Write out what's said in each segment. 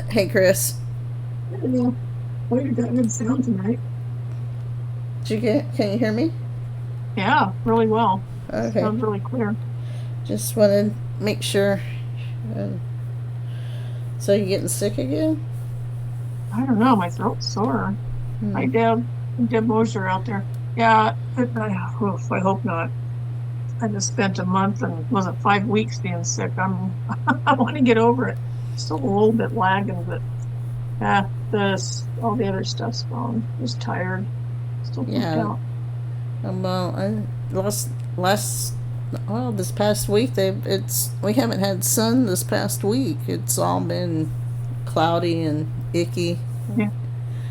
Hey, Chris. Yeah. Well, you got good sound tonight. Did you get? Can you hear me? Yeah, really well. Okay. Sounds really clear. Just wanted to make sure. Uh, so you getting sick again? I don't know, my throat's sore. Hmm. Hi, Deb Mosher out there. Yeah, oof, I hope not. I just spent a month and was it 5 weeks being sick. I want to get over it. Still a little bit lagging, but this all the other stuff's gone. Just tired, still pooped Yeah. out. Well, last well, this past week we haven't had sun this past week. It's all been cloudy and icky. Yeah,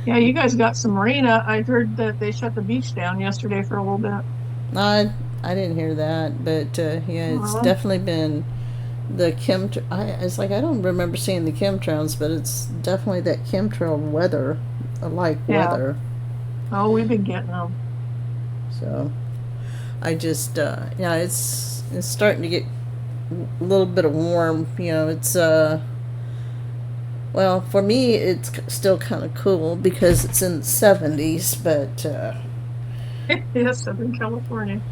yeah. You guys got some rain. I heard that they shut the beach down yesterday for a little bit. I didn't hear that, but yeah, it's Uh, definitely been the it's like I don't remember seeing the chemtrails, but it's definitely that chemtrail weather, like yeah. weather. Oh, we've been getting them. So I just yeah, it's starting to get a little bit of warm. It's well, for me it's still kind of cool because it's in the 70s, but Yes, Southern California.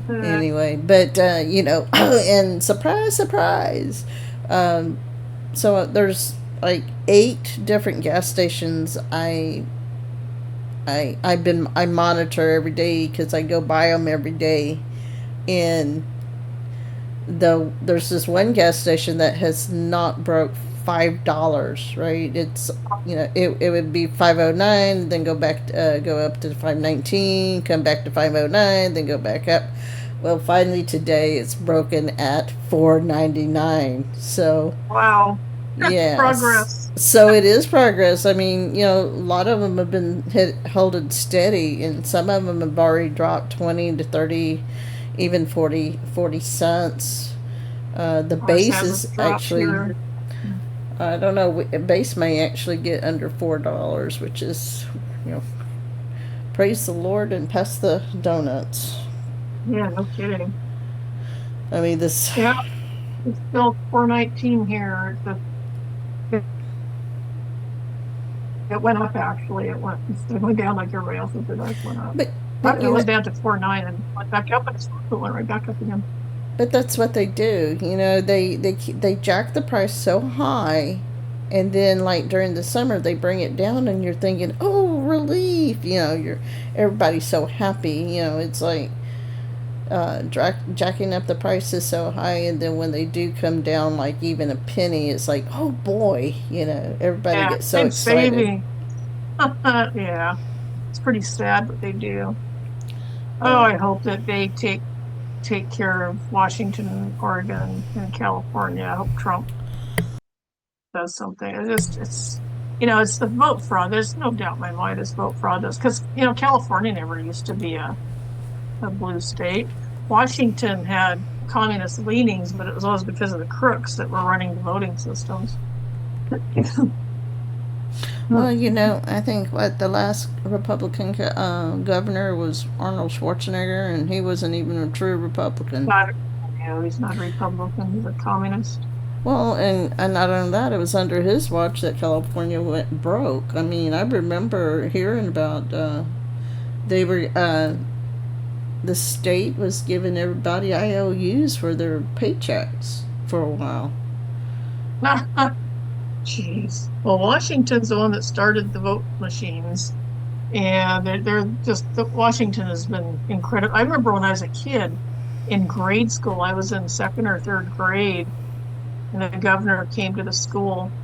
Uh, anyway, but and surprise, surprise. Um, so there's like 8 different gas stations I monitor every day because I go by them every day, and there's this one gas station that has not broke $5. Right? It's it would be 509, then go up to 519, come back to 509, then go back up. Well, finally today it's broken at 499. So wow. yes. Progress. So it is progress. I mean, a lot of them have been holding steady, and some of them have already dropped 20 to 30, even 40 cents. The Ours base hasn't is dropped actually, here. I don't know, base may actually get under $4, which is, you know, praise the Lord and pass the donuts. Yeah, no kidding. I mean, this, Yeah, it's still 419 here. It went up actually. Instead of going down like everybody else, it went up. but, But but, it you know, was down to 4.9 and went back up, and it went right back up again. But that's what they do. They jack the price so high, and then like during the summer they bring it down, and you're thinking, oh, relief. You're everybody's so happy. It's like jacking up the prices so high, and then when they do come down like even a penny, it's like, oh boy. Everybody Yeah, gets so been excited. saving. Yeah, it's pretty sad what they do. Oh, Uh, I hope that they take care of Washington, Oregon, and California. I hope Trump does something. It's the vote fraud. There's no doubt in my mind it's vote fraud. Because, California never used to be a blue state. Washington had communist leanings, but it was always because of the crooks that were running the voting systems. well, I think what the last Republican governor was Arnold Schwarzenegger, and he wasn't even a true Republican. Not, he's not a Republican, he's a communist. Well, and not only that, it was under his watch that California went broke. I mean, I remember hearing about they were the state was giving everybody IOUs for their paychecks for a while. Jeez. Well, Washington's the one that started the vote machines. And they're just Washington has been incredible. I remember when I was a kid in grade school, I was in second or third grade, and the governor came to the school,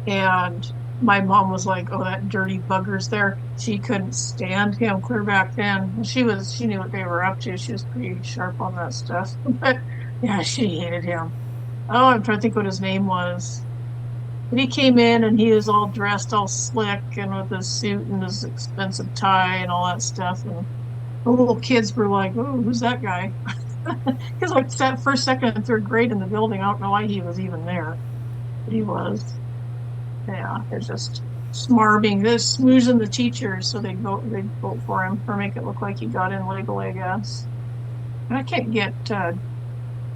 and my mom was like, "Oh, that dirty bugger's there." She couldn't stand him clear back then. She knew what they were up to. She was pretty sharp on that stuff. But yeah, she hated him. Oh, I'm trying to think what his name was. But he came in and he was all dressed all slick and with his suit and his expensive tie and all that stuff. And the little kids were like, "Oh, who's that guy?" Because like that first, second, and third grade in the building, I don't know why he was even there, but he was. Yeah, they're just smarming this, smoozing the teachers so they'd vote for him or make it look like he got in legally, I guess. And I can't get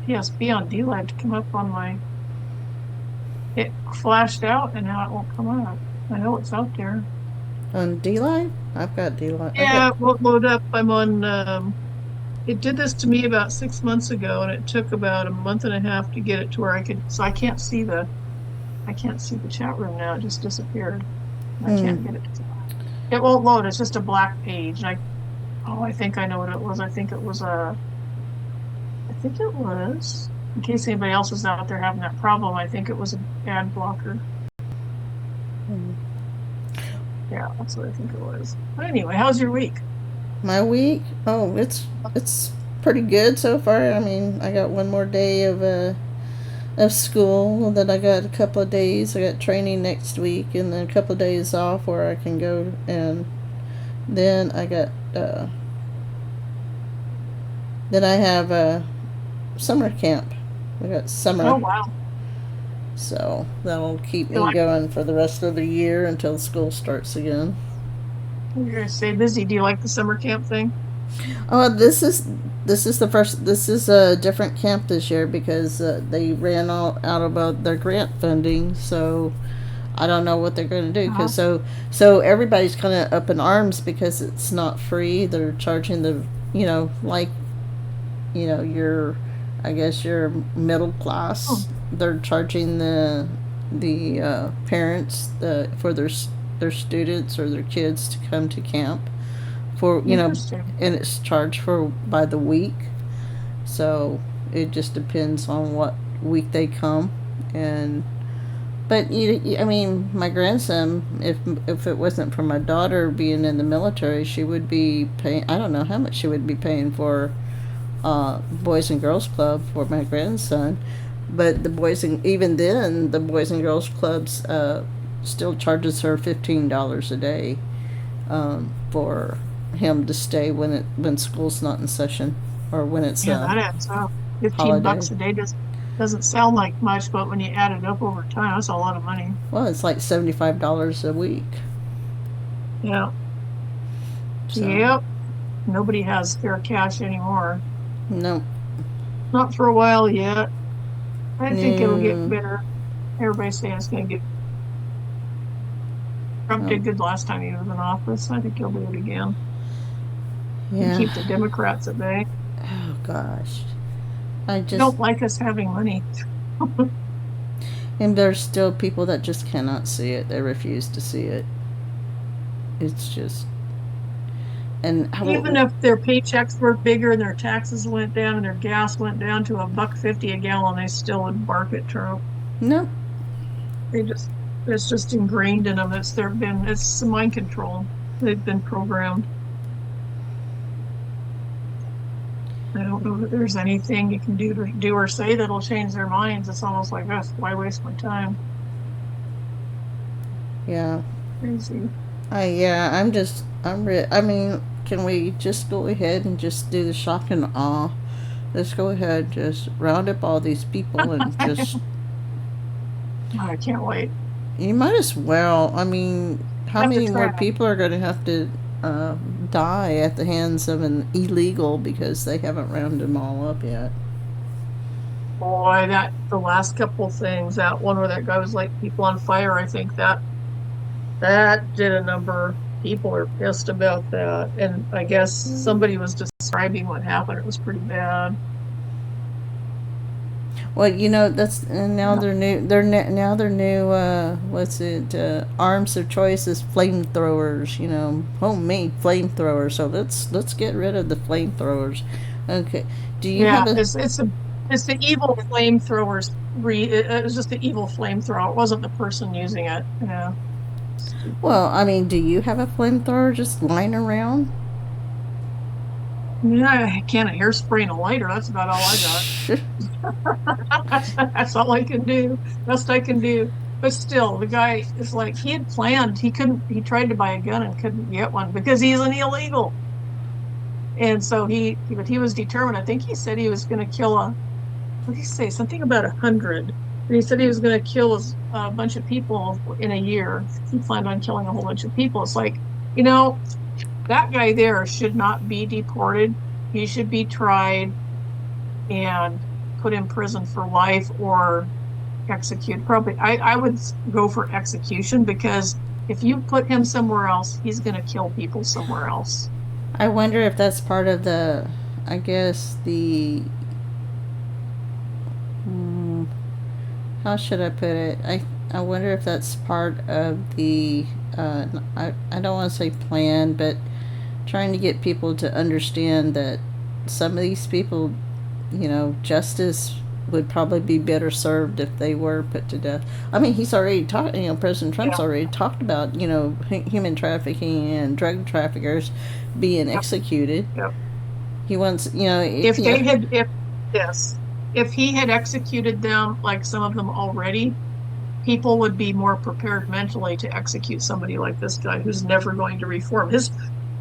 PSB on DLive to come up on my It flashed out and now it won't come up. I know it's out there. On DDay? I've got DDay. Yeah, it won't load up. I'm on, it did this to me about 6 months ago, and it took about a month and a half to get it to where I could, so I can't see the chat room now. It just disappeared. I can't get it. It won't load. It's just a black page. I think I know what it was. I think it was, in case anybody else is out there having that problem, I think it was an ad blocker. Yeah, that's what I think it was. But anyway, how's your week? My week? Oh, it's pretty good so far. I mean, I got one more day of school, and then I got a couple of days. I got training next week, and then a couple of days off where I can go, and then I got then I have a summer camp. I got summer. Oh wow! So that'll keep me So going for the rest of the year until school starts again. you're gonna stay busy. Do you like the summer camp thing? Oh, this is the first. This is a different camp this year because they ran all out of their grant funding. So I don't know what they're going to do. Cause so everybody's kind of up in arms because it's not free. They're charging your, I guess your middle class. Oh. They're charging the parents for their students or their kids to come to camp for and it's charged for by the week. So it just depends on what week they come. But I mean, my grandson, if it wasn't for my daughter being in the military, she would be paying. I don't know how much she would be paying for Boys and Girls Club for my grandson. But even then, the Boys and Girls Clubs still charges her $15 a day for him to stay when school's not in session or when it's that adds up. $15 a day doesn't sound like much, but when you add it up over time, that's a lot of money. Well, it's like $75 a week. Yeah. So. Yep. Nobody has spare cash anymore. No. Not for a while yet. I think it'll get better. Everybody's saying it's going to get. Trump did good last time he was in office. I think he'll do it again. Yeah. Keep the Democrats at bay. Oh gosh, I just don't like us having money. And there's still people that just cannot see it. They refuse to see it. It's just. And even if their paychecks were bigger and their taxes went down and their gas went down to $1.50 a gallon, they still would bark at Trump. No. It's just ingrained in them. It's mind control. They've been programmed. I don't know that there's anything you can do or say that'll change their minds. It's almost like, why waste my time? Yeah. Crazy. I mean, can we just go ahead and just do the shock and awe? Let's go ahead, just round up all these people and just. I can't wait. You might as well. I mean, how many more people are going to have to die at the hands of an illegal because they haven't rounded them all up yet? Boy, the last couple of things, that one where that guy was like people on fire, I think that did a number. People are pissed about that, and I guess somebody was describing what happened. It was pretty bad. Well, that's now their new what's it? Arms of choice is flamethrowers. Homemade flamethrowers. So let's get rid of the flamethrowers. Okay. Do you have it's the evil flamethrowers. It was just the evil flamethrower. It wasn't the person using it. Yeah. Well, I mean, do you have a flamethrower just lying around? Yeah, a can of hairspray and a lighter. That's about all I got. That's all I can do. Best I can do. But still, the guy is like, he had planned. He tried to buy a gun and couldn't get one because he's an illegal. And so he was determined. I think he said he was going to kill what did he say? Something about 100. And he said he was going to kill a bunch of people in a year. He planned on killing a whole bunch of people. It's like, that guy there should not be deported. He should be tried and put in prison for life or execute. Probably, I would go for execution, because if you put him somewhere else, he's going to kill people somewhere else. I wonder if that's part of the, I guess hmm, how should I put it? I wonder if that's part of the, I don't want to say plan, but trying to get people to understand that some of these people, justice would probably be better served if they were put to death. I mean, he's already talked, President Trump's Yeah. already talked about, human trafficking and drug traffickers being Yep. executed. Yep. He wants, If they had, if yes, if he had executed them, like some of them already, people would be more prepared mentally to execute somebody like this guy who's never going to reform.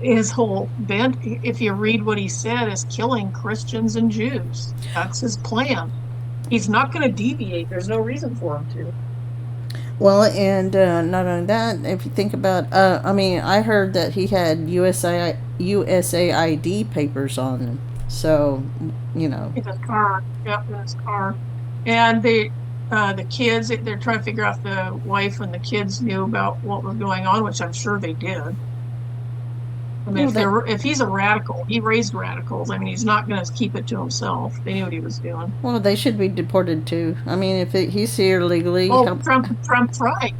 His whole bent, if you read what he said, is killing Christians and Jews. That's his plan. He's not going to deviate. There's no reason for him to. well, and not only that, if you think about, I mean, I heard that he had USAID papers on him. So, In his car. Yep, in his car. And the kids, they're trying to figure out if the wife and the kids knew about what was going on, which I'm sure they did. I mean, if he's a radical, he raised radicals. I mean, he's not going to keep it to himself. They knew what he was doing. well, they should be deported too. I mean, if he's here legally. Oh, Trump tried.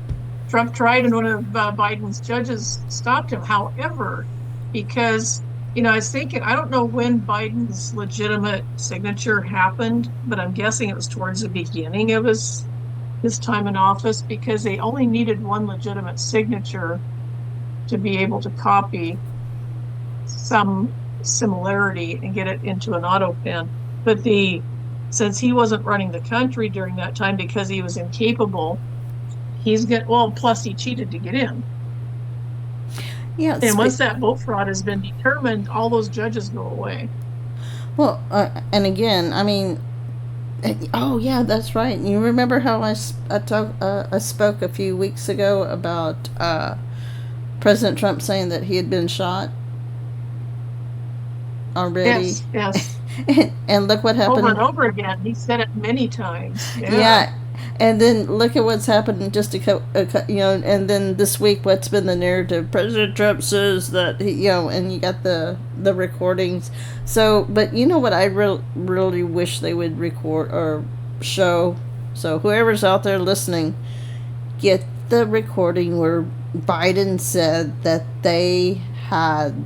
Trump tried, and one of Biden's judges stopped him. However, because, I was thinking, I don't know when Biden's legitimate signature happened, but I'm guessing it was towards the beginning of his time in office, because they only needed one legitimate signature to be able to copy some similarity and get it into an auto pen. But since he wasn't running the country during that time because he was incapable, plus he cheated to get in. Yeah. And once that vote fraud has been determined, all those judges go away. Well, and again, I mean, oh yeah, that's right. You remember how I spoke a few weeks ago about President Trump saying that he had been shot already? Yes. And look what happened. Over and over again. He said it many times. Yeah. And then look at what's happened just and then this week, what's been the narrative? President Trump says that and you got the recordings. So, but you know what I really wish they would record or show? So whoever's out there listening, get the recording where Biden said that they had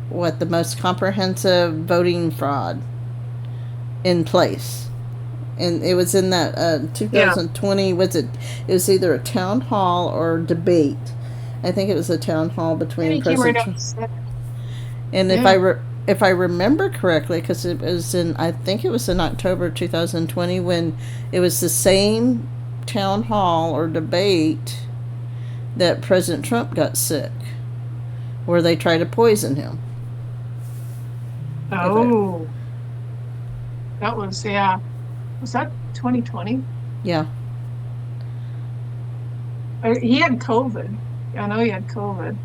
the most comprehensive voting fraud in place. And it was in that 2020, it was either a town hall or debate. I think it was a town hall between President Trump. And if I remember correctly, because it was I think it was in October 2020 when it was the same town hall or debate that President Trump got sick, where they tried to poison him. Oh, that was, was that 2020? Yeah. He had COVID. I know he had COVID.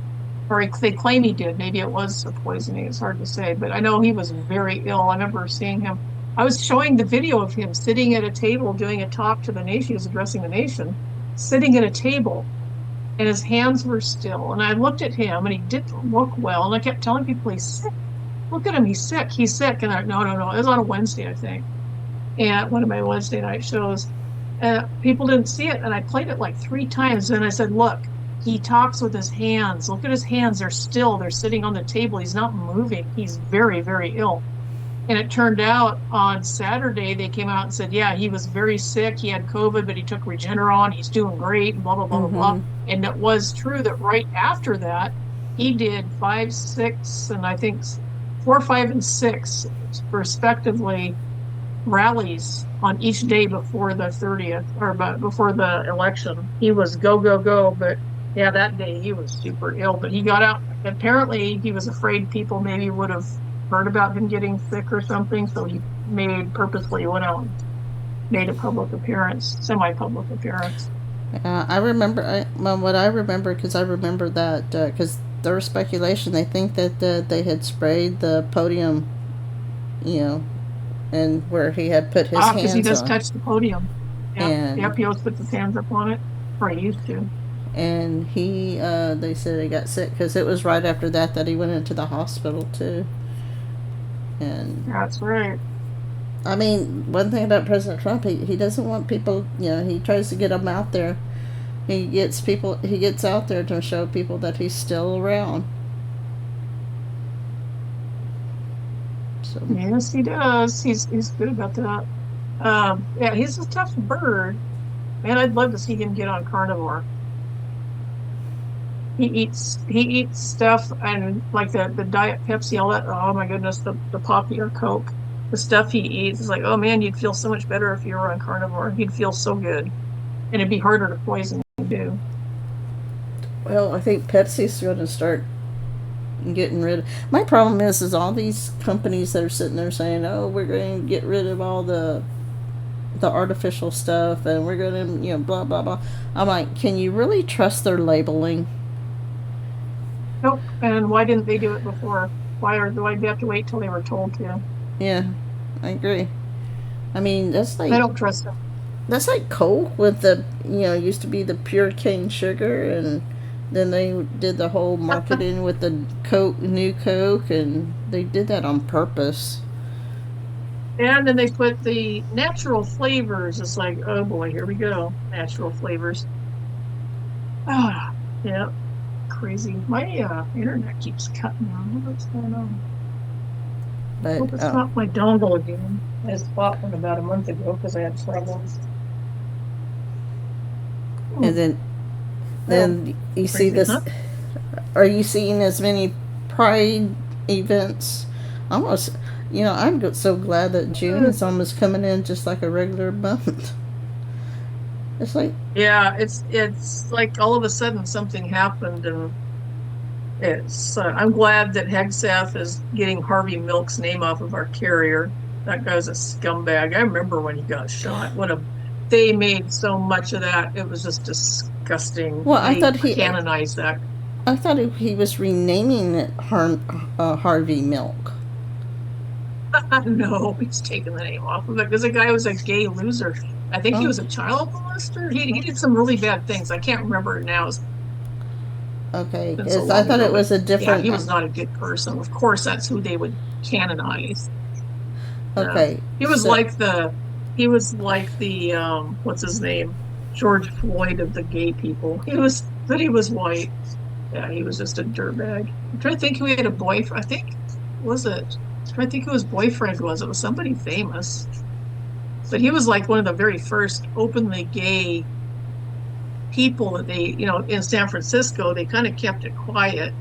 Or they claim he did. Maybe it was a poisoning. It's hard to say. But I know he was very ill. I remember seeing him. I was showing the video of him sitting at a table doing a talk to the nation. He was addressing the nation, sitting at a table, and his hands were still. And I looked at him, and he didn't look well. And I kept telling people he's sick. Look at him. He's sick. He's sick. And no. It was on a Wednesday, I think. And one of my Wednesday night shows. People didn't see it. And I played it like 3 times. And I said, look, he talks with his hands. Look at his hands. They're still. They're sitting on the table. He's not moving. He's very, very ill. And it turned out on Saturday, they came out and said, yeah, he was very sick. He had COVID, but he took Regeneron. He's doing great, blah, blah, blah, blah, blah. And it was true that right after that, he did 5, 6, and I think 4, 5, and 6, respectively, rallies on each day before the 30th, or before the election. He was go, go, go. But yeah, that day he was super ill. But he got out. Apparently, he was afraid people maybe would have heard about him getting sick or something, so he purposely went out and made a public appearance, semi-public appearance. I remember, what I remember, because I remember that, because there was speculation, they think that they had sprayed the podium, and where he had put his hands on. Because he just touched the podium. Yep. and Yep. He always puts his hands up on it. Or he used to. he they said he got sick because it was right after that he went into the hospital too. And That's right. I mean, one thing about President Trump, he doesn't want people, he tries to get them out there. He gets out there to show people that he's still around. So, Yes, he does. He's good about that. Yeah, he's a tough bird. Man, I'd love to see him get on carnivore. He eats stuff and like the Diet Pepsi, all that. Oh my goodness, the Poppy or Coke, the stuff he eats is like, oh man, you'd feel so much better if you were on carnivore. You'd feel so good, and it'd be harder to poison you do. well, I think Pepsi's going to start getting rid of. My problem is all these companies that are sitting there saying, "Oh, we're going to get rid of all the artificial stuff, and we're going to, blah blah blah." I'm like, can you really trust their labeling? Nope. And why didn't they do it before? Why do they have to wait till they were told to? Yeah, I agree. I mean, I don't trust them. that's like Coke with the used to be the pure cane sugar, and then they did the whole marketing with the Coke, new Coke, and they did that on purpose. And then they put the natural flavors. It's like, oh boy, here we go. Natural flavors. Ah, yeah, crazy. My internet keeps cutting out. What's going on? But Hope it's not my dongle again. I just bought one about a month ago because I had problems. and then you see Crazy, this. huh? Are you seeing as many pride events? Almost, I'm so glad that June is almost coming in just like a regular month. It's like, Yeah, it's like all of a sudden something happened, and it's. I'm glad that Hegseth is getting Harvey Milk's name off of our carrier. That guy's a scumbag. I remember when he got shot. They made so much of that. It was just disgusting. well, They canonized that. I thought he was renaming it Harvey Milk. No, he's taking the name off of it because the guy was a gay loser. I think he Oh, was a child molester. He did some really bad things. I can't remember it now. It's okay. been so 'Cause I long thought ago, it but was a yeah, different. he was not a good person. Of course, that's who they would canonize. Uh, Okay, he was so like the what's his name? George Floyd of the gay people. But he was white. Yeah, he was just a dirtbag. I'm trying to think who he had a boyfriend. I think was it? I'm trying to think who his boyfriend was. It was somebody famous. But he was like one of the very first openly gay people that in San Francisco, they kind of kept it quiet,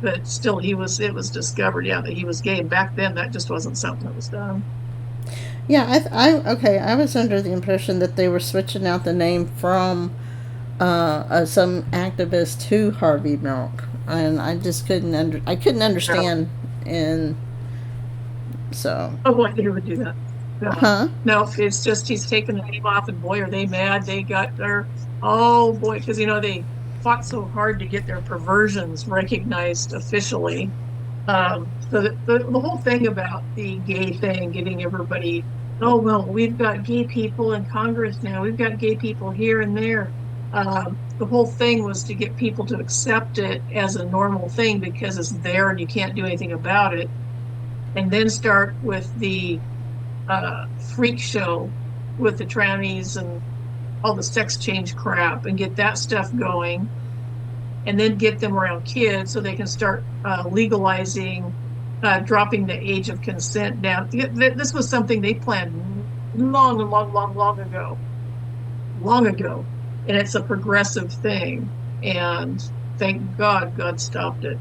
but still it was discovered, yeah, that he was gay. And back then that just wasn't something that was done. yeah, okay. I was under the impression that they were switching out the name from some activist to Harvey Milk, and I just I couldn't Yeah. understand, and so, Oh boy, they would do that. Yeah. huh? No, it's just he's taken the name off, and boy, are they mad. They got their, oh boy, because they fought so hard to get their perversions recognized officially. So the whole thing about the gay thing, getting everybody, oh well, we've got gay people in Congress now. We've got gay people here and there. The whole thing was to get people to accept it as a normal thing because it's there and you can't do anything about it, and then start with the freak show with the trannies and all the sex change crap and get that stuff going, and then get them around kids so they can start legalizing, dropping the age of consent down. This was something they planned long, long, long, long ago, and it's a progressive thing. And thank God, God stopped it.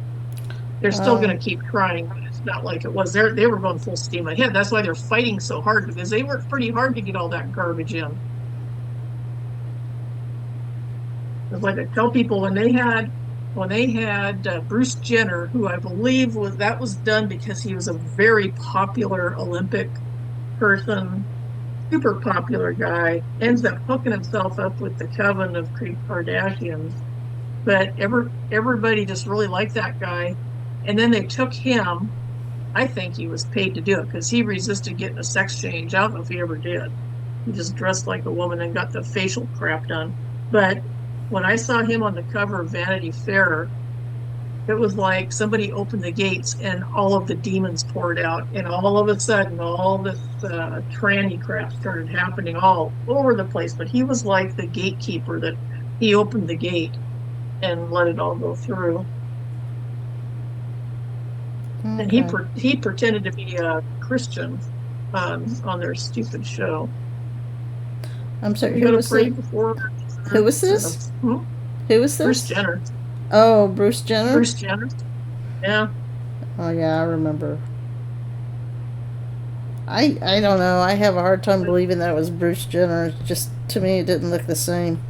They're still going Um, to keep trying, but it's not like it was. They were going full steam ahead. That's why they're fighting so hard, because they worked pretty hard to get all that garbage in. It's like I tell people, when they had Bruce Jenner, who I believe was done because he was a very popular Olympic person, super popular guy, ends up hooking himself up with the coven of Kardashians. But everybody just really liked that guy, and then they took him. I think he was paid to do it because he resisted getting a sex change. I don't know if he ever did. He just dressed like a woman and got the facial crap done. But when I saw him on the cover of Vanity Fair, it was like somebody opened the gates and all of the demons poured out. And all of a sudden, all this tranny crap started happening all over the place. But he was like the gatekeeper that he opened the gate and let it all go through. And Okay. he pretended to be a Christian on their stupid show. I'm sorry. You Who got to was pray it? before Who was this? Who was Bruce this? Jenner. Oh, Bruce Jenner. Bruce Jenner. Yeah. Oh yeah, I remember. I don't know. I have a hard time believing that was Bruce Jenner. It's just to me, it didn't look the same.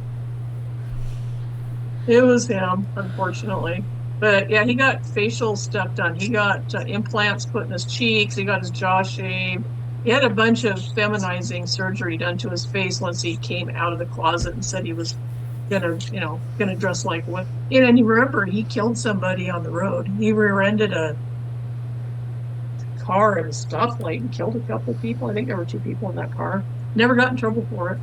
It was him, unfortunately. But yeah, he got facial stuff done. He got implants put in his cheeks. He got his jaw shaved. He had a bunch of feminizing surgery done to his face once he came out of the closet and said he was gonna dress like what. And you remember he killed somebody on the road. He rear-ended a car at a stoplight and killed a couple of people. I think there were 2 people in that car. Never got in trouble for it.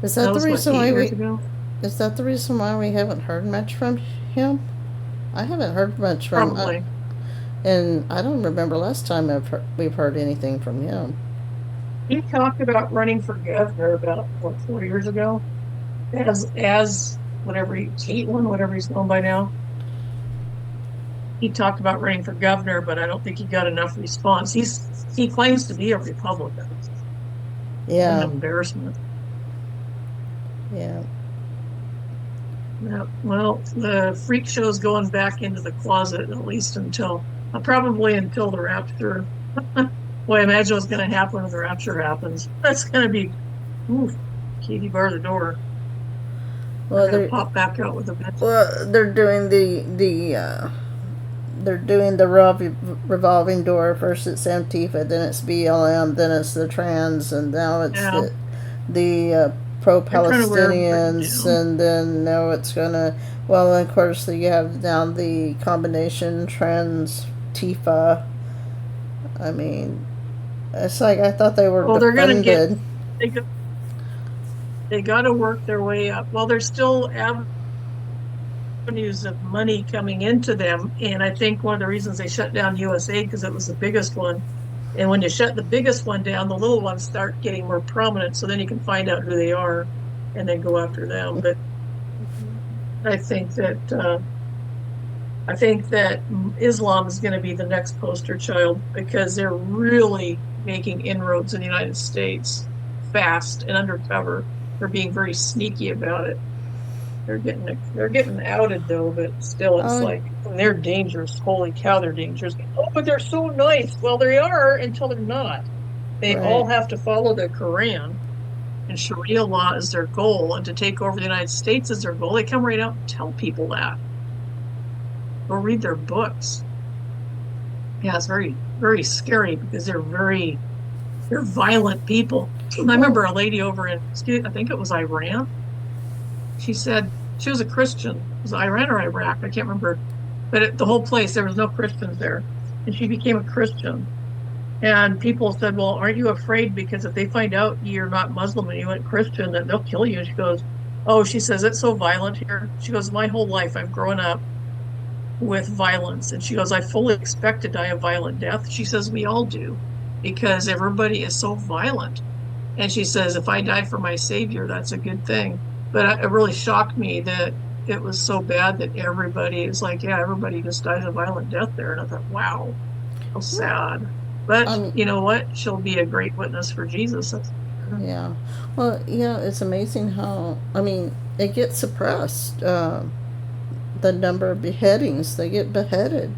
Is That that the was what, reason 8 years ago? Is that the reason why we haven't heard much from him? I haven't heard much from. Probably. And I don't remember last time we've heard anything from him. He talked about running for governor about what 4 years ago, as whatever Caitlin, whatever he's known by now. He talked about running for governor, but I don't think he got enough response. He claims to be a Republican. Yeah. An embarrassment. Yeah. Yeah. Well, the freak show's going back into the closet at least probably until the rapture. Well, I imagine what's going to happen when the rapture happens. That's going to be, oof, Katie bar the door. Well, They're going to pop back out with a vengeance. well, they're doing they're doing the revolving door. First it's Antifa, then it's BLM, then it's the trans, and now it's Yeah. the pro-Palestinians, and then now it's gonna. Well, of course, you have now the combination trans Tifa. I mean, it's like I thought they were They're going to defunded. they got to work their way up. Well, there's still avenues of money coming into them. And I think one of the reasons they shut down USA because it was the biggest one. And when you shut the biggest one down, the little ones start getting more prominent. So then you can find out who they are and then go after them. But I think that Islam is going to be the next poster child because they're really making inroads in the United States fast and undercover. They're being very sneaky about it. They're getting outed though, but still it's like they're dangerous. Holy cow, they're dangerous. Oh, but they're so nice. Well, they are until they're not. They all have to follow the Quran, and Sharia law is their goal, and to take over the United States is their goal. They come right out and tell people that. Go read their books. Yeah, it's very, very scary because they're violent people. I remember a lady over in, I think it was Iran. She said she was a Christian. It was Iran or Iraq? I can't remember. But the whole place, there was no Christians there. And she became a Christian. And people said, well, aren't you afraid? Because if they find out you're not Muslim and you went Christian, then they'll kill you. And she goes, oh, she says, it's so violent here. She goes, my whole life I've grown up with violence. And she goes, I fully expect to die a violent death. She says, we all do. Because everybody is so violent. And she says, if I die for my Savior, that's a good thing. But it really shocked me that it was so bad that everybody is like, yeah, everybody just dies a violent death there. And I thought, wow, how sad. But you know what? She'll be a great witness for Jesus. Yeah. Well, it's amazing how, it gets suppressed. The number of beheadings, they get beheaded.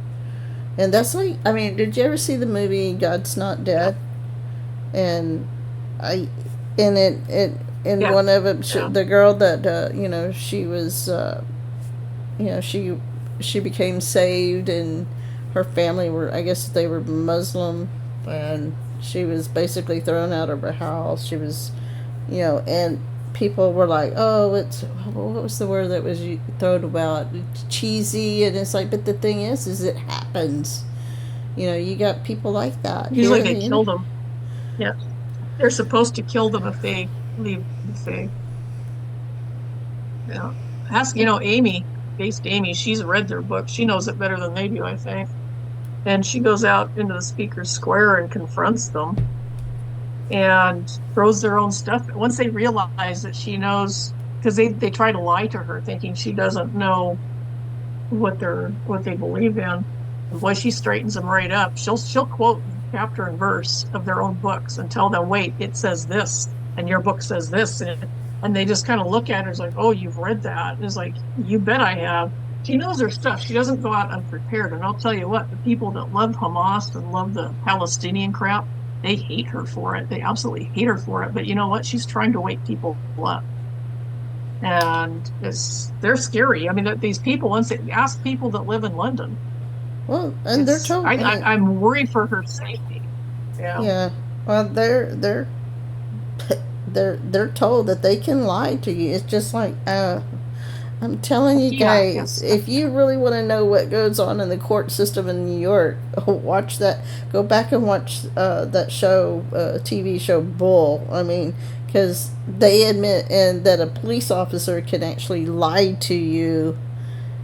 And that's like, did you ever see the movie God's Not Dead? And one of them, the girl that, she was, she became saved, and her family I guess they were Muslim, and she was basically thrown out of her house. She was, and people were like, oh, what was the word that was thrown about? Cheesy. And it's like, but the thing is it happens. You got people like that. Usually they killed them. Yeah. They're supposed to kill them if they leave the faith. Yeah. Ask, Amy, she's read their book. She knows it better than they do, I think. And she goes out into the speaker's square and confronts them and throws their own stuff. Once they realize that she knows, because they try to lie to her, thinking she doesn't know what they believe in. And boy, she straightens them right up. She'll quote chapter and verse of their own books and tell them, wait, it says this, and your book says this, and they just kind of look at her as like, oh, you've read that. And it's like, you bet I have. She knows her stuff. She doesn't go out unprepared. And I'll tell you what, the people that love Hamas and love the Palestinian crap, they hate her for it. They absolutely hate her for it. But you know what? She's trying to wake people up. And they're scary. I mean, these people, once they ask people that live in London. Well, and they're told. I'm worried for her safety. Yeah. Yeah. Well, they're told that they can lie to you. It's just like, I'm telling you guys, yes. If you really want to know what goes on in the court system in New York, watch that. Go back and watch that show, TV show Bull. I mean, because they admit that a police officer can actually lie to you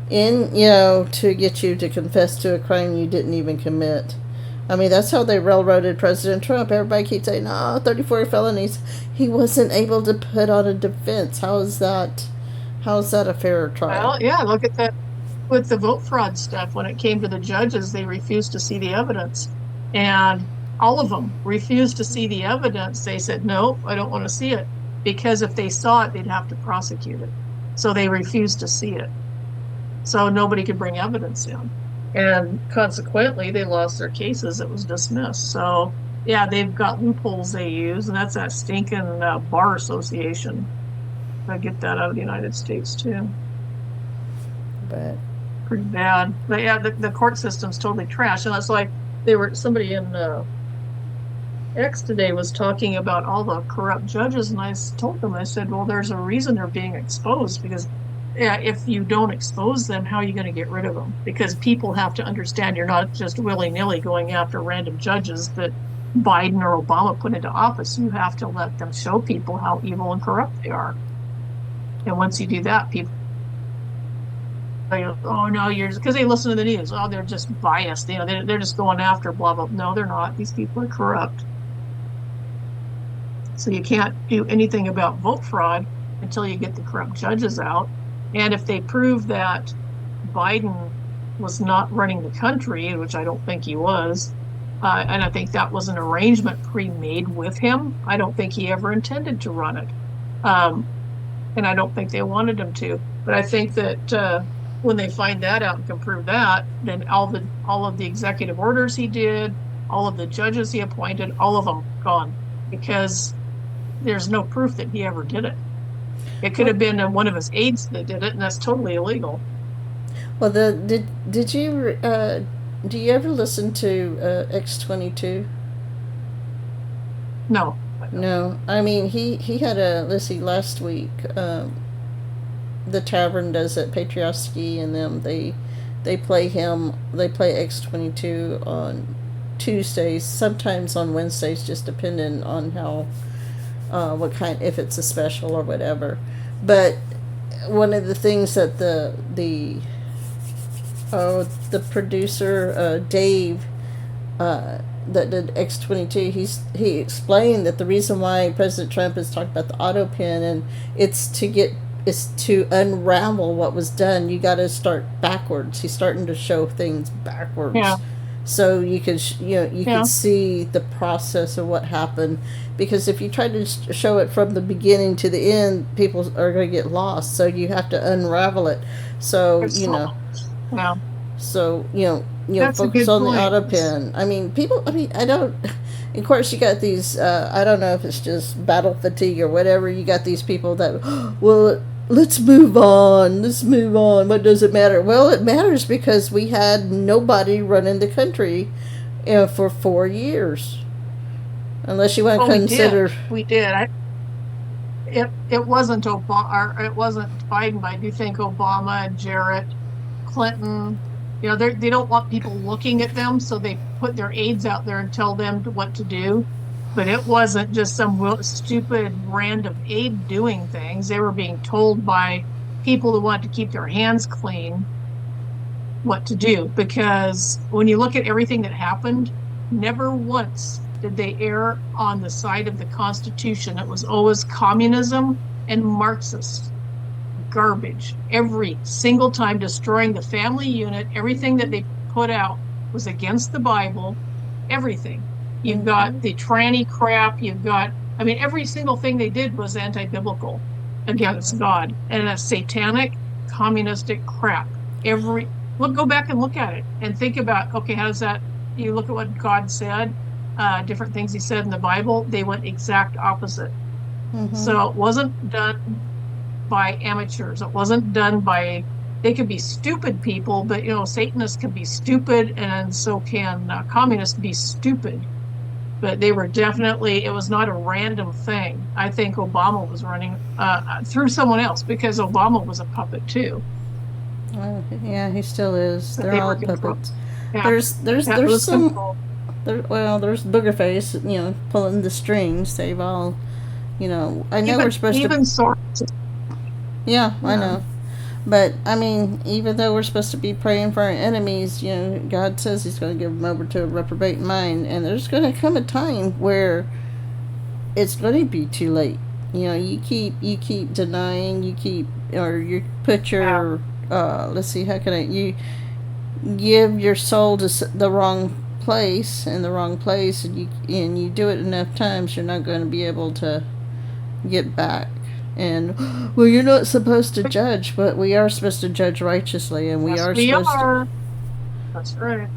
to get you to confess to a crime you didn't even commit. I mean, that's how they railroaded President Trump. Everybody keeps saying, 34 felonies. He wasn't able to put on a defense. How is that a fair trial? Well, yeah, look at that with the vote fraud stuff. When it came to the judges, they refused to see the evidence. And all of them refused to see the evidence. They said, no, I don't want to see it. Because if they saw it, they'd have to prosecute it. So they refused to see it. So nobody could bring evidence in. And consequently, they lost their cases. It was dismissed. So, yeah, they've got loopholes they use, and that's that stinking bar association. I get that out of the United States, too. But pretty bad. But, yeah, the court system's totally trash. And that's like somebody in X today was talking about all the corrupt judges, and I told them, I said, well, there's a reason they're being exposed, because if you don't expose them, how are you going to get rid of them? Because people have to understand you're not just willy-nilly going after random judges that Biden or Obama put into office. You have to let them show people how evil and corrupt they are. And once you do that, people go, oh, no, because they listen to the news. Oh, they're just biased. They're just going after blah, blah. No, they're not. These people are corrupt. So you can't do anything about vote fraud until you get the corrupt judges out. And if they prove that Biden was not running the country, which I don't think he was, and I think that was an arrangement pre-made with him, I don't think he ever intended to run it. And I don't think they wanted him to. But I think that when they find that out and can prove that, then all of the executive orders he did, all of the judges he appointed, all of them gone. Because there's no proof that he ever did it. It could have been one of his aides that did it, and that's totally illegal. Well, did you do you ever listen to X22? No. No, I mean he had last week. The Tavern does it. Patriots and them they play him. They play X22 on Tuesdays, sometimes on Wednesdays, just depending on how. What kind, if it's a special or whatever. But one of the things that the producer Dave that did X22, he explained that the reason why President Trump is talking about the auto pen, and it's to unravel what was done. You got to start backwards. He's starting to show things backwards. Yeah. So you can can see the process of what happened, because if you try to show it from the beginning to the end, people are going to get lost. So you have to unravel it. So Yeah. So That's focus on point. The auto pen. I mean, people. I mean, I don't. Of course, you got these. I don't know if it's just battle fatigue or whatever. You got these people that, well, let's move on. What does it matter? Well, it matters because we had nobody running the country for 4 years. Unless you want to consider. We did. It wasn't Obama, or it wasn't Biden, but I do think Obama and Jarrett, Clinton, they don't want people looking at them, so they put their aides out there and tell them what to do. But it wasn't just some stupid random aide doing things. They were being told by people who want to keep their hands clean what to do. Because when you look at everything that happened, never once did they err on the side of the Constitution. It was always communism and Marxist garbage every single time, destroying the family unit. Everything that they put out was against the Bible, everything. You've got the tranny crap, I mean, every single thing they did was anti-biblical against God, and a satanic, communistic crap. Go back and look at it and think about, okay, how does that, you look at what God said, different things he said in the Bible, they went exact opposite. So it wasn't done by amateurs. It wasn't done by, they could be stupid people, but Satanists can be stupid, and so can communists be stupid. But they were definitely, it was not a random thing. I think Obama was running through someone else, because Obama was a puppet too. Yeah, he still is. They're all puppets. Yeah, There's some. There's Boogerface, pulling the strings. They've all, I know we're supposed to. Even Soros. Yeah, I know. But, I mean, even though we're supposed to be praying for our enemies, God says he's going to give them over to a reprobate mind. And there's going to come a time where it's going to be too late. You keep denying, you put your, let's see, how can you give your soul to the wrong place, and you do it enough times, you're not going to be able to get back. And, well, you're not supposed to judge, but we are supposed to judge righteously, and we are supposed to. That's right.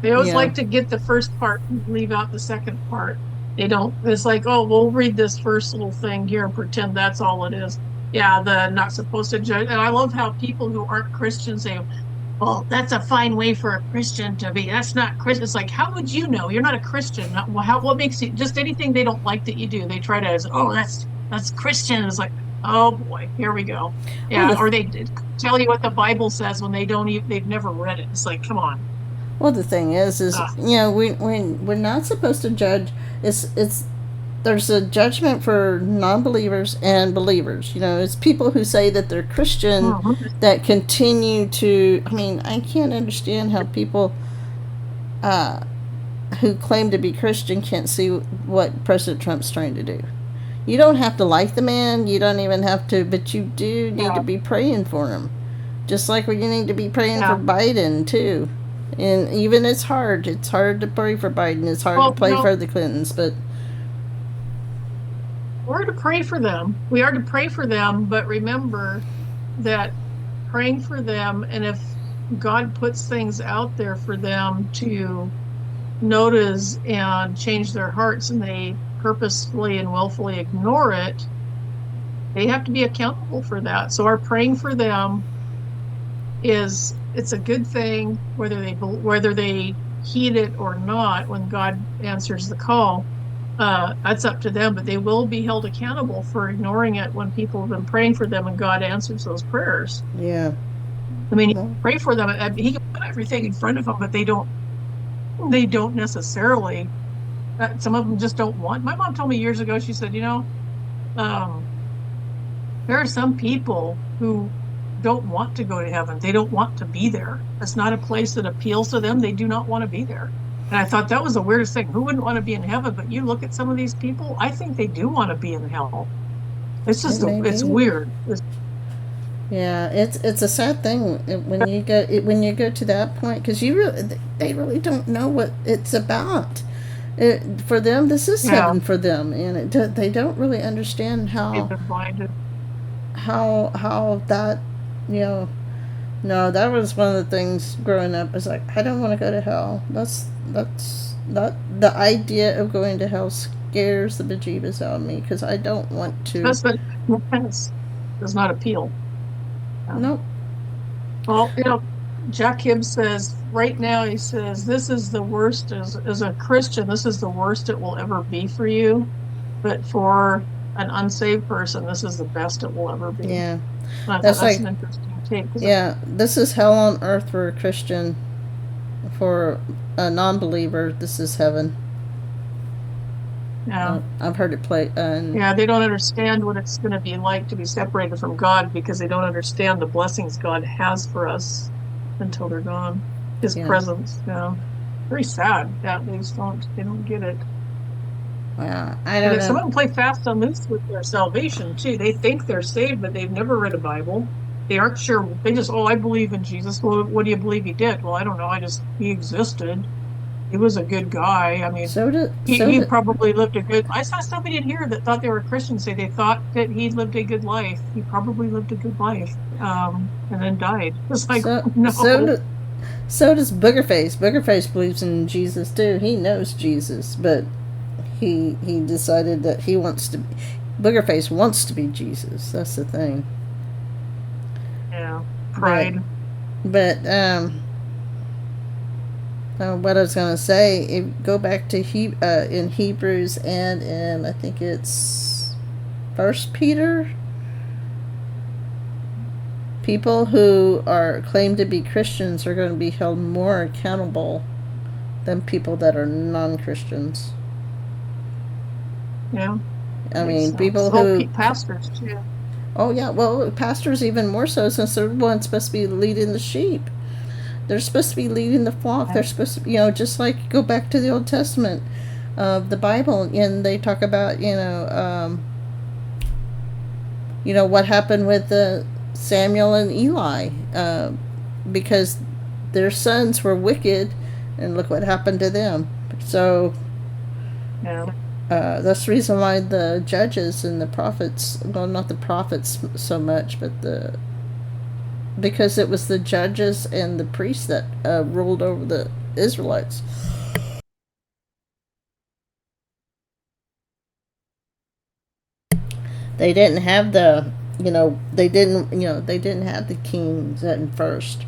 They always like to get the first part and leave out the second part. They don't, it's like, oh, we'll read this first little thing here and pretend that's all it is. Yeah, the not supposed to judge. And I love how people who aren't Christians say, well, that's a fine way for a Christian to be. That's not Christian. It's like, how would you know? You're not a Christian. What makes you, just anything they don't like that you do, they try to, oh, that's Christian. It's like, oh boy, here we go. Yeah, or they tell you what the Bible says when they've never read it. It's like, come on. Well, the thing is we're not supposed to judge. There's a judgment for non-believers and believers. It's people who say that they're Christian that continue to. I mean, I can't understand how people who claim to be Christian can't see what President Trump's trying to do. You don't have to like the man. You don't even have to, but you do need to be praying for him. Just like you need to be praying for Biden, too. And even it's hard. It's hard to pray for Biden. It's hard to pray for the Clintons, but we're to pray for them. We are to pray for them, but remember that praying for them, and if God puts things out there for them to notice and change their hearts, and they purposefully and willfully ignore it, they have to be accountable for that. So our praying for them it's a good thing, whether they heed it or not. When God answers the call, that's up to them, but they will be held accountable for ignoring it when people have been praying for them and God answers those prayers. Yeah. I mean, you pray for them. He can put everything in front of them, but they don't necessarily. Some of them just don't want. My mom told me years ago, she said, there are some people who don't want to go to heaven. They don't want to be there. It's not a place that appeals to them. They do not want to be there. And I thought that was the weirdest thing. Who wouldn't want to be in heaven? But you look at some of these people, I think they do want to be in hell. It's just, it's weird. Yeah, it's a sad thing when you go to that point, because they really don't know what it's about. For them, this is heaven for them, and they don't really understand how that, no, that was one of the things growing up. It's like, I don't want to go to hell. That's not the idea of going to hell scares the bejeebus out of me, because I don't want to. Does not appeal. Nope. Well, Jack Hibbs says, right now, he says, this is the worst, as a Christian, this is the worst it will ever be for you. But for an unsaved person, this is the best it will ever be. Yeah. That's an interesting take. Yeah, this is hell on earth for a Christian. For a non-believer, this is heaven. Yeah. I've heard it play. Yeah, they don't understand what it's going to be like to be separated from God because they don't understand the blessings God has for us until they're gone. His Yeah. presence. Yeah. Very sad that they don't get it. Well, I And don't then some know. of them play fast and loose with their salvation too. They think they're saved, but they've never read a Bible. They aren't sure. They just, oh, I believe in Jesus. Well, what do you believe he did? Well, I don't know. He existed. He was a good guy. I mean, he So probably lived a good. I saw somebody in here that thought they were Christians say they thought that he lived a good life. He probably lived a good life, and then died. It's like, so so no, do, so does Boogerface. Boogerface believes in Jesus too. He knows Jesus, but he decided that he wants to. Boogerface wants to be Jesus. That's the thing. yeah, But pride. but what I was gonna say, go back to in Hebrews and in I think it's First Peter. People who are claimed to be Christians are going to be held more accountable than people that are non-Christians. Yeah, I makes mean, sense. people Oh, who, pastors too. oh yeah, well, pastors even more so since they're the ones supposed to be leading the sheep. They're supposed to be leading the flock. Yeah, They're supposed to, just like go back to the Old Testament of the Bible, and they talk about, what happened with Samuel and Eli, because their sons were wicked, and look what happened to them. So yeah. that's the reason why the judges and the prophets, well, not the prophets so much, but because it was the judges and the priests that ruled over the Israelites. They didn't have they didn't have the kings at first.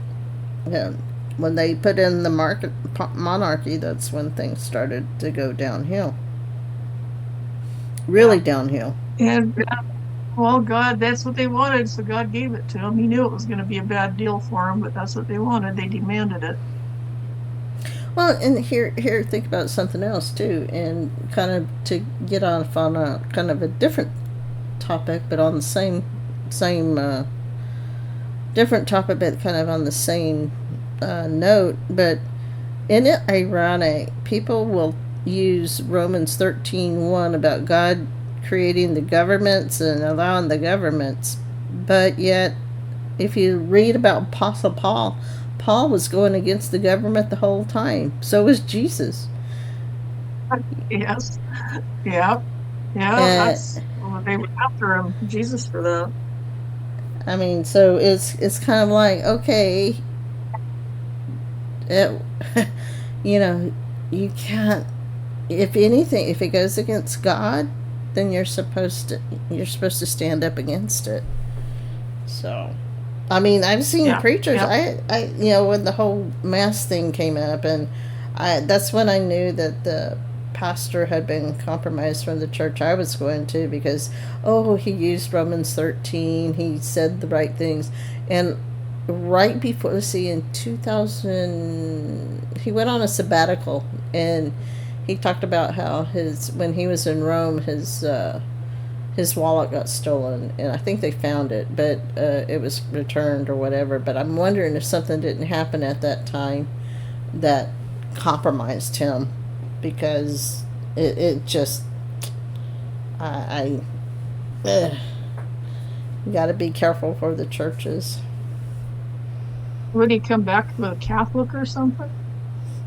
Yeah. When they put in the monarchy, that's when things started to go downhill. Really Yeah. downhill. And well, God, that's what they wanted, so God gave it to them. He knew it was going to be a bad deal for them, but that's what they wanted. They demanded it. Well, and here, think about something else too, and kind of to get off on a kind of a different topic, but on the same different topic, but kind of on the same note. But isn't it ironic? People will use Romans 13:1 about God creating the governments and allowing the governments, but yet if you read about Apostle Paul, Paul was going against the government the whole time. So was Jesus. Yes. Yeah. Yeah. And That's well, they were after him, Jesus, for that. I mean, so it's kind of like, okay, it, you know, you can't. If anything, if it goes against God, then you're supposed to stand up against it. So, I mean, I've seen Yeah. preachers. Yeah. When the whole mass thing came up, and that's when I knew that the pastor had been compromised from the church I was going to because, oh, he used Romans 13. He said the right things, and right before, see, in 2000, he went on a sabbatical, and he talked about how when he was in Rome, his wallet got stolen, and I think they found it, but it was returned or whatever. But I'm wondering if something didn't happen at that time that compromised him, because it just you got to be careful for the churches. Would he come back with a Catholic or something?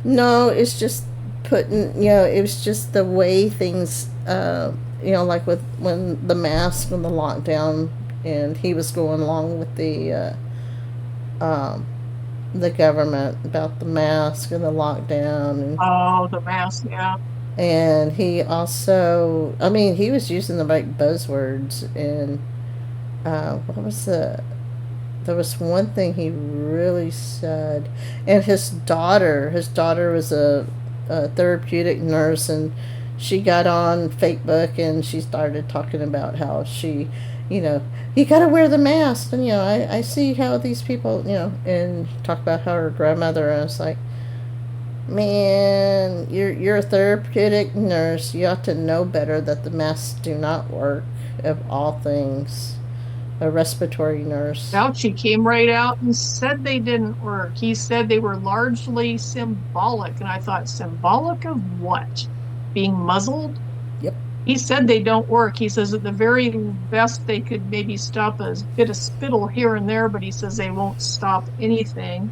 No, it's just it was just the way things, like with when the mask and the lockdown, and he was going along with um, the government about the mask and the lockdown, Oh, the mass. Yeah. and he also, I mean, he was using the right buzzwords, and what was there was one thing he really said, and his daughter was a therapeutic nurse, and she got on Facebook and she started talking about how you know, you got to wear the mask, and I see how these people, and talk about how her grandmother, and I was like, Man, you're a therapeutic nurse. You ought to know better that the masks do not work, of all things. A respiratory nurse. Fauci came right out and said they didn't work. He said they were largely symbolic. And I thought, symbolic of what? Being muzzled? Yep. He said they don't work. He says at the very best they could maybe stop a bit of spittle here and there, but he says they won't stop anything.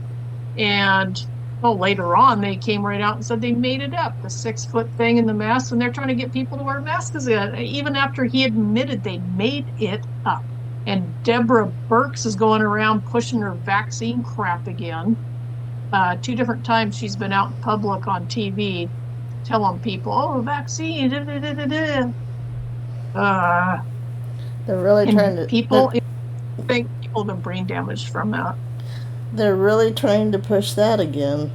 And later on they came right out and said they made it up, the 6-foot thing in the mask, and they're trying to get people to wear masks again, even after he admitted they made it up. And Deborah Birx is going around pushing her vaccine crap again. 2 different times she's been out in public on TV telling people, oh, vaccine, da, da, da, da, da. They're really trying to... I think people have been brain damaged from that. They're really trying to push that again.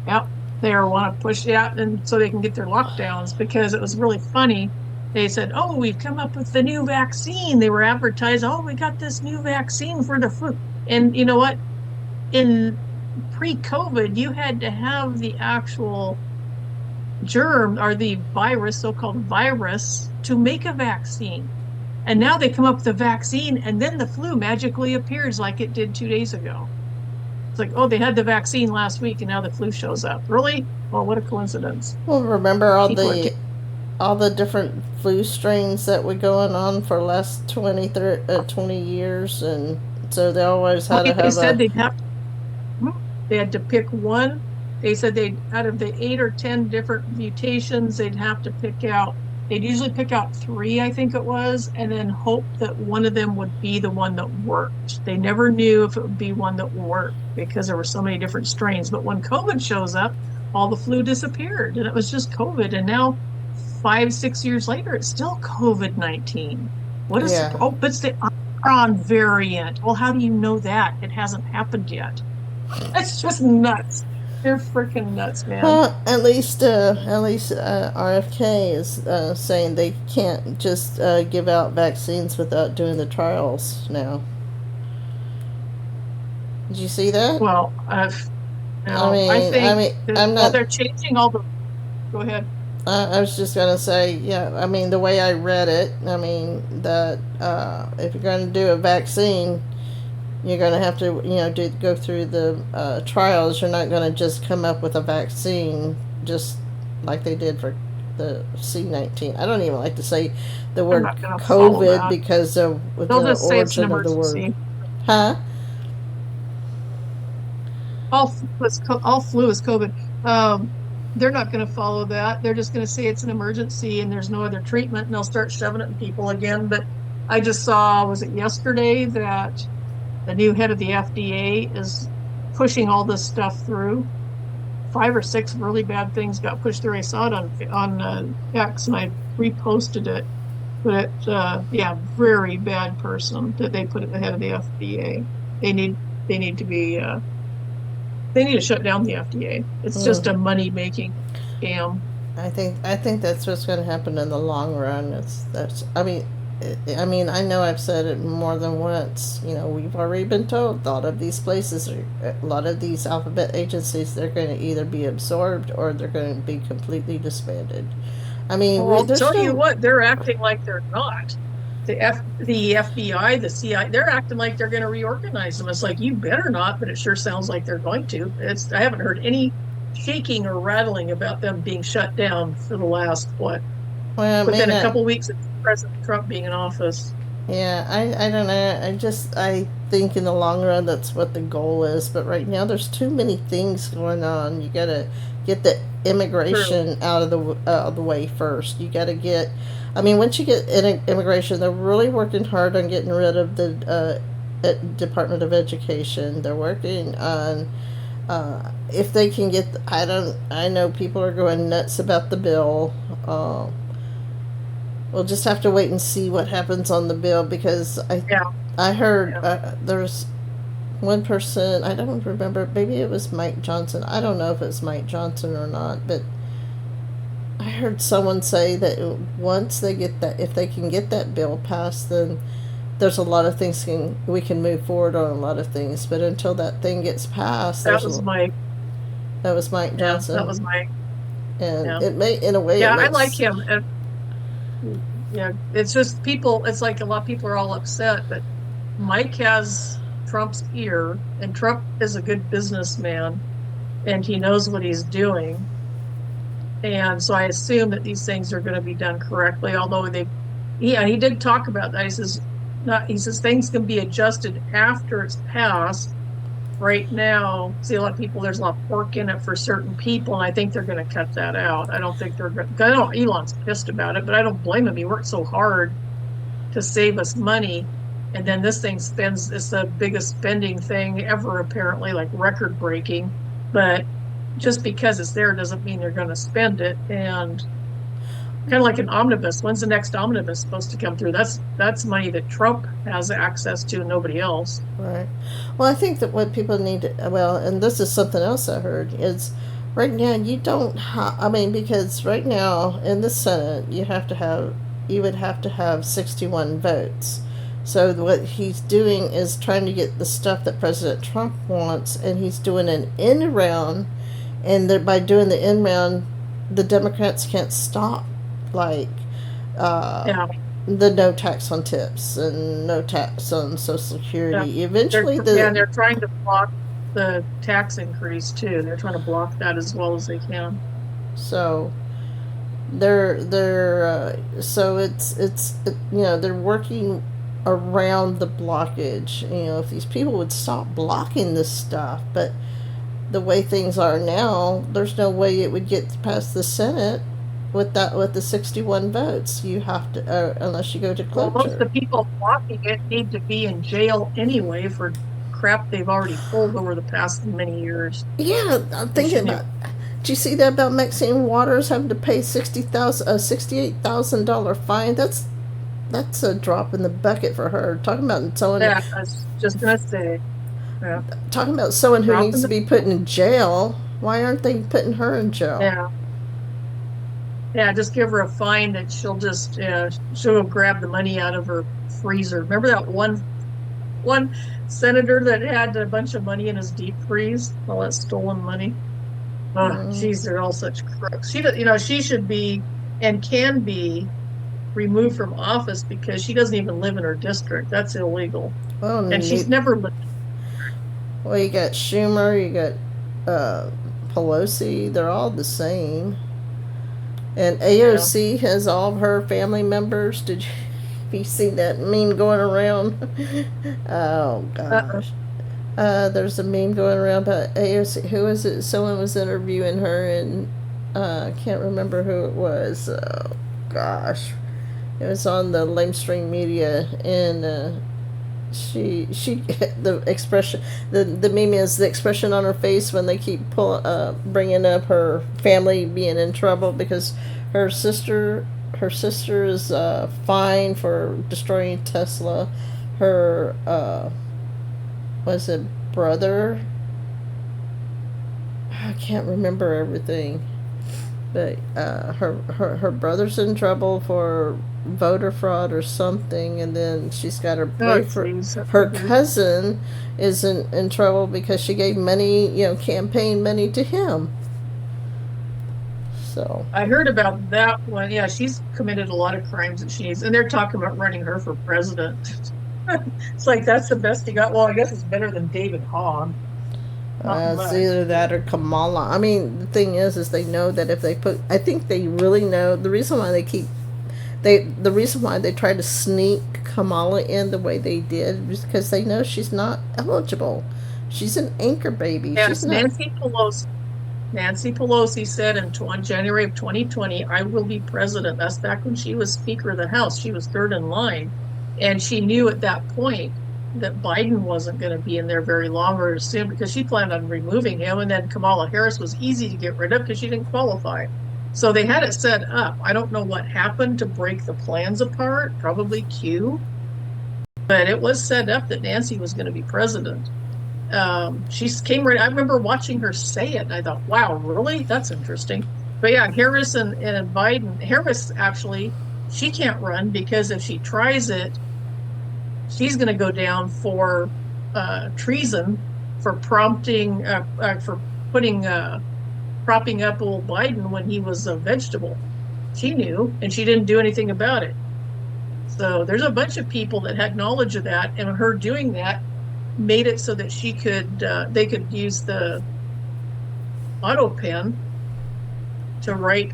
Yep, they want to push it out, and so they can get their lockdowns, because it was really funny. They said, oh, we've come up with the new vaccine. They were advertised, oh, we got this new vaccine for the flu. And you know what? In pre-COVID, you had to have the actual germ, or the virus, so-called virus, to make a vaccine. And now they come up with a vaccine, and then the flu magically appears like it did 2 days ago. It's like, oh, they had the vaccine last week, and now the flu shows up. Really? Well, what a coincidence. Well, remember all the different flu strains that were going on for the last 20 years, and so they always had to have they had to pick one. They said out of the 8 or 10 different mutations, they'd have to pick out, they'd usually pick out 3, I think it was, and then hope that one of them would be the one that worked. They never knew if it would be one that worked, because there were so many different strains. But when COVID shows up, all the flu disappeared, and it was just COVID. And now 5-6 years later, it's still COVID-19. What is it? Oh, but it's the Omicron variant. Well, how do you know that? It hasn't happened yet. It's just nuts. They're freaking nuts, man. Well, at least RFK is saying they can't just give out vaccines without doing the trials now. Did you see that? Well, I think I'm not. They're changing all the. Go ahead. I was just gonna say, yeah. I mean, the way I read it, I mean that if you're going to do a vaccine, you're going to have to, go through the trials. You're not going to just come up with a vaccine just like they did for the C-19. I don't even like to say the word COVID because of the origin of the word. Huh? All flu is COVID. They're not going to follow that. They're just going to say it's an emergency and there's no other treatment, and they'll start shoving it in people again. But I just saw, was it yesterday, that the new head of the FDA is pushing all this stuff through. 5 or 6 really bad things got pushed through. I saw it on X, and I reposted it. But very bad person that they put at the head of the FDA. They need to be. They need to shut down the FDA. It's just a money-making scam. I think that's what's going to happen in the long run. I mean, I know I've said it more than once. We've already been told a lot of these places, a lot of these alphabet agencies, they're going to either be absorbed or they're going to be completely disbanded. I mean, I'll tell you what, they're acting like they're not. The FBI, the CIA, they're acting like they're going to reorganize them. It's like, you better not, but it sure sounds like they're going to. I haven't heard any shaking or rattling about them being shut down for the last, within a couple weeks of President Trump being in office. Yeah, I don't know. I think in the long run that's what the goal is. But right now there's too many things going on. You got to get the immigration out of the way first. You got to get... I mean, once you get immigration, they're really working hard on getting rid of the Department of Education. They're working on if they can get. I know people are going nuts about the bill. We'll just have to wait and see what happens on the bill, because I heard there's one person, I don't remember, maybe it was Mike Johnson. I don't know if it's Mike Johnson or not, but I heard someone say that once they get that, if they can get that bill passed, then there's a lot of things we can move forward on a lot of things. But until that thing gets passed, that was Mike. That was Mike Yeah, Johnson. that was Mike. And Yeah. it may, in a way, Yeah, it I like makes. him. Yeah, it's just people, it's like a lot of people are all upset, but Mike has Trump's ear, and Trump is a good businessman, and he knows what he's doing. And so I assume that these things are going to be done correctly, although yeah, he did talk about that. He says, not, he says things can be adjusted after it's passed. Right now, see a lot of people, there's a lot of pork in it for certain people, and I think they're going to cut that out. I don't think they're going to, I know Elon's pissed about it, but I don't blame him. He worked so hard to save us money. And then this thing spends, it's the biggest spending thing ever, apparently, like record breaking. But just because it's there doesn't mean they're going to spend it. And kind of like an omnibus. When's the next omnibus supposed to come through? That's money that Trump has access to and nobody else. Right. Well, I think that what people need to, well, and this is something else I heard, is right now you don't I mean, because right now in the Senate, you would have to have 61 votes. So what he's doing is trying to get the stuff that President Trump wants, and he's doing an end round, and by doing the end round, the Democrats can't stop, like, uh, Yeah. the no tax on tips and no tax on Social Yeah. Security. Eventually, the And they're trying to block the tax increase too. They're trying to block that as well as they can. so so they're working around the blockage. If these people would stop blocking this stuff, but the way things are now, there's no way it would get past the Senate with the 61 votes. You have to, unless you go to Well, most of cloture. the people blocking it need to be in jail anyway for crap they've already pulled over the past many years. Yeah, I'm They thinking shouldn't about. have. Did you see that about Maxine Waters having to pay $68,000 fine? That's a drop in the bucket for her. Yeah, I was just gonna say. Yeah, Talking about someone who drop needs in to the. be put in jail. Why aren't they putting her in jail? Yeah, yeah. Just give her a fine that she'll grab the money out of her freezer. Remember that one senator that had a bunch of money in his deep freeze, all that stolen money. Oh, Mm. geez, they're all such crooks. She should be and can be removed from office because she doesn't even live in her district. That's illegal. Well, And she's never lived. you got Schumer, you got Pelosi. They're all the same. And Yeah. AOC has all of her family members. Have you seen that meme going around? Oh Uh-uh. gosh. There's a meme going around about AOC. Who is it? Someone was interviewing her, and I can't remember who it was. Oh gosh, it was on the lamestream media, and she the expression, the meme is the expression on her face when they keep bringing up her family being in trouble because her sister is fined for destroying Tesla. Her was it brother? I can't remember everything, but her brother's in trouble for voter fraud or something, and then she's got her Oh, boyfriend. geez. Her cousin is in trouble because she gave money, campaign money to him. So I heard about that one. Yeah, she's committed a lot of crimes that and they're talking about running her for president. It's like that's the best you got. Well, I guess it's better than David Hogg. Not it's much. either that or Kamala. I mean, the thing is they know that if they put, I think they really know the reason why the reason why they tried to sneak Kamala in the way they did was because they know she's not eligible. She's an anchor baby. She's Yes, not. Nancy Pelosi said on January of 2020, I will be president. That's back when she was Speaker of the House. She was third in line. And she knew at that point that Biden wasn't going to be in there very long or soon because she planned on removing him. And then Kamala Harris was easy to get rid of because she didn't qualify. So they had it set up. I don't know what happened to break the plans apart, probably Q, but it was set up that Nancy was going to be president. She came right. I remember watching her say it, and I thought, "Wow, really? That's interesting." But yeah, Harris and Biden. Harris actually, she can't run because if she tries it, she's going to go down for treason for prompting for putting propping up old Biden when he was a vegetable. She knew, and she didn't do anything about it. So there's a bunch of people that had knowledge of that, and her doing that made it so that they could use the auto pen to write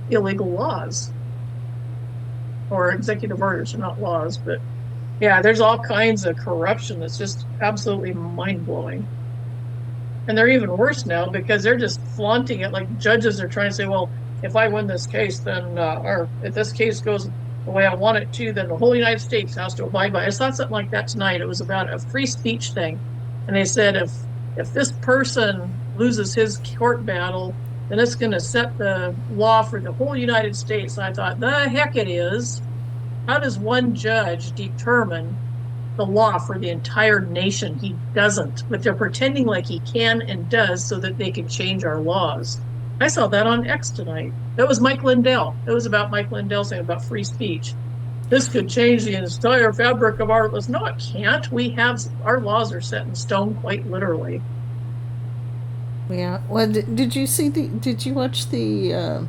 illegal laws or executive orders, not laws, but yeah, there's all kinds of corruption that's just absolutely mind-blowing. And they're even worse now because they're just flaunting it. Like judges are trying to say, well, if I win this case, then, or if this case goes the way I want it to, then the whole United States has to abide by it. I saw something like that tonight. It was about a free speech thing. And they said, if this person loses his court battle, then it's going to set the law for the whole United States. And I thought, the heck it is. How does one judge determine the law for the entire nation? He doesn't, but they're pretending like he can and does so that they can change our laws. I saw that on X tonight. That was Mike Lindell. It was about Mike Lindell saying about free speech. This could change the entire fabric of our laws. No, it can't. Our laws are set in stone quite literally. Yeah. Well, did you watch the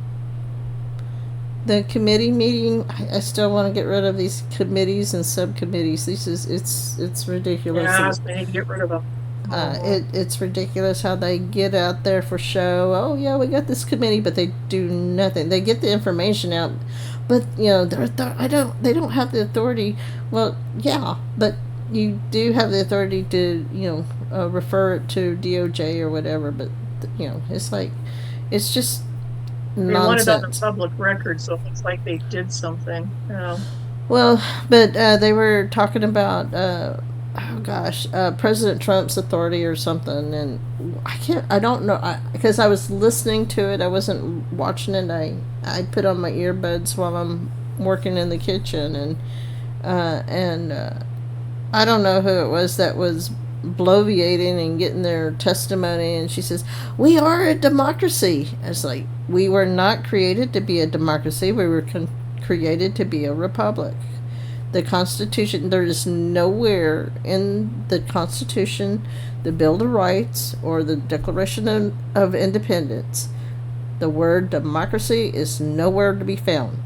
committee meeting? I still want to get rid of these committees and subcommittees. It's ridiculous. Yeah, they need to get rid of them. It's ridiculous how they get out there for show. Oh yeah, we got this committee, but they do nothing. They get the information out, but they don't have the authority. Well, yeah, but you do have the authority to refer it to DOJ or whatever. But it's like it's just nonsense. They want it on the public record, so it's like they did something. Well, but they were talking about President Trump's authority or something, and I don't know, because I was listening to it, I wasn't watching it. I put on my earbuds while I'm working in the kitchen, and I don't know who it was that was bloviating and getting their testimony, and she says, we are a democracy. I was like, we were not created to be a democracy, we were created to be a republic. The Constitution, there is nowhere in the Constitution, the Bill of Rights, or the Declaration of Independence, the word democracy is nowhere to be found.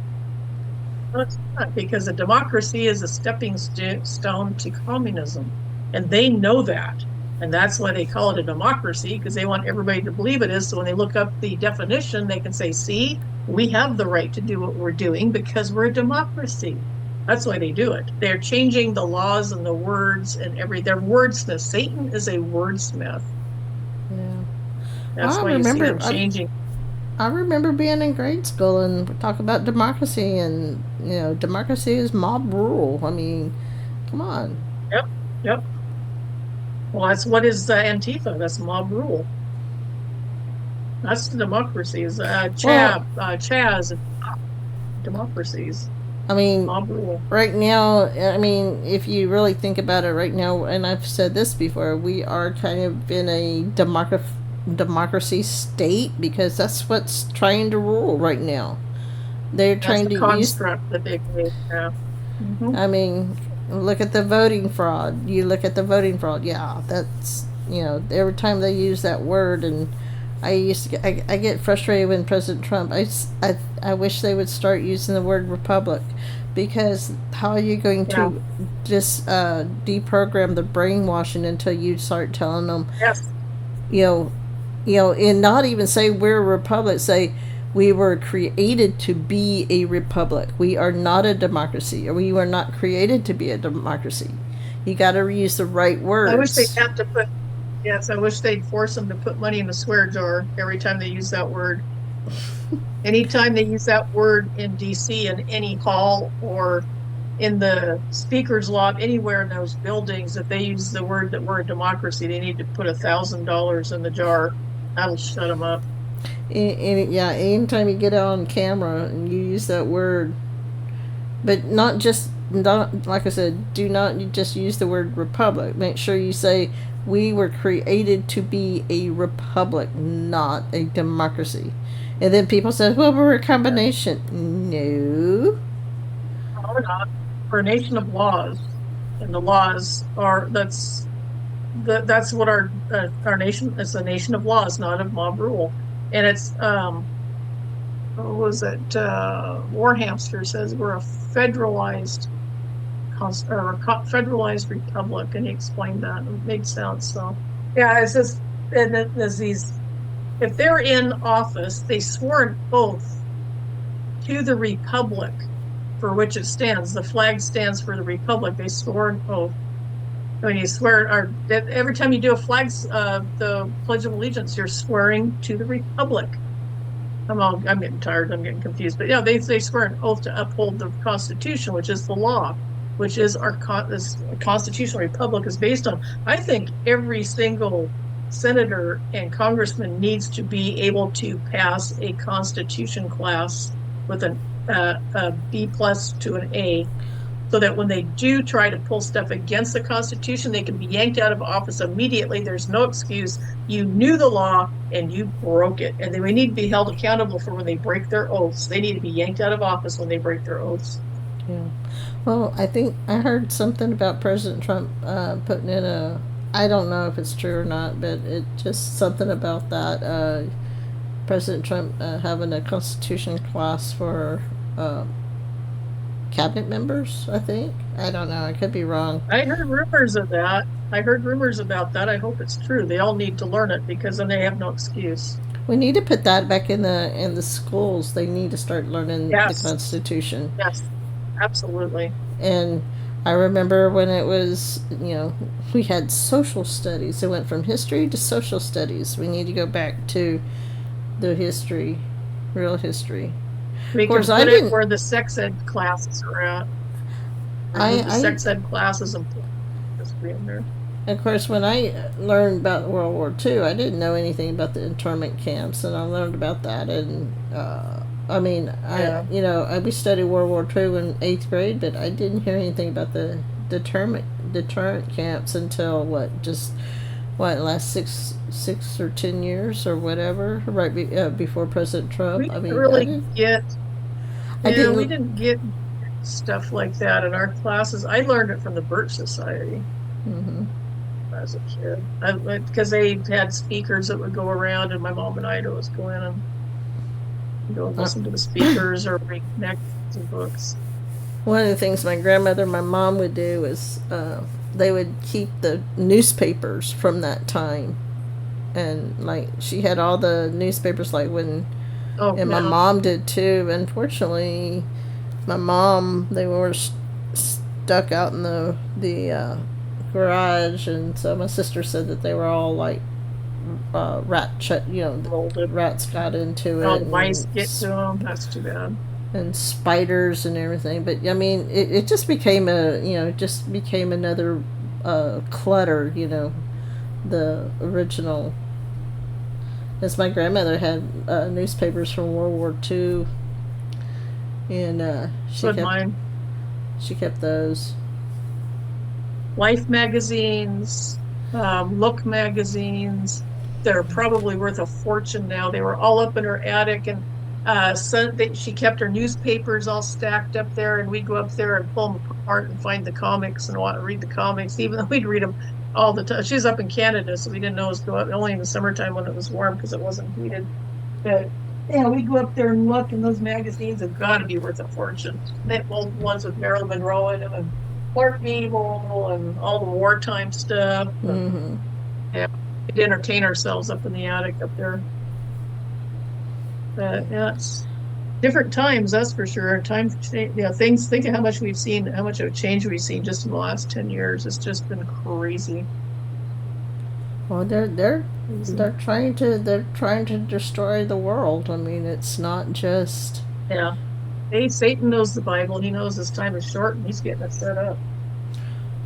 Well, it's not, because a democracy is a stepping stone to communism. And they know that. And that's why they call it a democracy, because they want everybody to believe it is. So when they look up the definition, they can say, see, we have the right to do what we're doing because we're a democracy. That's why they do it. They're changing the laws and the words and they're wordsmiths. Satan is a wordsmith. Yeah. That's why you see them changing. I remember being in grade school and talk about democracy, and democracy is mob rule. I mean, come on. Yep. Well, that's what is Antifa. That's mob rule. That's the democracies. Chaz, democracies. I mean, right now, if you really think about it right now, and I've said this before, we are kind of in a democracy state, because that's what's trying to rule right now. They're trying to construct that they create. Yeah. Mm-hmm. I mean, look at the voting fraud. You look at the voting fraud. Yeah, that's every time they use that word, and I get frustrated when President Trump. I wish they would start using the word republic, because how are you going to just deprogram the brainwashing until you start telling them, and not even say we're a republic, say we were created to be a republic. We are not a democracy, or we were not created to be a democracy. You got to use the right words. I wish they'd have to put. Yes, I wish they'd force them to put money in the swear jar every time they use that word. Anytime they use that word in D.C. in any hall or in the speaker's lobby, anywhere in those buildings, if they use the word that we're a democracy, they need to put $1,000 in the jar. That'll shut them up. Anytime you get out on camera and you use that word, but not like I said, do not just use the word republic. Make sure you say, we were created to be a republic, not a democracy. And then people say, well, we're a combination. No. We're not. We're a nation of laws. And the laws that's what our nation is, a nation of laws, not of mob rule. And it's what was it? Warhamster says we're a federalized federalized republic, and he explained that. It made sense. So yeah, it's just, and there's these, if they're in office, they swore an oath to the republic for which it stands. The flag stands for the republic. They swore an oath. When you swear, or every time you do a flags, the Pledge of Allegiance, you're swearing to the republic. I'm getting tired. I'm getting confused. But yeah, they swear an oath to uphold the Constitution, which is the law, which is this constitutional republic is based on. I think every single senator and congressman needs to be able to pass a Constitution class with a B plus to an A, so that when they do try to pull stuff against the Constitution, they can be yanked out of office immediately. There's no excuse. You knew the law and you broke it. And then we need to be held accountable for when they break their oaths. They need to be yanked out of office when they break their oaths. Yeah. Well, I think I heard something about President Trump putting in a, I don't know if it's true or not, but it just something about that. President Trump having a Constitution class for cabinet members, I think. I don't know. I could be wrong. I heard rumors of that. I heard rumors about that. I hope it's true. They all need to learn it, because then they have no excuse. We need to put that back in the schools. They need to start learning Yes. the Constitution. Yes, absolutely. And I remember when it was, we had social studies. It went from history to social studies. We need to go back to the history, real history. We Of course, can I put it didn't. where the sex ed classes are at. I, The I sex ed classes and history in there. Of course, when I learned about World War II, I didn't know anything about the internment camps, and I learned about that. And I mean, Yeah. we studied World War II in 8th grade, but I didn't hear anything about the deterrent camps until last 6 or 10 years or whatever, right before President Trump. We I didn't mean, really get, I yeah, we didn't. didn't get stuff like that in our classes. I learned it from the Birch Society Hmm. as a kid, because they had speakers that would go around, and my mom and I would always go in and go and listen to the speakers or reconnect some books. One of the things my grandmother and my mom would do is they would keep the newspapers from that time. And like she had all the newspapers, like when, Oh, and my yeah. mom did too. Unfortunately, my mom, they were stuck out in the garage, and so my sister said that they were all like the Molded. rats got into All it, the mice get to them. That's too bad. and spiders and everything. But I mean, it just became another clutter. The original. As my grandmother had newspapers from World War II, and So did mine. she kept those. Life magazines, Look magazines. They're probably worth a fortune now. They were all up in her attic, and she kept her newspapers all stacked up there, and we'd go up there and pull them apart and find the comics and want to read the comics, even though we'd read them all the time. She was up in Canada, so we didn't know it was go up only in the summertime when it was warm because it wasn't heated. But yeah, we go up there and look, and those magazines have got to be worth a fortune. They old ones with Marilyn Monroe in them, and Clark Gable, and all the wartime stuff. Hmm. Yeah, we'd entertain ourselves up in the attic up there. But yeah, it's different times, that's for sure. Things. Think of how much we've seen, how much of a change we've seen just in the last 10 years. It's just been crazy. Well, they're trying to destroy the world. I mean, it's not just. Yeah. Hey, Satan knows the Bible. He knows his time is short, and he's getting it set up.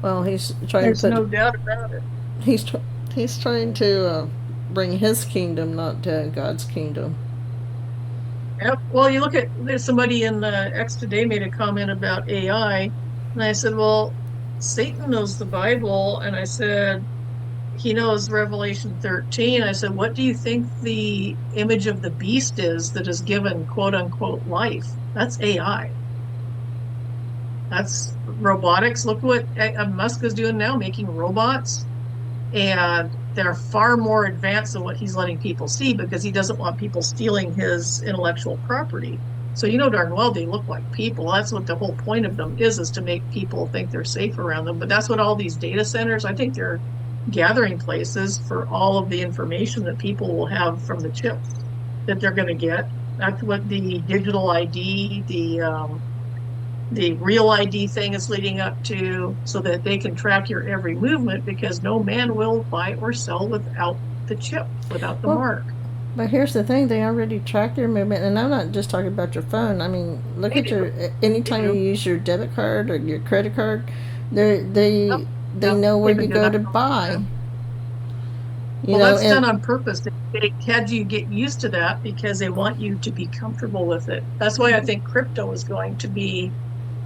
Well, he's trying There's to put. no doubt about it. He's trying to bring his kingdom, not God's kingdom. Yep. Well, you look at, there's somebody in X Today made a comment about AI, and I said, well, Satan knows the Bible, and I said, he knows Revelation 13. I said, what do you think the image of the beast is that is given quote unquote life? That's AI. That's robotics. Look what Musk is doing now, making robots. and they're far more advanced than what he's letting people see because he doesn't want people stealing his intellectual property. So you know darn well they look like people. That's what the whole point of them is to make people think they're safe around them. But that's what all these data centers, I think they're gathering places for all of the information that people will have from the chips that they're going to get. That's what the digital ID, the real ID thing is leading up to, so that they can track your every movement, because no man will buy or sell without the chip, without the mark. But here's the thing: they already track your movement, and I'm not just talking about your phone. I mean, look at your anytime you use your debit card or your credit card, they know where you go to buy. Well, that's done on purpose. They had you get used to that because they want you to be comfortable with it. That's why I think crypto is going to be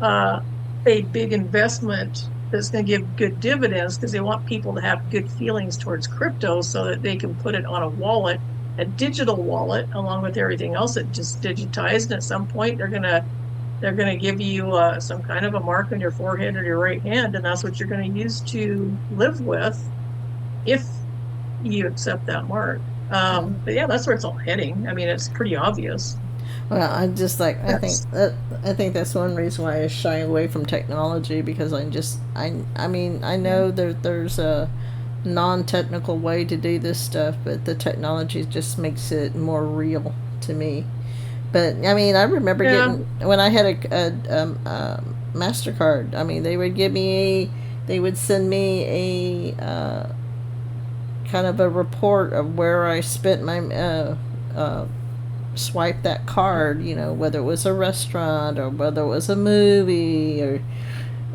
a big investment that's going to give good dividends, because they want people to have good feelings towards crypto so that they can put it on a wallet, a digital wallet, along with everything else that just digitized. And at some point they're going to give you some kind of a mark on your forehead or your right hand, and that's what you're going to use to live with if you accept that mark. But yeah, that's where it's all heading. I mean, it's pretty obvious. Well, I just like I think that's one reason why I shy away from technology, because I mean I know there's a non-technical way to do this stuff, but the technology just makes it more real to me. But I mean, I remember getting when I had a MasterCard. I mean, they would send me a kind of a report of where I spent my swipe that card, you know, whether it was a restaurant or whether it was a movie,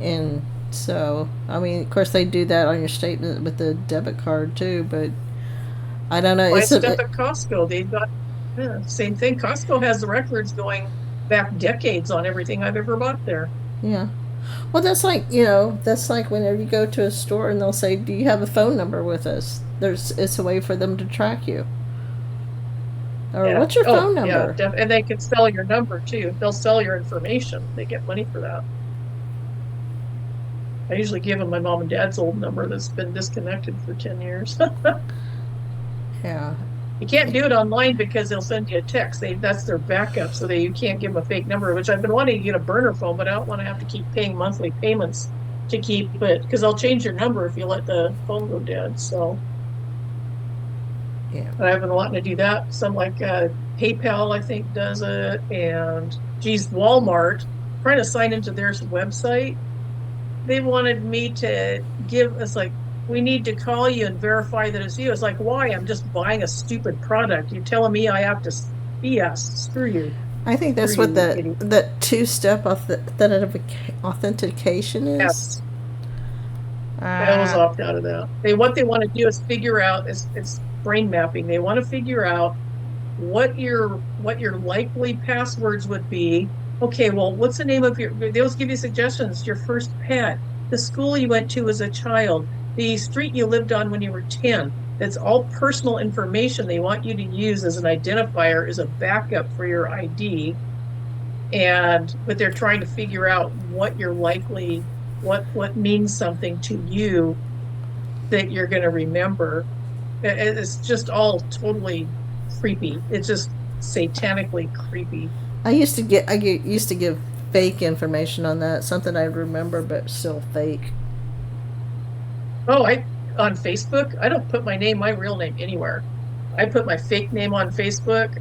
and so I mean, of course they do that on your statement with the debit card too, but I don't know. It's stuff at Costco. They've got same thing. Costco has the records going back decades on everything I've ever bought there. Yeah. Well, that's like, that's like whenever you go to a store and they'll say, "Do you have a phone number with us?" It's a way for them to track you. Or what's your phone number? Yeah, and they can sell your number too. They'll sell your information. They get money for that. I usually give them my mom and dad's old number that's been disconnected for 10 years. Yeah. You can't do it online because they'll send you a text. That's their backup, so that you can't give them a fake number, which I've been wanting to get a burner phone, but I don't want to have to keep paying monthly payments to keep it, because they'll change your number if you let the phone go dead. So yeah, I've been wanting to do that. Some like PayPal, I think, does it, and geez, Walmart, trying to sign into their website. They wanted me to give us like, we need to call you and verify that it's you. It's like, why? I'm just buying a stupid product. You're telling me I have to BS. Screw you. I think that's what the two-step authentication is. Yes. I always opt out of that. What they want to do is figure out, it's brain mapping. They want to figure out what your likely passwords would be. Okay, well, what's the name of they'll give you suggestions. Your first pet, the school you went to as a child, the street you lived on when you were 10. That's all personal information they want you to use as an identifier, as a backup for your ID. But they're trying to figure out what you're likely, what means something to you that you're going to remember. It's just all totally creepy. It's just satanically creepy. I used to give fake information on that, something I remember, but still fake. Oh, on Facebook, I don't put my real name anywhere. I put my fake name on Facebook.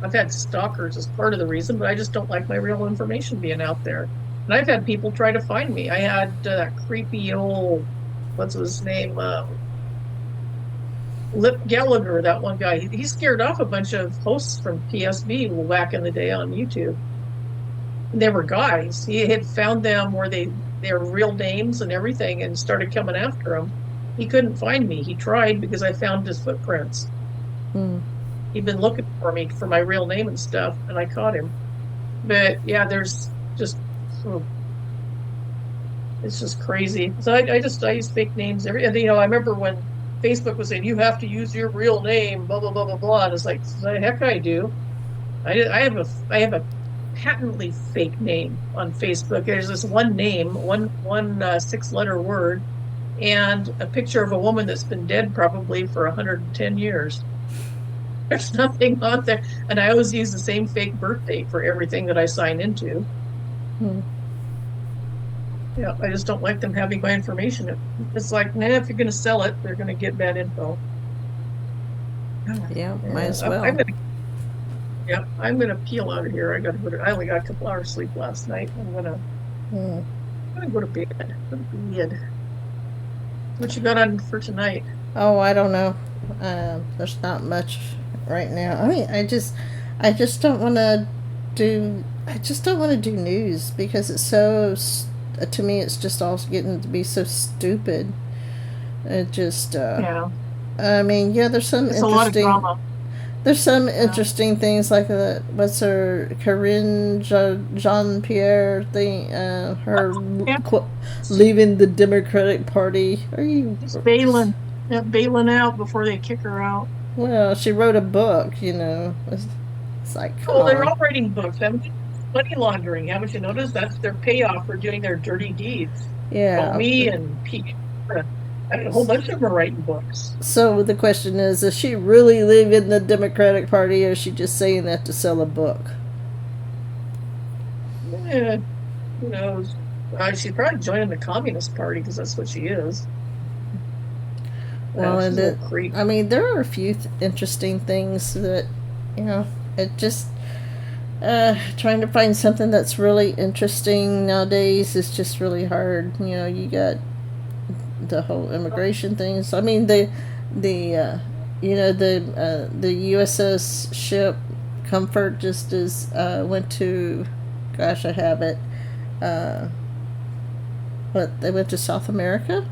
I've had stalkers as part of the reason, but I just don't like my real information being out there. And I've had people try to find me. I had that creepy old, what's his name? Lip Gallagher, that one guy. He scared off a bunch of hosts from PSB back in the day on YouTube. And they were guys. He had found them where their real names and everything, and started coming after him. He couldn't find me. He tried because I found his footprints. He'd been looking for me for my real name and stuff, and I caught him. But yeah, there's just, it's just crazy. So I use fake names. I remember when Facebook was saying you have to use your real name, blah blah blah blah blah. And it's like, the heck I do. I have a patently fake name on Facebook. There's this one name, one 6-letter word, and a picture of a woman that's been dead probably for 110 years. There's nothing on there. And I always use the same fake birth date for everything that I sign into. Hmm. Yeah, I just don't like them having my information. It's like, nah, if you're going to sell it, they're going to get bad info. Yeah, might Yeah, as well. I'm gonna peel out of here. I only got a couple hours sleep last night. Hmm. I'm gonna go to bed. Go to bed. What you got on for tonight? Oh, I don't know. There's not much right now. I mean, I just don't want to I just don't want to do news because it's so, to me, it's just all getting to be so stupid. It just, Yeah, I mean, yeah, it's a lot of drama. there's some Yeah, interesting things like what's her Corinne Jean Pierre thing, her yeah. leaving the Democratic Party. Are you? She's bailing, yeah, bailing out before they kick her out. Well, she wrote a book. It's like, come Oh, they're on. all writing books. Haven't you? Money laundering. Haven't you noticed? That's their payoff for doing their dirty deeds. Yeah. Comey and Pete. A whole bunch of them are writing books. So the question is she really leaving the Democratic Party, or is she just saying that to sell a book? Yeah, who knows? She's probably joining the Communist Party because that's what she is. Well, She's a little creep. I mean, there are a few interesting things that, you know, it just, trying to find something that's really interesting nowadays is just really hard. You got the whole immigration things. I mean, the USS ship Comfort just went to, gosh, I have it. Uh, what, they went to South America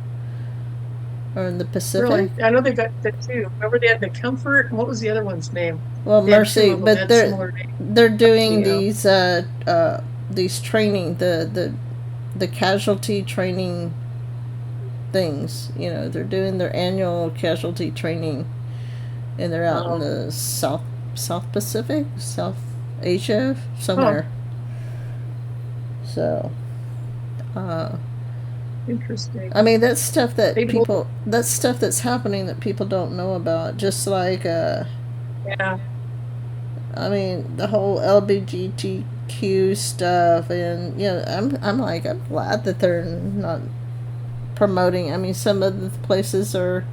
or in the Pacific? Really? I know they got the two. Remember they had the Comfort? What was the other one's name? Well, They had two Mercy, of them. They but had similar names. they're doing Yeah. these training, the casualty training things. They're doing their annual casualty training, and they're out in the South Pacific, South Asia, somewhere. Huh. So, uh, Interesting. I mean, They both, that's stuff that's happening that people don't know about. Just like, yeah. I mean, the whole LGBTQ stuff, and I'm glad that they're not promoting. I mean, some of the places are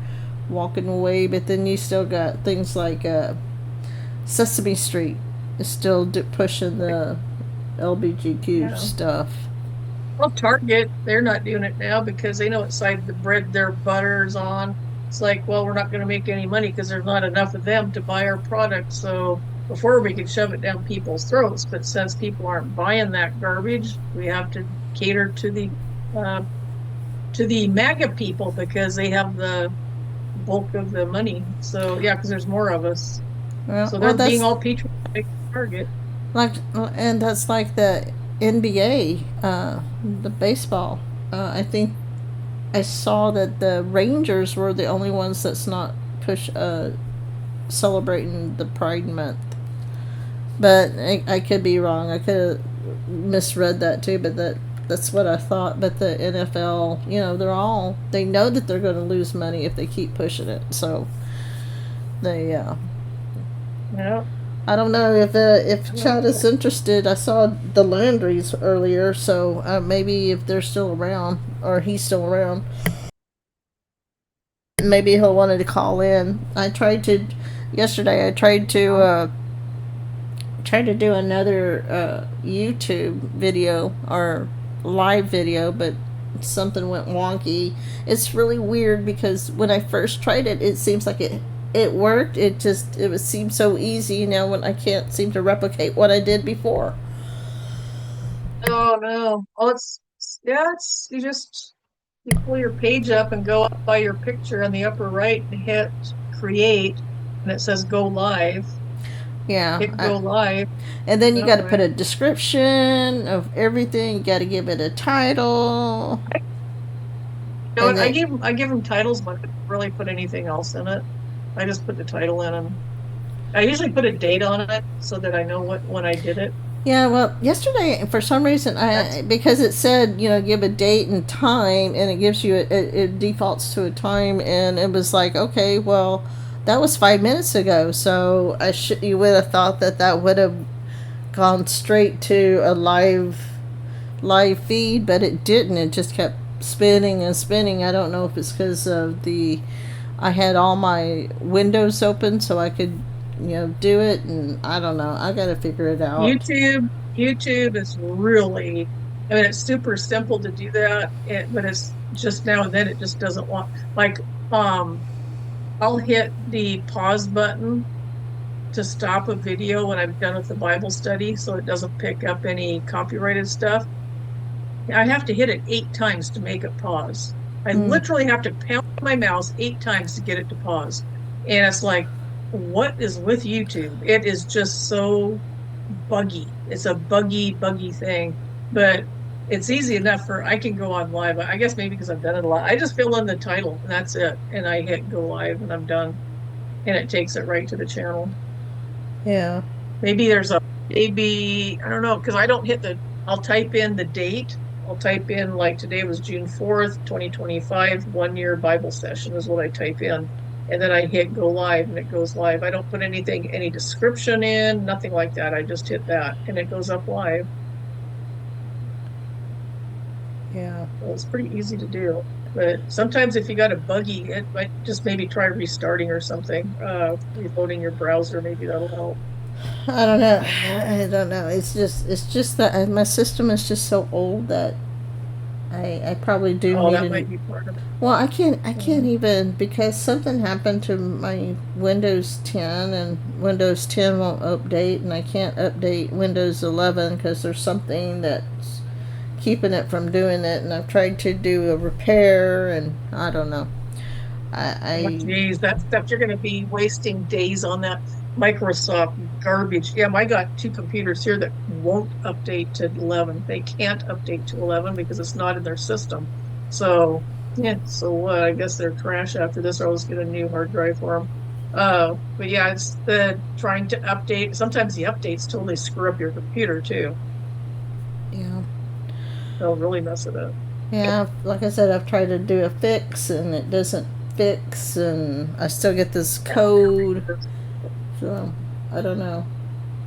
walking away, but then you still got things like Sesame Street is still pushing the LGBTQ Yeah. stuff. Well, Target, they're not doing it now because they know what side the bread their butter's on. It's like, well, we're not going to make any money because there's not enough of them to buy our product. So before we could shove it down people's throats, but since people aren't buying that garbage, we have to cater uh, to the MAGA people because they have the bulk of the money. So yeah, because there's more of us. So Well, they're being that's all patriotic Target. like, and that's like the NBA, the baseball. I think I saw that the Rangers were the only ones that's not celebrating the Pride Month. But I could be wrong. I could have misread that too. But that's what I thought. But the NFL, they know that they're going to lose money if they keep pushing it. So they, Yeah. I don't know if Chad is interested. I saw the Landrys earlier, so maybe if they're still around or he's still around, maybe he'll want to call in. I tried to yesterday. I tried to do another YouTube video or live video, but something went wonky. It's really weird because when I first tried it, it seems like it worked. It would seem so easy now when I can't seem to replicate what I did before. Oh no. Well, it's you pull your page up and go up by your picture on the upper right and hit create, and it says go live. Yeah, Hit go live. and then you got That to put a way. description of everything. You got to give it a title, No, and then I give them titles, but I don't really put anything else in it. I just put the title in them. I usually put a date on it so that I know when I did it. Yeah, well, yesterday for some reason That's because it said give a date and time, and it gives you it defaults to a time, and it was like, okay, well, that was 5 minutes ago, so you would have thought that that would have gone straight to a live feed, but it didn't. It just kept spinning and spinning. I don't know if it's because of I had all my windows open so I could do it, and I don't know. I got to figure it out. YouTube is really, I mean, it's super simple to do that, but it's just now and then it just doesn't want, like, um, I'll hit the pause button to stop a video when I'm done with the Bible study so it doesn't pick up any copyrighted stuff. I have to hit it 8 times to make it pause. I Hmm. literally have to pound my mouse 8 times to get it to pause. And it's like, what is with YouTube? It is just so buggy. It's a buggy thing. But it's easy enough for I can go on live. I guess maybe because I've done it a lot. I just fill in the title and that's it. And I hit go live and I'm done. And it takes it right to the channel. Yeah. Maybe there's a maybe I don't know, because I don't hit I'll type in the date. I'll type in like today was June 4th, 2025, 1 year Bible session is what I type in. And then I hit go live and it goes live. I don't put any description in, nothing like that. I just hit that and it goes up live. Yeah. So it's pretty easy to do. But sometimes if you got a buggy, it might just maybe try restarting or something, reloading your browser, maybe that'll help. I don't know. I don't know. It's just that my system is just so old that I probably do Oh, need that a new. might be part of it. Well, I can't Mm. even because something happened to my Windows 10, and Windows 10 won't update, and I can't update Windows 11 because there's something that's keeping it from doing it, and I've tried to do a repair, and I don't know. Oh, I geez, that stuff, you're going to be wasting days on that Microsoft garbage. Yeah, I got 2 computers here that won't update to 11. They can't update to 11 because it's not in their system. So, yeah, so I guess they're trash after this, or I'll just get a new hard drive for them. But yeah, it's the trying to update. Sometimes the updates totally screw up your computer too. yeah. They'll really mess it up. Yeah, like I said, I've tried to do a fix and it doesn't fix, and I still get this code. So I don't know.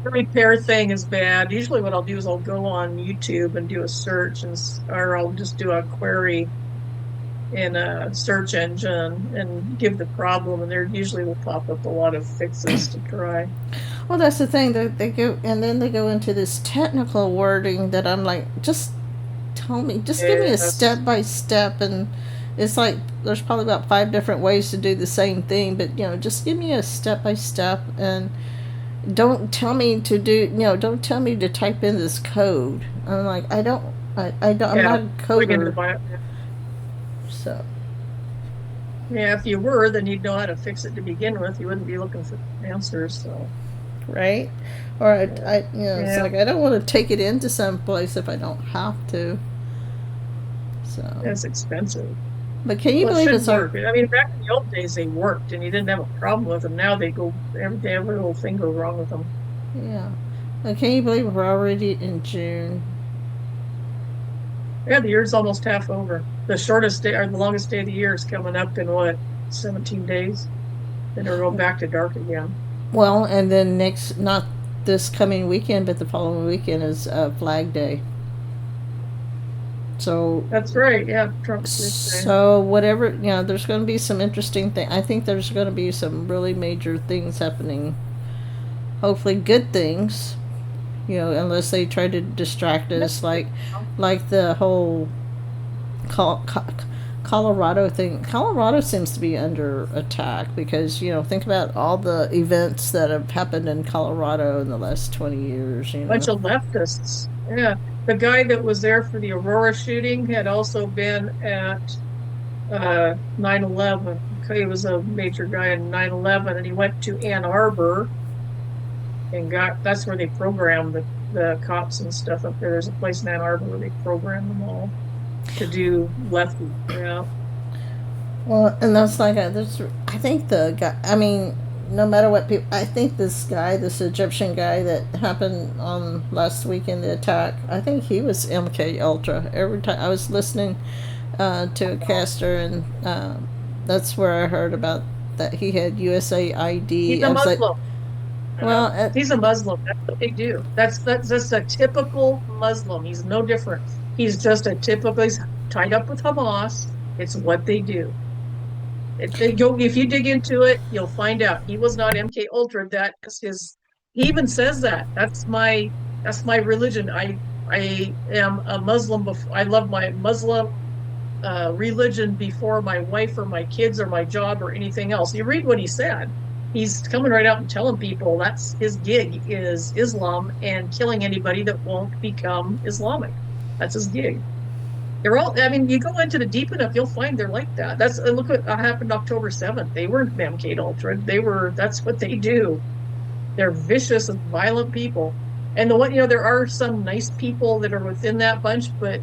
The repair thing is bad. Usually what I'll do is I'll go on YouTube and do a search or I'll just do a query in a search engine and give the problem and there usually will pop up a lot of fixes to try. Well, that's the thing. They go and then they go into this technical wording that I'm like, just tell me, just give me a Yes. step by step, and it's like there's probably about 5 different ways to do the same thing, but just give me a step by step, and don't tell me to do, don't tell me to type in this code. I'm like, I don't, I'm Yeah. not a Bring into coder, bio. so Yeah, if you were, then you'd know how to fix it to begin with. You wouldn't be looking for answers. So right. Or it's yeah, like I don't want to take it into some place if I don't have to. So, it's expensive. but can you Well, it believe should it's our work. I mean, back in the old days, they worked and you didn't have a problem with them. Now they go, every little thing goes wrong with them. yeah? Can you believe we're already in June? Yeah, the year's almost half over. The shortest day or the longest day of the year is coming up in what, 17 days? Then it'll go back to dark again. Well, and then next, not this coming weekend, but the following weekend is Flag Day. So, That's right. Yeah, Trump's birthday. so whatever, there's going to be some interesting thing. I think there's going to be some really major things happening. Hopefully, good things. Unless they try to distract us, like the whole Col- Co- Colorado thing. Colorado seems to be under attack because think about all the events that have happened in Colorado in the last 20 years. Bunch of leftists. Yeah. The guy that was there for the Aurora shooting had also been at 9/11. He was a major guy in 9/11 and he went to Ann Arbor and that's where they programmed the cops and stuff up there. There's a place in Ann Arbor where they program them all to do lefty. Yeah. Well, and that's like that's. I think the guy. I mean, no matter what people, I think this Egyptian guy that happened on last week in the attack, I think he was MK Ultra. Every time I was listening to a caster, and that's where I heard about that he had USA He's ID. a I was like, Muslim. well, He's a Muslim. That's what they do. That's just a typical Muslim. He's no different. He's just a typical. He's tied up with Hamas. It's what they do. If you dig into it, you'll find out he was not MK Ultra. That is his. He even says that. That's my religion. I am a Muslim. I love my Muslim religion before my wife or my kids or my job or anything else. You read what he said. He's coming right out and telling people that's his gig is Islam and killing anybody that won't become Islamic. That's his gig. They're all, I mean, you go into the deep enough, you'll find they're like that. Look what happened October 7th. They weren't MK Ultra. That's what they do. They're vicious and violent people. And there are some nice people that are within that bunch, but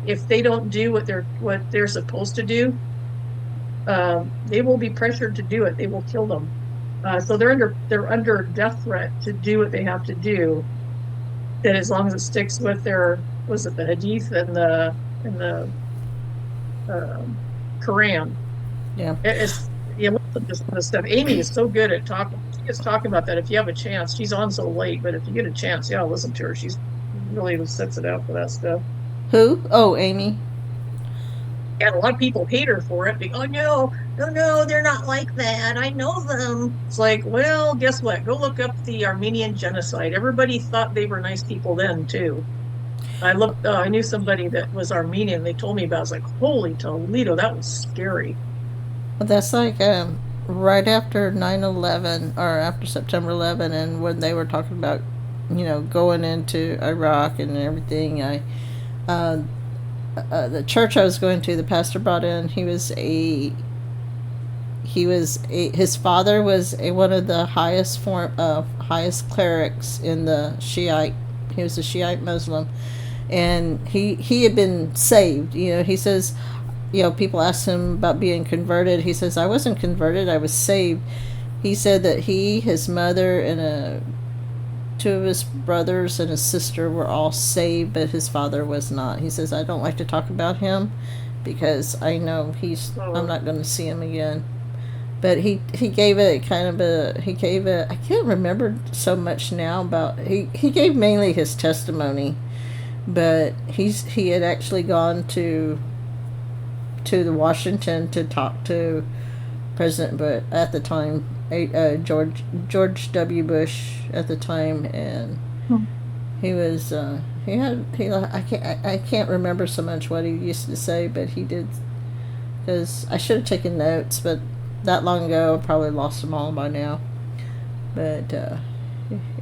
if they don't do what they're supposed to do, they will be pressured to do it. They will kill them. So they're under death threat to do what they have to do. That as long as it sticks with the Hadith and the Quran. yeah. Listen to some of the stuff. Amy is so good at talking. She gets talking about that. If you have a chance, she's on so late, but if you get a chance, yeah, listen to her. She's really sets it out for that stuff. Who? Oh, Amy. And a lot of people hate her for it. Oh no, they're not like that. I know them. It's like, well, guess what? Go look up the Armenian genocide. Everybody thought they were nice people then too. I knew somebody that was Armenian. They told me about it. I was like, holy Toledo, that was scary. Well, that's like right after 9/11 or after September 11, and when they were talking about, going into Iraq and everything. The church I was going to, the pastor brought in. His father was one of the highest clerics in the Shiite. He was a Shiite Muslim, and he had been saved. He says, people asked him about being converted. He says, I wasn't converted, I was saved. He said that his mother, and two of his brothers and his sister were all saved, but his father was not. He says, I don't like to talk about him because I know I'm not going to see him again. But he gave it I can't remember so much now about, he gave mainly his testimony, but he had actually gone to the Washington to talk to President Bush at the time, George W. Bush at the time, and he was I can't remember so much what he used to say, but he did, because I should have taken notes, but that long ago I probably lost them all by now. But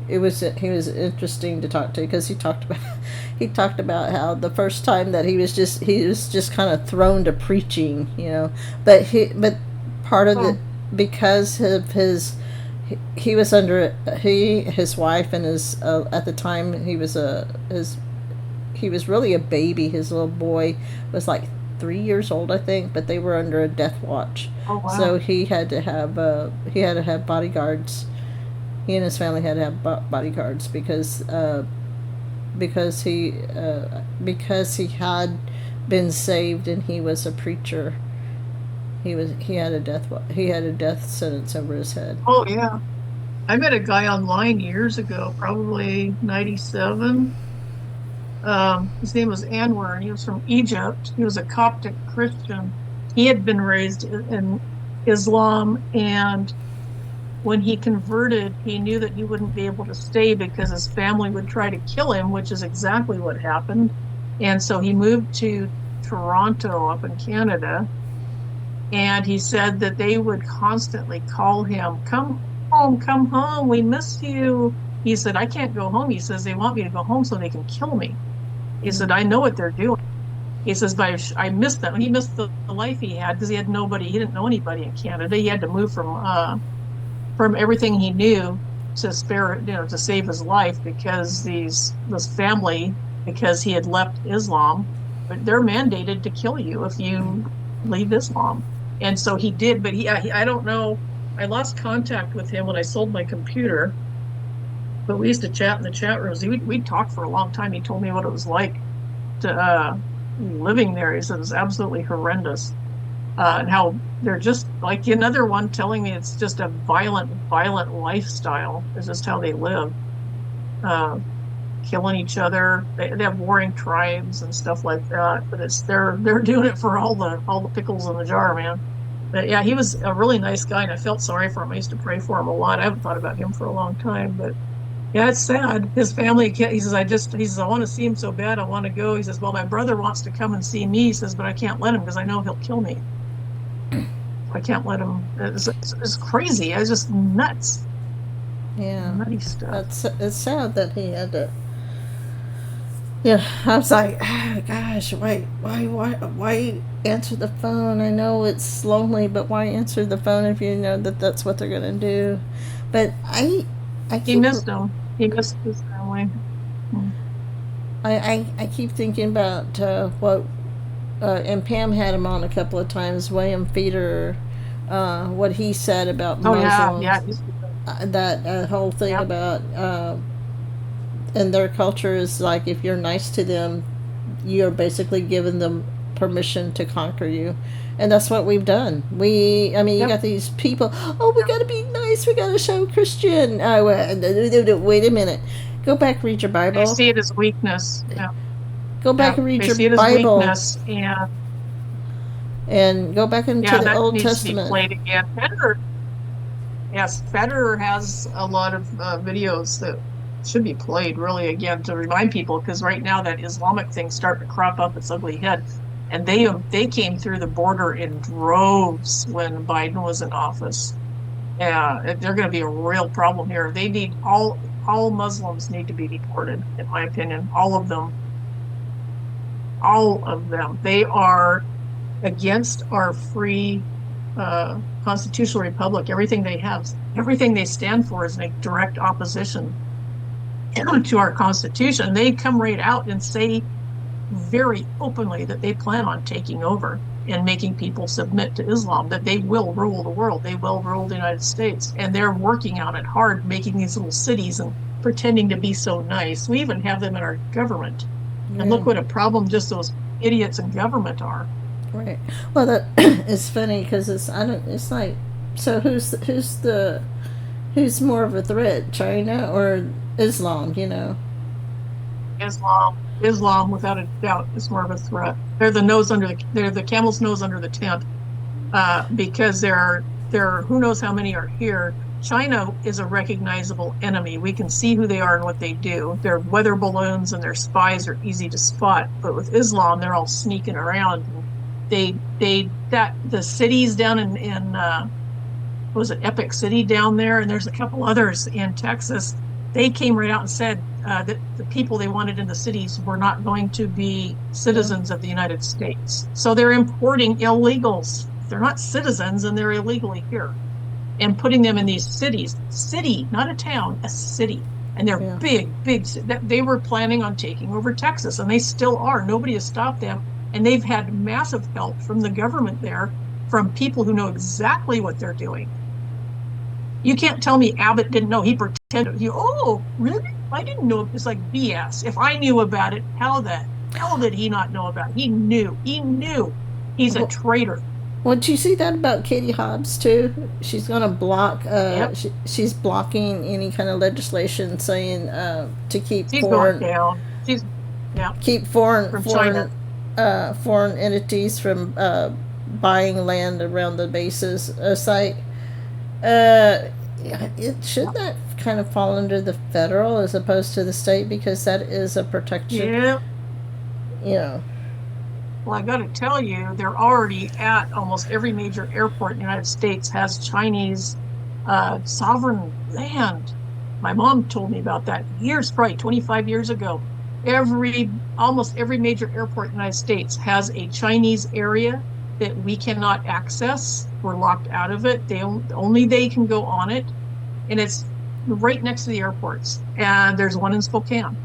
he was interesting to talk to, because he talked about how the first time that he was just kind of thrown to preaching, but part of it, because of he was under his wife and his at the time he was really a baby. His little boy was like 3 years old, I think, but they were under a death watch. Oh, wow. So he had to have bodyguards. He and his family had to have bodyguards because he had been saved and he was a preacher. He had a death sentence over his head. Oh yeah, I met a guy online years ago, probably 97. His name was Anwar, and he was from Egypt. He was a Coptic Christian. He had been raised in Islam, and when he converted, he knew that he wouldn't be able to stay because his family would try to kill him, which is exactly what happened. And so he moved to Toronto up in Canada, and he said that they would constantly call him, come home, we miss you. He said, I can't go home. He says, they want me to go home so they can kill me. He said, I know what they're doing. He says, but I missed them. He missed the life he had because he had nobody. He didn't know anybody in Canada. He had to move from everything he knew to to save his life, because this family, because he had left Islam, but they're mandated to kill you if you leave Islam. And so he did, but I don't know. I lost contact with him when I sold my computer, but we used to chat in the chat rooms. We'd talk for a long time. He told me what it was like to living there. He said it was absolutely horrendous. And how they're just like another one telling me it's just a violent lifestyle. It's just how they live, killing each other. They have warring tribes and stuff like that. But they're doing it for all the pickles in the jar, man. But yeah, he was a really nice guy, and I felt sorry for him. I used to pray for him a lot. I haven't thought about him for a long time, but yeah, it's sad. His family, he says, I want to see him so bad. I want to go. He says, well, my brother wants to come and see me. He says, but I can't let him because I know he'll kill me. I can't let him. It's crazy. It's just nuts. Yeah. Nutty stuff. It's sad that he had to. Yeah, I was like, oh, gosh, why answer the phone? I know it's lonely, but why answer the phone if you know that that's what they're gonna do? But I He missed him. He missed his family. I keep thinking about what and Pam had him on a couple of times. William Feeder, what he said about Muslims. Yeah. That whole thing Yep. about and their culture is like if you're nice to them, you're basically giving them permission to conquer you, and that's what we've done. You Yep. got these people. Oh, we got to be nice. We got to show Christian. Wait a minute. Go back, read your They Bible. see it as weakness. Yeah. Go back and read They your see it as Bible. weakness, And go back into yeah, the that Old needs Testament. to be played again. Federer has a lot of videos that should be played really again to remind people, because right now that Islamic thing's starting to crop up its ugly head, and they came through the border in droves when Biden was in office. Yeah, they're going to be a real problem here. They need all Muslims need to be deported, in my opinion, all of them. All of them. They are against our free constitutional republic. Everything they have, everything they stand for is in direct opposition to our Constitution. They come right out and say very openly that they plan on taking over and making people submit to Islam, that they will rule the world. They will rule the United States. And they're working on it hard, making these little cities and pretending to be so nice. We even have them in our government. Yeah. And look what a problem just those idiots in government are. Right. Well, that is funny because it's like, so who's more of a threat, China or Islam? Islam, without a doubt, is more of a threat. They're the camel's nose under the tent, because there are who knows how many are here. China is a recognizable enemy. We can see who they are and what they do. Their weather balloons and their spies are easy to spot. But with Islam, they're all sneaking around. The cities down in was it Epic City down there, and there's a couple others in Texas. They came right out and said that the people they wanted in the cities were not going to be citizens of the United States. So they're importing illegals. They're not citizens, and they're illegally here, and putting them in these cities. City, not a town, a city. And they're big. They were planning on taking over Texas, and they still are. Nobody has stopped them. And they've had massive help from the government there, from people who know exactly what they're doing. You can't tell me Abbott didn't know. He pretended. Oh, really? I didn't know. It's like BS. If I knew about it, how the hell did he not know about it? He knew. He's a traitor. Well, did you see that about Katie Hobbs too? She's going to block. She's blocking any kind of legislation saying to keep foreign. Going down. Keep foreign China. Foreign entities from buying land around the bases. It's like, should that kind of fall under the federal as opposed to the state, because that is a protection. Yeah. Well, I got to tell you, they're already at almost every major airport in the United States has Chinese sovereign land. My mom told me about that probably 25 years ago. Almost every major airport in the United States has a Chinese area that we cannot access. We're locked out of it. Only they can go on it, and it's right next to the airports. And there's one in Spokane.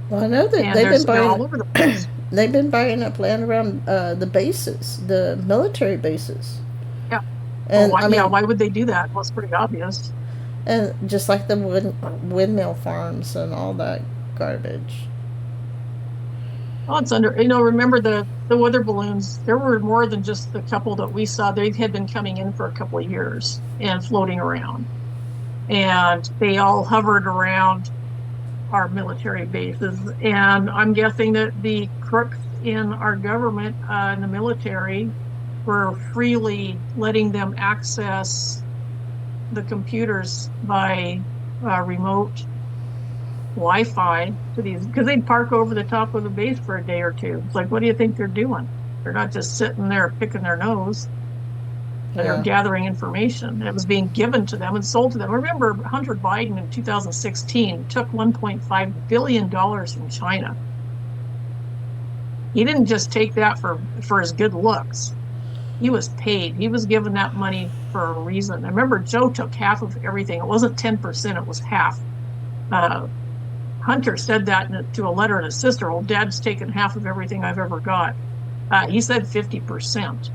Well, I know that they're all over the place. They've been buying up land around the bases, the military bases. Well, And I yeah, mean, why would they do that? Well, it's pretty obvious. and just like the windmill farms and all that garbage. Oh, it's under, remember the weather balloons, there were more than just the couple that we saw. They had been coming in for a couple of years and floating around. And they all hovered around our military bases. And I'm guessing that the crooks in our government, in the military, were freely letting them access the computers by remote Wi-Fi to these, because they'd park over the top of the base for a day or two. It's like, what do you think they're doing? They're not just sitting there picking their nose. They're Yeah. gathering information. It was being given to them and sold to them. Remember, Hunter Biden in 2016 took $1.5 billion from China. He didn't just take that for his good looks. He was paid. He was given that money for a reason. I remember Joe took half of everything. It wasn't 10%, it was half. Hunter said that to a letter to his sister. Well, Dad's taken half of everything I've ever got. He said 50%.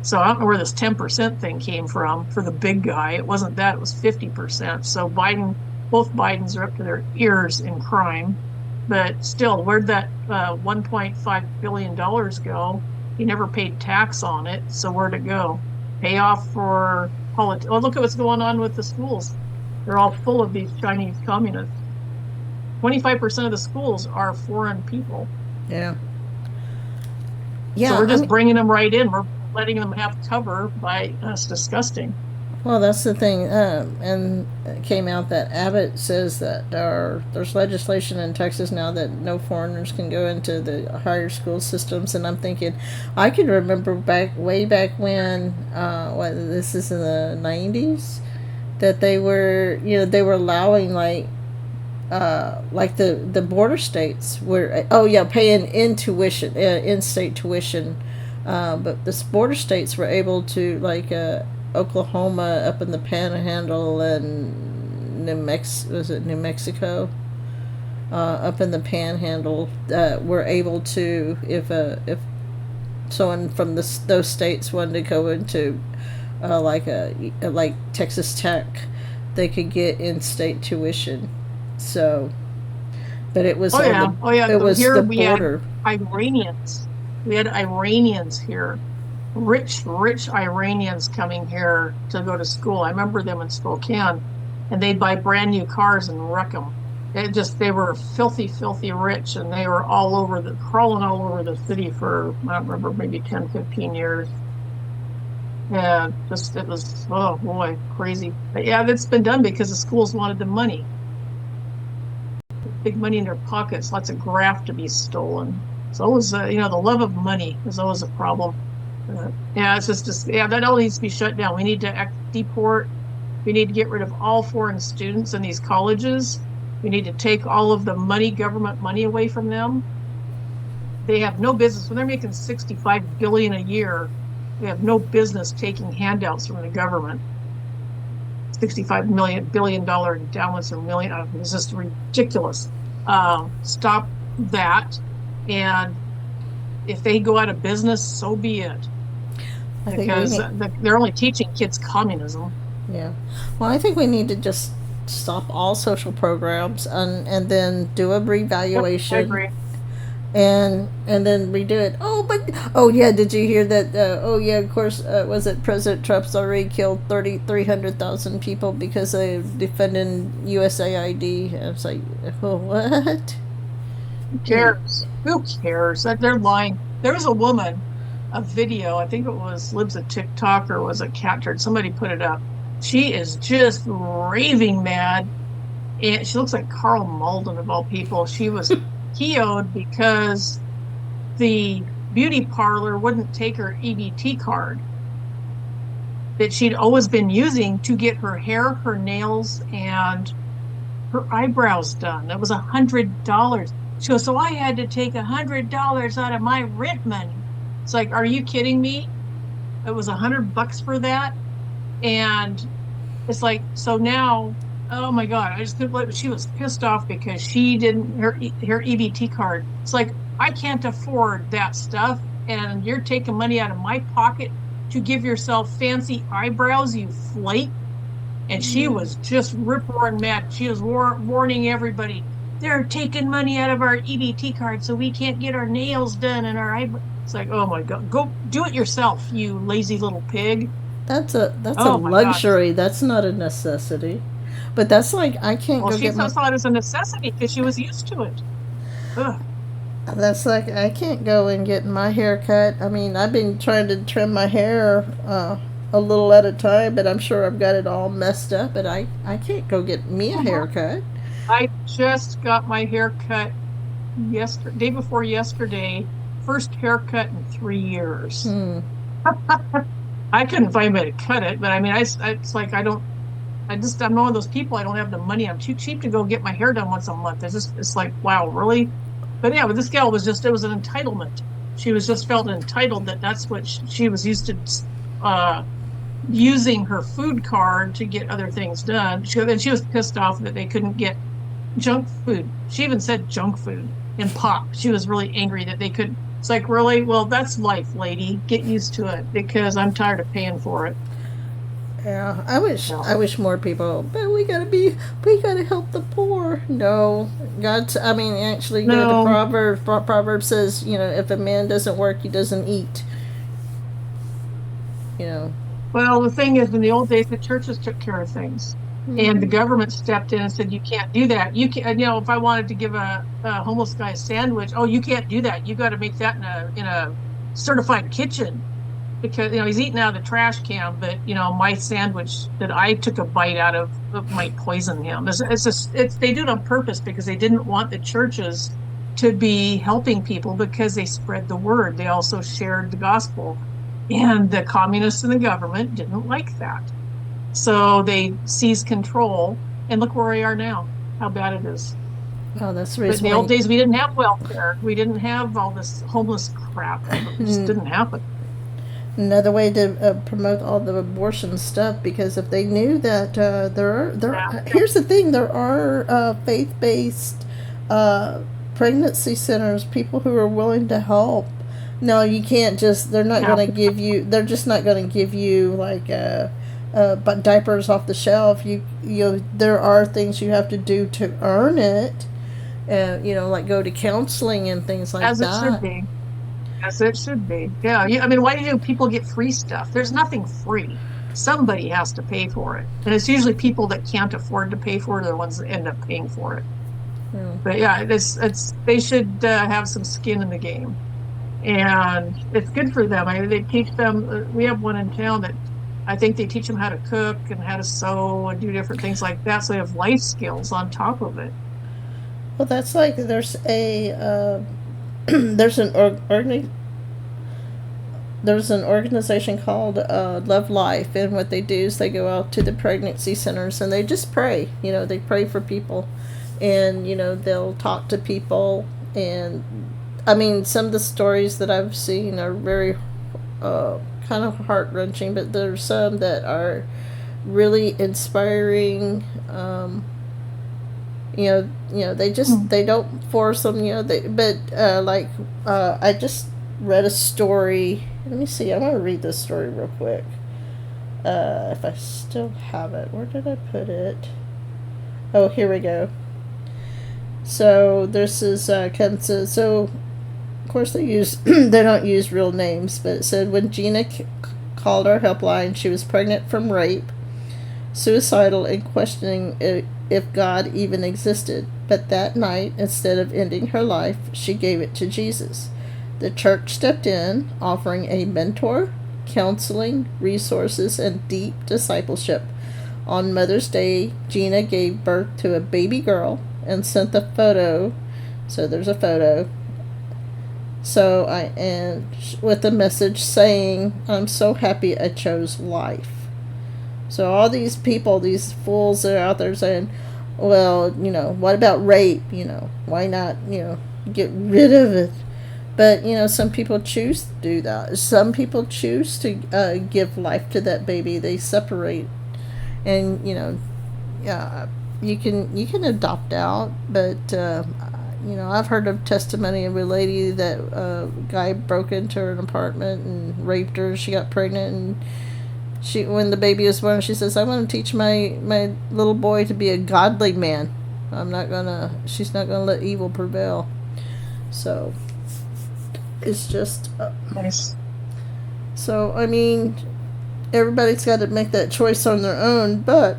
So I don't know where this 10% thing came from for the big guy. It wasn't that, it was 50%. So both Bidens are up to their ears in crime. But still, where'd that $1.5 billion go? He never paid tax on it. So where'd it go? Pay off for politics. Oh, look at what's going on with the schools. They're all full of these Chinese communists. 25% of the schools are foreign people. Yeah. So Yeah. we're just bringing them right in. We're letting them have cover by us. Disgusting. Well, that's the thing. And it came out that Abbott says that there's legislation in Texas now that no foreigners can go into the higher school systems. And I'm thinking, I can remember way back when, this is in the 90s, that they were allowing like the border states were, paying in-state tuition, but the border states were able to, like Oklahoma up in the Panhandle and New Mexico, up in the Panhandle, were able to, if someone from those states wanted to go into like Texas Tech, they could get in-state tuition. So, but it was it was Here the we border. had Iranians. We had Iranians here, rich Iranians coming here to go to school. I remember them in Spokane, and they'd buy brand new cars and wreck them. They were filthy, filthy rich, and they were crawling all over the city for, I don't remember, maybe 10, 15 years. Yeah, it was, oh boy, crazy. But yeah, that's been done because the schools wanted the money. Big money in their pockets, lots of graft to be stolen. So it was, the love of money is always a problem. It's just, that all needs to be shut down. We need to deport. We need to get rid of all foreign students in these colleges. We need to take all of the government money away from them. They have no business when they're making $65 billion a year. They have no business taking handouts from the government. $65 billion endowments or million. It's just ridiculous. Stop that. And if they go out of business, so be it. Because they're only teaching kids communism. Yeah. Well, I think we need to just stop all social programs and then do a revaluation. Yep, I agree. And then redo it. Did you hear that? Of course, was it President Trump's already killed 300,000 people because they're defending USAID? And it's like, what? Who cares? Who cares? They're lying. There was a video, I think it was lives a TikTok or was it captured? Somebody put it up. She is just raving mad. And she looks like Carl Malden of all people. She was PO'd because the beauty parlor wouldn't take her EBT card that she'd always been using to get her hair, her nails, and her eyebrows done. That was $100. So I had to take $100 out of my rent money. It's like, are you kidding me? It was $100 for that. And it's like, so now, oh my God, I just couldn't believe it. She was pissed off because she didn't, her EBT card. It's like, I can't afford that stuff. And you're taking money out of my pocket to give yourself fancy eyebrows, you flake. And she was just rip-roaring mad. She was warning everybody, they're taking money out of our EBT card, so we can't get our nails done and our eyebrows. It's like, oh my God, go do it yourself, you lazy little pig. That's a Oh my God. luxury. That's not a necessity. But that's like I can't Well, go she get my thought it was a necessity because she was used to it. Ugh. that's like I can't go and get my hair cut. I mean, I've been trying to trim my hair a little at a time, but I'm sure I've got it all messed up. But I can't go get me a haircut. I just got my hair cut day before yesterday. First haircut in 3 years. I couldn't find me to cut it, but I mean, it's like I'm one of those people. I don't have the money. I'm too cheap to go get my hair done once a month. It's like, wow, really? But yeah, but this gal was it was an entitlement. She was just felt entitled that's what she was used to, using her food card to get other things done. She was pissed off that they couldn't get junk food. She even said junk food and pop. She was really angry that they could. It's like, really? Well, that's life, lady. Get used to it because I'm tired of paying for it. Yeah, I wish more people, but we gotta help the poor. No, I mean, actually, you know, the proverb says, you know, if a man doesn't work, he doesn't eat. You know. Well, the thing is, in the old days, the churches took care of things, and the government stepped in and said, you can't do that. You can't, you know, if I wanted to give a homeless guy a sandwich, oh, you can't do that. You got to make that in a certified kitchen. Because, you know, he's eating out of the trash can, but, you know, my sandwich that I took a bite out of might poison him. They do it on purpose because they didn't want the churches to be helping people because they spread the word. They also shared the gospel. And the communists and the government didn't like that. So they seized control. And look where we are now, how bad it is. Oh, that's But in the old days, we didn't have welfare. We didn't have all this homeless crap. It just didn't happen. Another way to promote all the abortion stuff, because if they knew that here's the thing, there are faith-based pregnancy centers, people who are willing to help. No, you can't just, they're not going to give you, they're just not going to give you like but diapers off the shelf. You know, there are things you have to do to earn it, you know, like go to counseling and things like that. As it should be. As it should be. Yeah. I mean, why do people get free stuff? There's nothing free. Somebody has to pay for it. And it's usually people that can't afford to pay for it are the ones that end up paying for it. But yeah, they should have some skin in the game. And it's good for them. I mean, they teach them, we have one in town that I think they teach them how to cook and how to sew and do different things like that. So they have life skills on top of it. Well, that's like, there's an organization called Love Life, and what they do is they go out to the pregnancy centers and they just pray. You know, they pray for people, and you know, they'll talk to people. And I mean, some of the stories that I've seen are very kind of heart-wrenching, but there's some that are really inspiring. You know, they just, they don't force them, you know, I just read a story. Let me see, I'm going to read this story real quick. If I still have it. Where did I put it? Oh, here we go. So, this is, so, of course they use, they don't use real names, but it said, when Gina called our helpline, she was pregnant from rape, suicidal, and questioning if God even existed. But that night, instead of ending her life, she gave it to Jesus. The church stepped in, offering a mentor, counseling, resources, and deep discipleship. On Mother's Day, Gina gave birth to a baby girl and sent the photo. So there's a photo. And with a message saying, "I'm so happy I chose life." So all these people, these fools that are out there saying, well, you know, what about rape? You know, why not, you know, get rid of it? But, you know, some people choose to do that. Some people choose to give life to that baby. They separate. And, you know, yeah, you can adopt out, but, I've heard of testimony of a lady that a guy broke into her apartment and raped her. She got pregnant, and when the baby was born, she says, "I want to teach my little boy to be a godly man. She's not gonna let evil prevail." So it's just Nice. so. I mean, everybody's got to make that choice on their own, but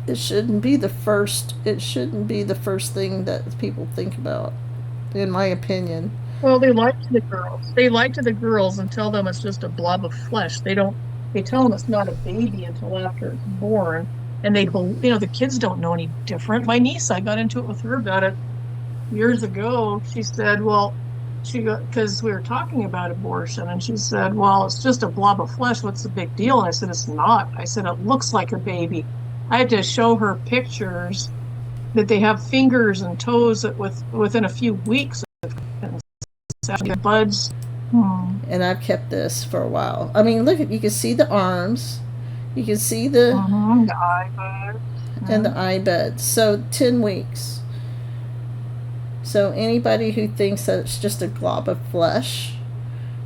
it shouldn't be the first. It shouldn't be the first thing that people think about, in my opinion. Well, they lie to the girls. They lie to the girls and tell them it's just a blob of flesh. They tell them it's not a baby until after it's born. And the kids don't know any different. My niece, I got into it with her about it years ago. She said, well, because we were talking about abortion, and she said, well, it's just a blob of flesh. What's the big deal? And I said, it's not. I said, it looks like a baby. I had to show her pictures that they have fingers and toes that within a few weeks of buds. And I've kept this for a while. I mean, look, you can see the arms, you can see The eye bud. and the eye buds. So 10 weeks. So anybody who thinks that it's just a glob of flesh,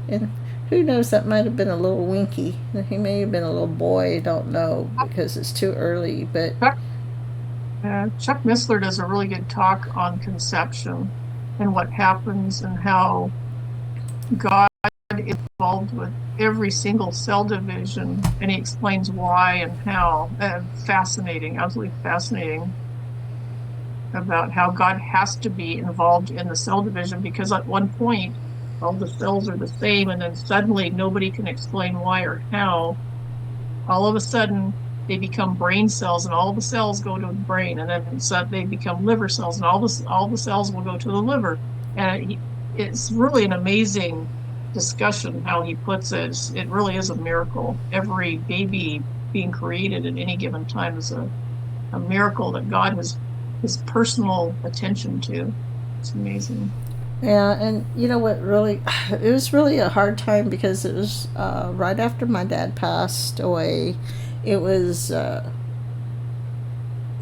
and who knows, that might have been a little Winky. He may have been a little boy. I don't know because it's too early. But Chuck Missler does a really good talk on conception and what happens and how God is involved with every single cell division, and he explains why and how. Fascinating, absolutely fascinating, about how God has to be involved in the cell division, because at one point all the cells are the same, and then suddenly nobody can explain why or how. All of a sudden they become brain cells, and all the cells go to the brain, and then they become liver cells, and all the cells will go to the liver. And it's really an amazing discussion how he puts it. It really is a miracle. Every baby being created at any given time is a miracle that God has his personal attention to. It's amazing. yeah, and you know what? Really, it was really a hard time because it was right after my dad passed away. It was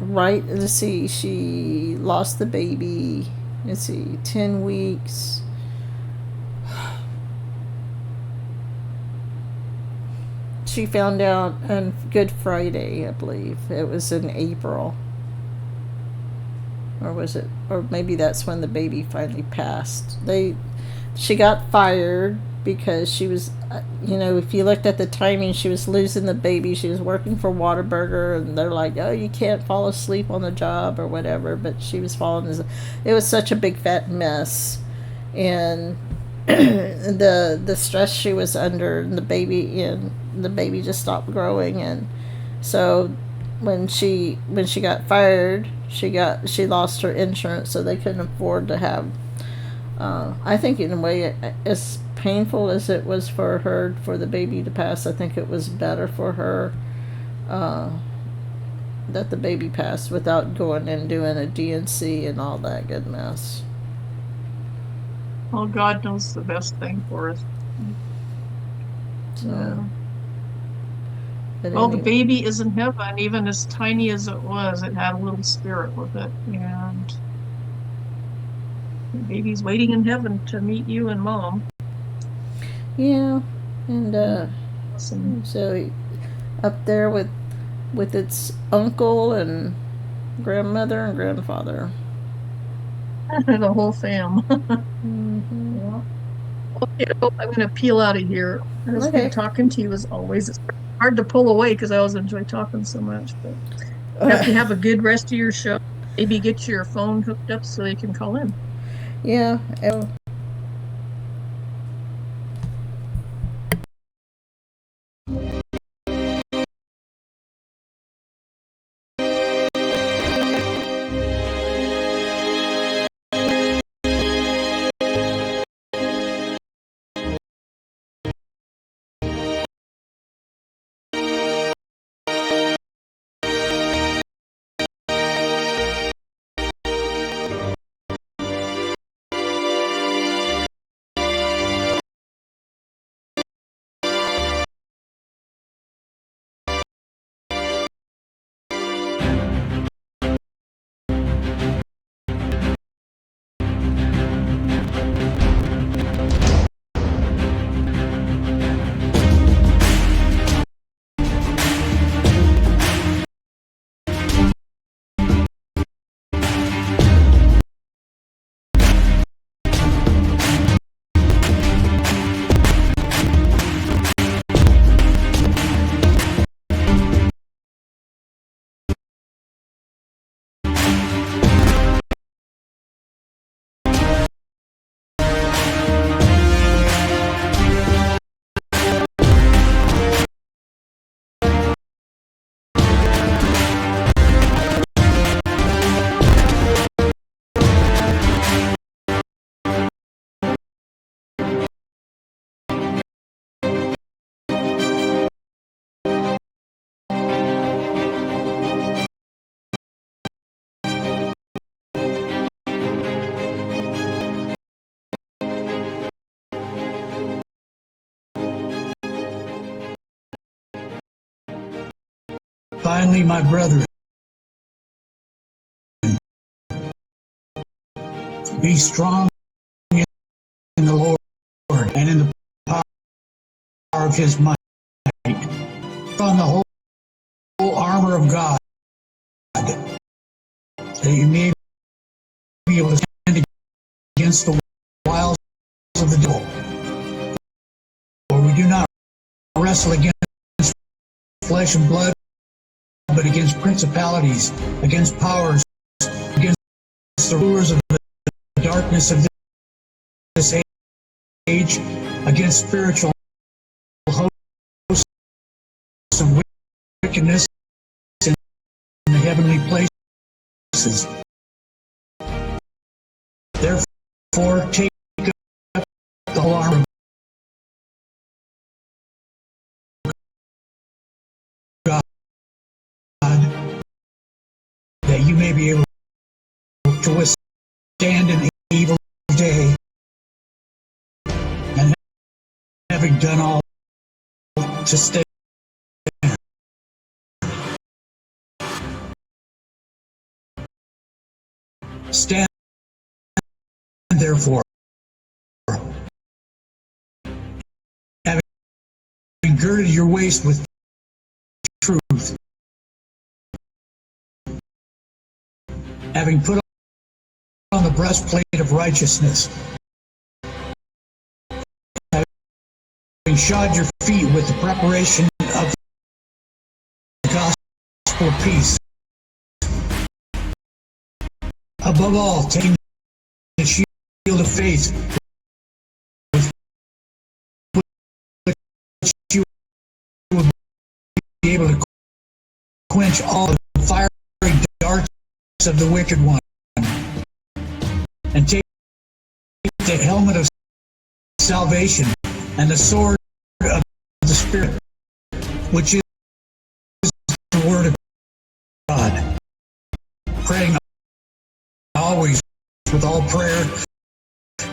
right. Let's see. She lost the baby. Let's see, 10 weeks. She found out on Good Friday, I believe. It was in April. Or was it, or maybe that's when the baby finally passed. She got fired because she was, if you looked at the timing, she was losing the baby. She was working for Whataburger, and they're like, oh, you can't fall asleep on the job or whatever. But she was it was such a big fat mess. And the stress she was under, and the baby just stopped growing. And so when she got fired, she lost her insurance, so they couldn't afford to have. I think in a way, as painful as it was for her for the baby to pass, I think it was better for her that the baby passed without going and doing a DNC and all that good mess. Well, God knows the best thing for us. So, Yeah. but Well, the anyway, baby is in heaven. Even as tiny as it was, it had a little spirit with it. And the baby's waiting in heaven to meet you and mom. yeah, and Awesome. so up there with its uncle and grandmother and grandfather. The whole fam. Mm-hmm. Yeah. Okay, I'm going to peel out of here. It was Okay. good talking to you as always. It's hard to pull away because I always enjoy talking so much. But have you have a good rest of your show. Maybe get your phone hooked up so you can call in. Yeah. Finally, my brethren, be strong in the Lord and in the power of his might. Put on the whole armor of God, that you may be able to stand against the wiles of the devil. For we do not wrestle against flesh and blood, but against principalities, against powers, against the rulers of the darkness of this age, against spiritual hosts of wickedness in the heavenly places. Therefore, take up the whole armor of God, that you may be able to withstand in the evil day, and having done all to stand. Stand therefore, having girded your waist with truth, having put on the breastplate of righteousness, having shod your feet with the preparation of the gospel of peace. Above all, taking the shield of faith, with which you will be able to quench all the fiery darts of the wicked one, and take the helmet of salvation and the sword of the Spirit, which is the word of God, praying always with all prayer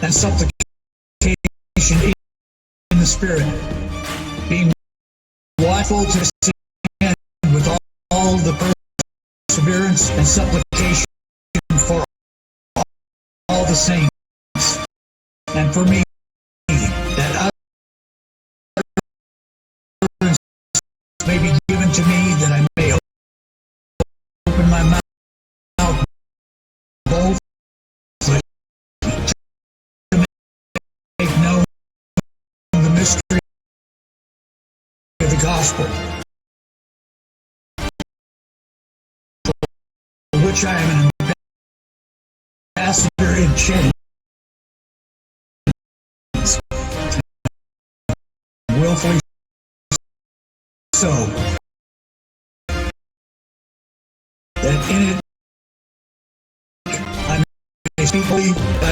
and supplication in the Spirit, being watchful to stand with all the perseverance and supplication for all the saints, and for me, that utterance may be given to me, that I may open my mouth boldly to make known the mystery of the gospel, for which I am an ambassador in chains, willfully so, that in it I may speak boldly by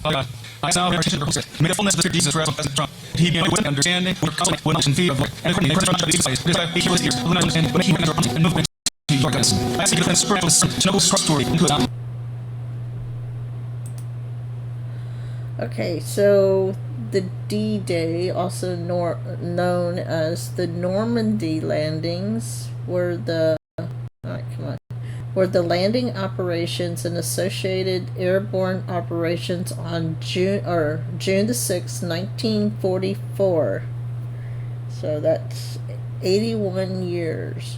Oh God, I saw our attention to may the fullness of the Spirit Jesus rest on us. He began with understanding, with counsel, with knowledge and fear of God, and according to the presence of these ways, it is why he heals ears, will not understand, but he will enter and move into your guidance. I ask you to defend spiritual sin, to know this trustworthy, and good out. Okay, so the D-Day, also known as the Normandy landings, were the landing operations and associated airborne operations on June the 6th, 1944. So that's 81 years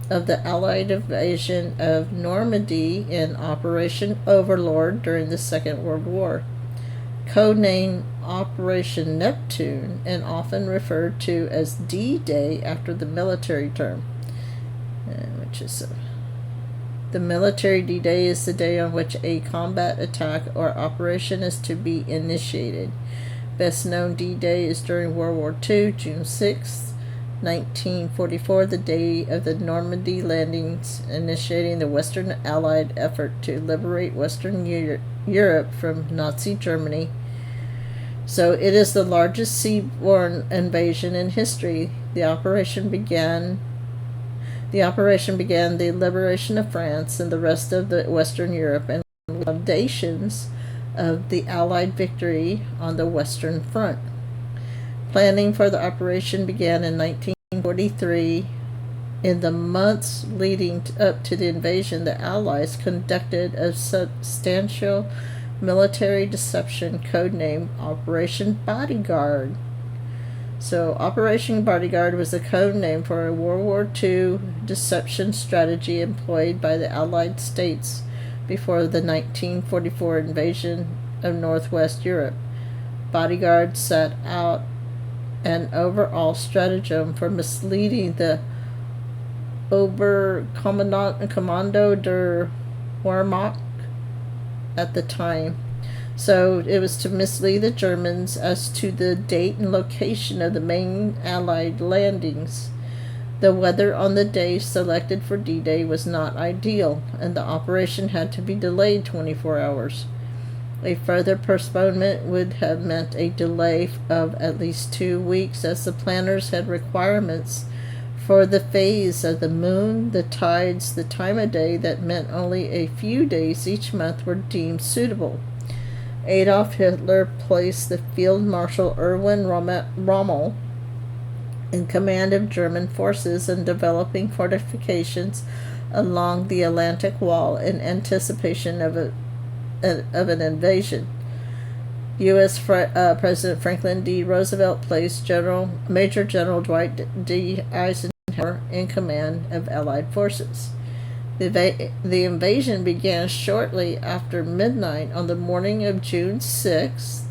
of the Allied invasion of Normandy in Operation Overlord during the Second World War. Codenamed Operation Neptune, and often referred to as D-Day after the military term, which is the military D-Day is the day on which a combat attack or operation is to be initiated. Best known D-Day is during World War II, June 6th, 1944, the day of the Normandy landings, initiating the Western Allied effort to liberate Western Europe from Nazi Germany. So it is the largest seaborne invasion in history. The operation began the liberation of France and the rest of the Western Europe and foundations of the Allied victory on the Western Front. Planning for the operation began in 1943. In the months leading up to the invasion, the Allies conducted a substantial military deception codenamed Operation Bodyguard. So, Operation Bodyguard was a code name for a World War II deception strategy employed by the Allied states before the 1944 invasion of Northwest Europe. Bodyguard set out an overall stratagem for misleading the Oberkommando der Wehrmacht at the time. So it was to mislead the Germans as to the date and location of the main Allied landings. The weather on the day selected for D-Day was not ideal, and the operation had to be delayed 24 hours. A further postponement would have meant a delay of at least 2 weeks, as the planners had requirements for the phase of the moon, the tides, the time of day that meant only a few days each month were deemed suitable. Adolf Hitler placed the Field Marshal Erwin Rommel in command of German forces in developing fortifications along the Atlantic Wall in anticipation of an invasion. U.S. President Franklin D. Roosevelt placed Major General Dwight D. Eisenhower in command of Allied forces. The invasion began shortly after midnight on the morning of June 6th,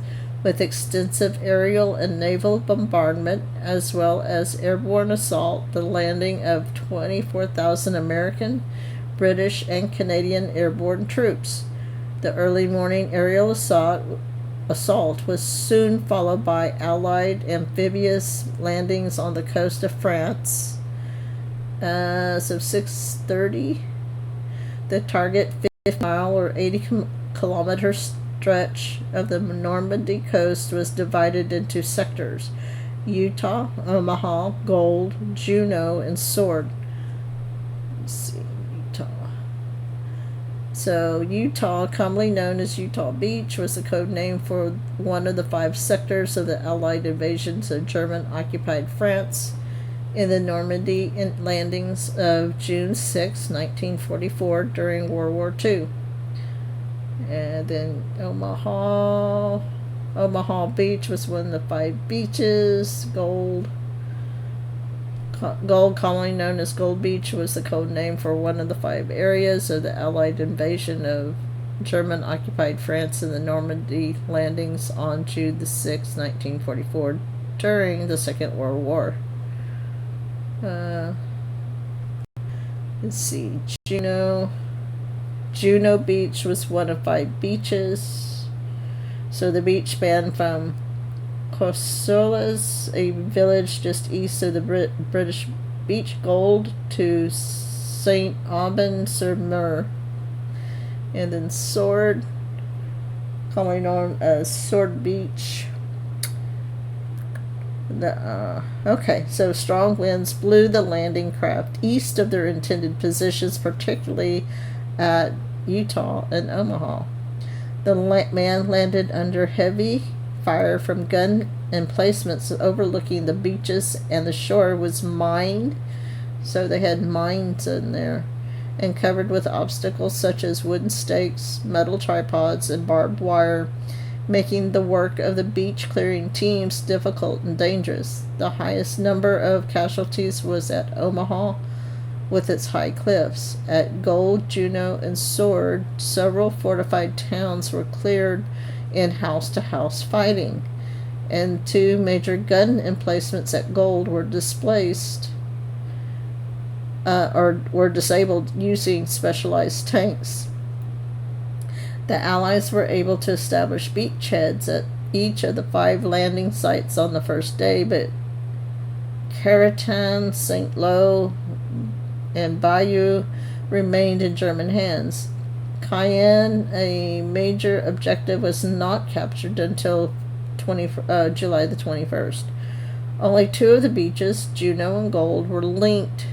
with extensive aerial and naval bombardment, as well as airborne assault, the landing of 24,000 American, British, and Canadian airborne troops. The early morning aerial assault was soon followed by Allied amphibious landings on the coast of France. So 6:30. The target 50-mile or 80-kilometer stretch of the Normandy coast was divided into sectors: Utah, Omaha, Gold, Juneau, and Sword. Let's see, Utah. So Utah, commonly known as Utah Beach, was the code name for one of the 5 sectors of the Allied invasions of German-occupied France in the Normandy landings of June 6, 1944, during World War II. And then Omaha Beach was one of the 5 beaches. Gold, commonly known as Gold Beach, was the code name for one of the 5 areas of the Allied invasion of German-occupied France in the Normandy landings on June 6, 1944, during the Second World War. Let's see, Juneau Beach was one of 5 beaches. So the beach spanned from Corsolas, a village just east of the British beach, Gold, to St. Aubin-sur-Mer. And then Sword, commonly known as Sword Beach. Okay, so strong winds blew the landing craft east of their intended positions, particularly at Utah and Omaha. The man landed under heavy fire from gun emplacements overlooking the beaches, and the shore was mined, so they had mines in there, and covered with obstacles such as wooden stakes, metal tripods, and barbed wire, making the work of the beach clearing teams difficult and dangerous. The highest number of casualties was at Omaha, with its high cliffs. At Gold, Juneau, and Sword, several fortified towns were cleared in house-to-house fighting, and 2 major gun emplacements at Gold were displaced or were disabled using specialized tanks. The Allies were able to establish beachheads at each of the 5 landing sites on the first day, but Caratan, St. Lo, and Bayeux remained in German hands. Cayenne, a major objective, was not captured until July the 21st. Only 2 of the beaches, Juneau and Gold, were linked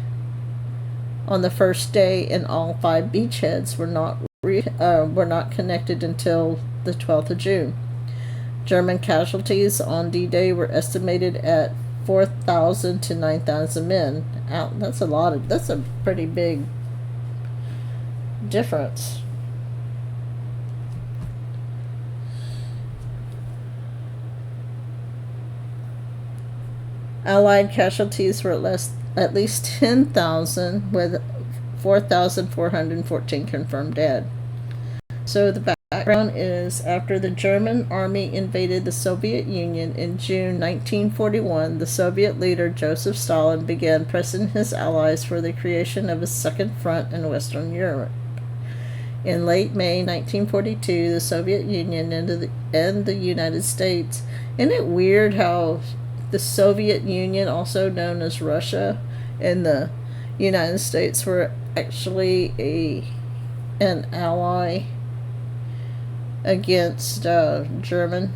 on the first day, and all 5 beachheads were not connected until the 12th of June. German casualties on D-Day were estimated at 4,000 to 9,000 men. That's a pretty big difference. Allied casualties were at least 10,000, with 4,414 confirmed dead. So the background is, after the German army invaded the Soviet Union in June 1941, the Soviet leader Joseph Stalin began pressing his allies for the creation of a second front in Western Europe. In late May 1942, the Soviet Union and the United States. Isn't it weird how the Soviet Union, also known as Russia, and the United States were actually an ally against Germany?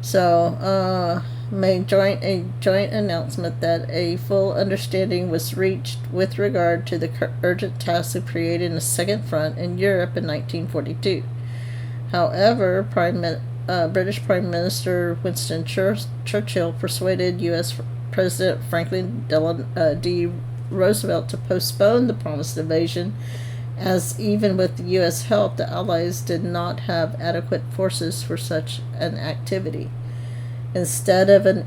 So made a joint announcement that a full understanding was reached with regard to the urgent task of creating a second front in Europe in 1942. However, British Prime Minister Winston Churchill persuaded U.S. President Franklin D. Roosevelt to postpone the promised invasion, as even with the U.S. help, the Allies did not have adequate forces for such an activity. Instead of an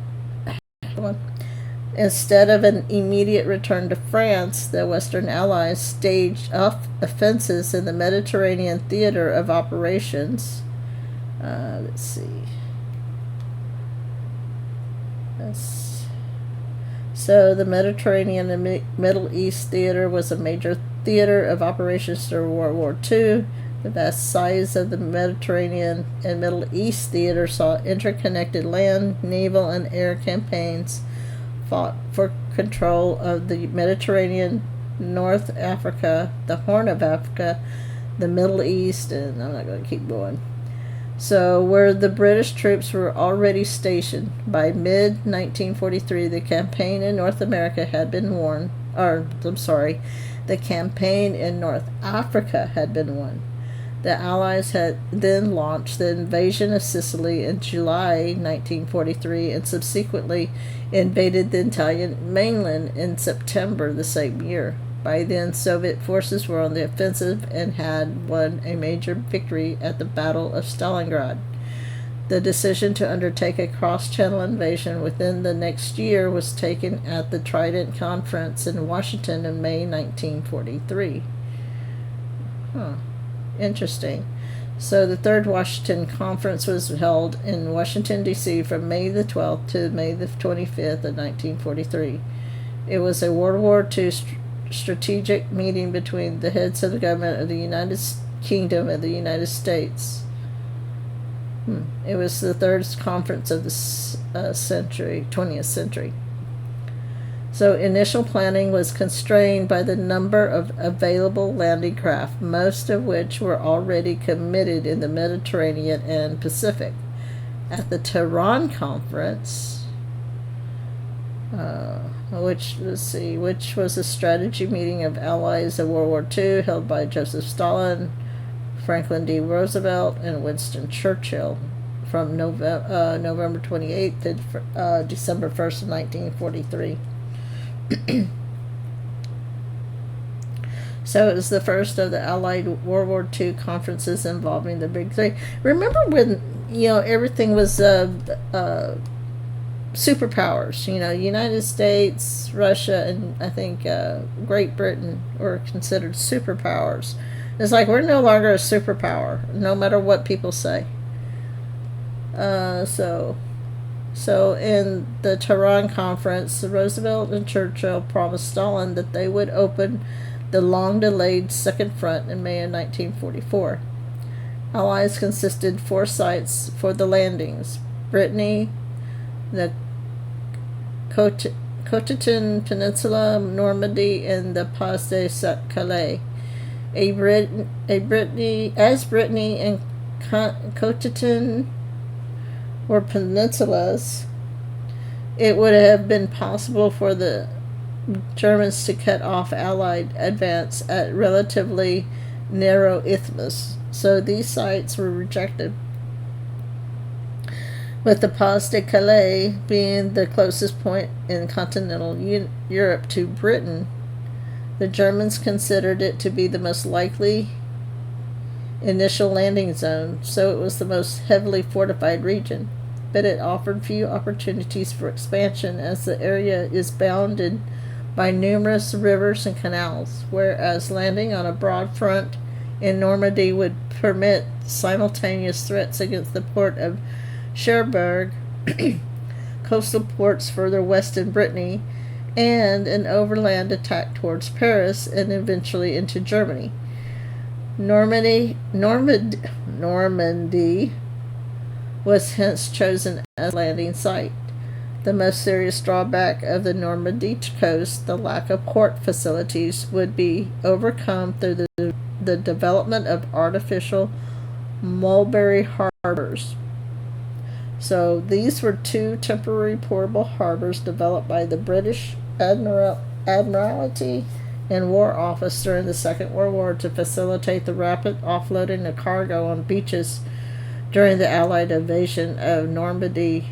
immediate return to France, the Western Allies staged offensives in the Mediterranean theater of operations. Let's see. So the Mediterranean and Middle East theater was a major theater of operations during World War II. The vast size of the Mediterranean and Middle East theater saw interconnected land, naval, and air campaigns fought for control of the Mediterranean, North Africa, the Horn of Africa, the Middle East, and I'm not going to keep going. So, where the British troops were already stationed, by mid-1943, the campaign in North America had been won. The campaign in North Africa had been won. The Allies had then launched the invasion of Sicily in July 1943 and subsequently invaded the Italian mainland in September the same year. By then, Soviet forces were on the offensive and had won a major victory at the Battle of Stalingrad. The decision to undertake a cross-channel invasion within the next year was taken at the Trident Conference in Washington in May 1943. Interesting. So the Third Washington Conference was held in Washington, D.C. from May the 12th to May the 25th of 1943. It was a World War II strategic meeting between the heads of the government of the United Kingdom and the United States. It was the third conference of the 20th century. So initial planning was constrained by the number of available landing craft, most of which were already committed in the Mediterranean and Pacific. At the Tehran Conference, which was a strategy meeting of allies of World War II held by Joseph Stalin, Franklin D. Roosevelt, and Winston Churchill from November 28th to December 1st of 1943. So it was the first of the Allied World War II conferences involving the Big Three. Remember when, everything was superpowers, United States, Russia, and I think Great Britain were considered superpowers. It's like we're no longer a superpower, no matter what people say. So in the Tehran Conference, Roosevelt and Churchill promised Stalin that they would open the long-delayed Second Front in May of 1944. Allies consisted 4 sites for the landings: Brittany, the Cotentin Peninsula, Normandy, and the Pas de Calais. Brittany and Cotentin were peninsulas, it would have been possible for the Germans to cut off Allied advance at relatively narrow isthmus, so these sites were rejected, with the Pas de Calais being the closest point in continental Europe to Britain. The Germans considered it to be the most likely initial landing zone, so it was the most heavily fortified region, but it offered few opportunities for expansion as the area is bounded by numerous rivers and canals, whereas landing on a broad front in Normandy would permit simultaneous threats against the port of Cherbourg, coastal ports further west in Brittany, and an overland attack towards Paris and eventually into Germany. Normandy was hence chosen as a landing site. The most serious drawback of the Normandy coast, the lack of port facilities, would be overcome through the development of artificial mulberry harbors. So these were two temporary portable harbors developed by the British Admiralty and War Office during the Second World War to facilitate the rapid offloading of cargo on beaches during the Allied invasion of Normandy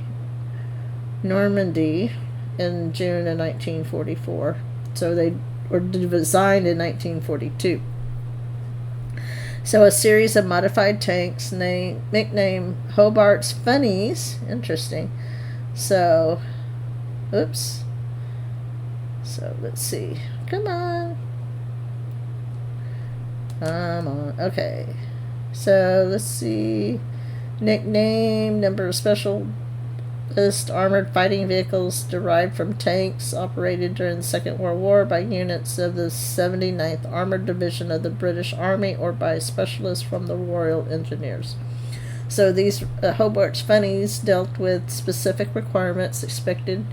in June of 1944. So they were designed in 1942. So a series of modified tanks nicknamed Hobart's Funnies. Interesting. So, oops. So let's see. Come on. Okay. So let's see. Nickname, number of specialist armored fighting vehicles derived from tanks operated during the Second World War by units of the 79th Armored Division of the British Army or by specialists from the Royal Engineers. So these Hobart's Funnies dealt with specific requirements expected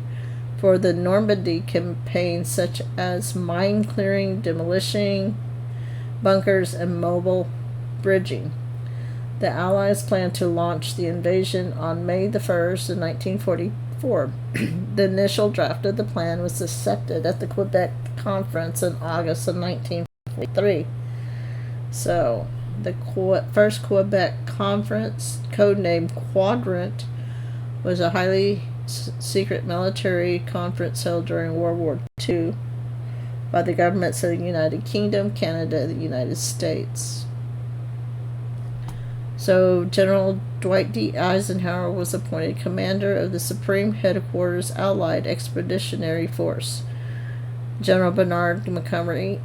for the Normandy campaign, such as mine clearing, demolishing bunkers, and mobile bridging. The Allies planned to launch the invasion on May the 1st of 1944. The initial draft of the plan was accepted at the Quebec Conference in August of 1943. So, the first Quebec Conference, codenamed Quadrant, was a highly secret military conference held during World War II by the governments of the United Kingdom, Canada, and the United States. So General Dwight D. Eisenhower was appointed commander of the Supreme Headquarters Allied Expeditionary Force. General Bernard Montgomery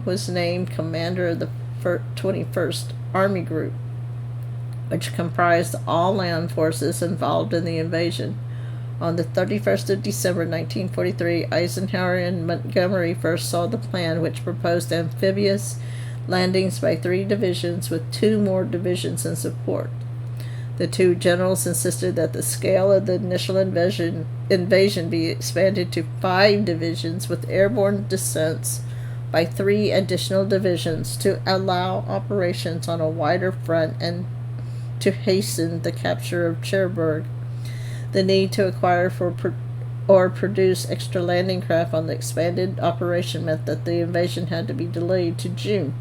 was named commander of the 21st Army Group, which comprised all land forces involved in the invasion. On the 31st of December 1943, Eisenhower and Montgomery first saw the plan, which proposed amphibious landings by 3 divisions with 2 more divisions in support. The two generals insisted that the scale of the initial invasion be expanded to 5 divisions with airborne descents by 3 additional divisions to allow operations on a wider front and to hasten the capture of Cherbourg. The need to acquire or produce extra landing craft on the expanded operation meant that the invasion had to be delayed to June.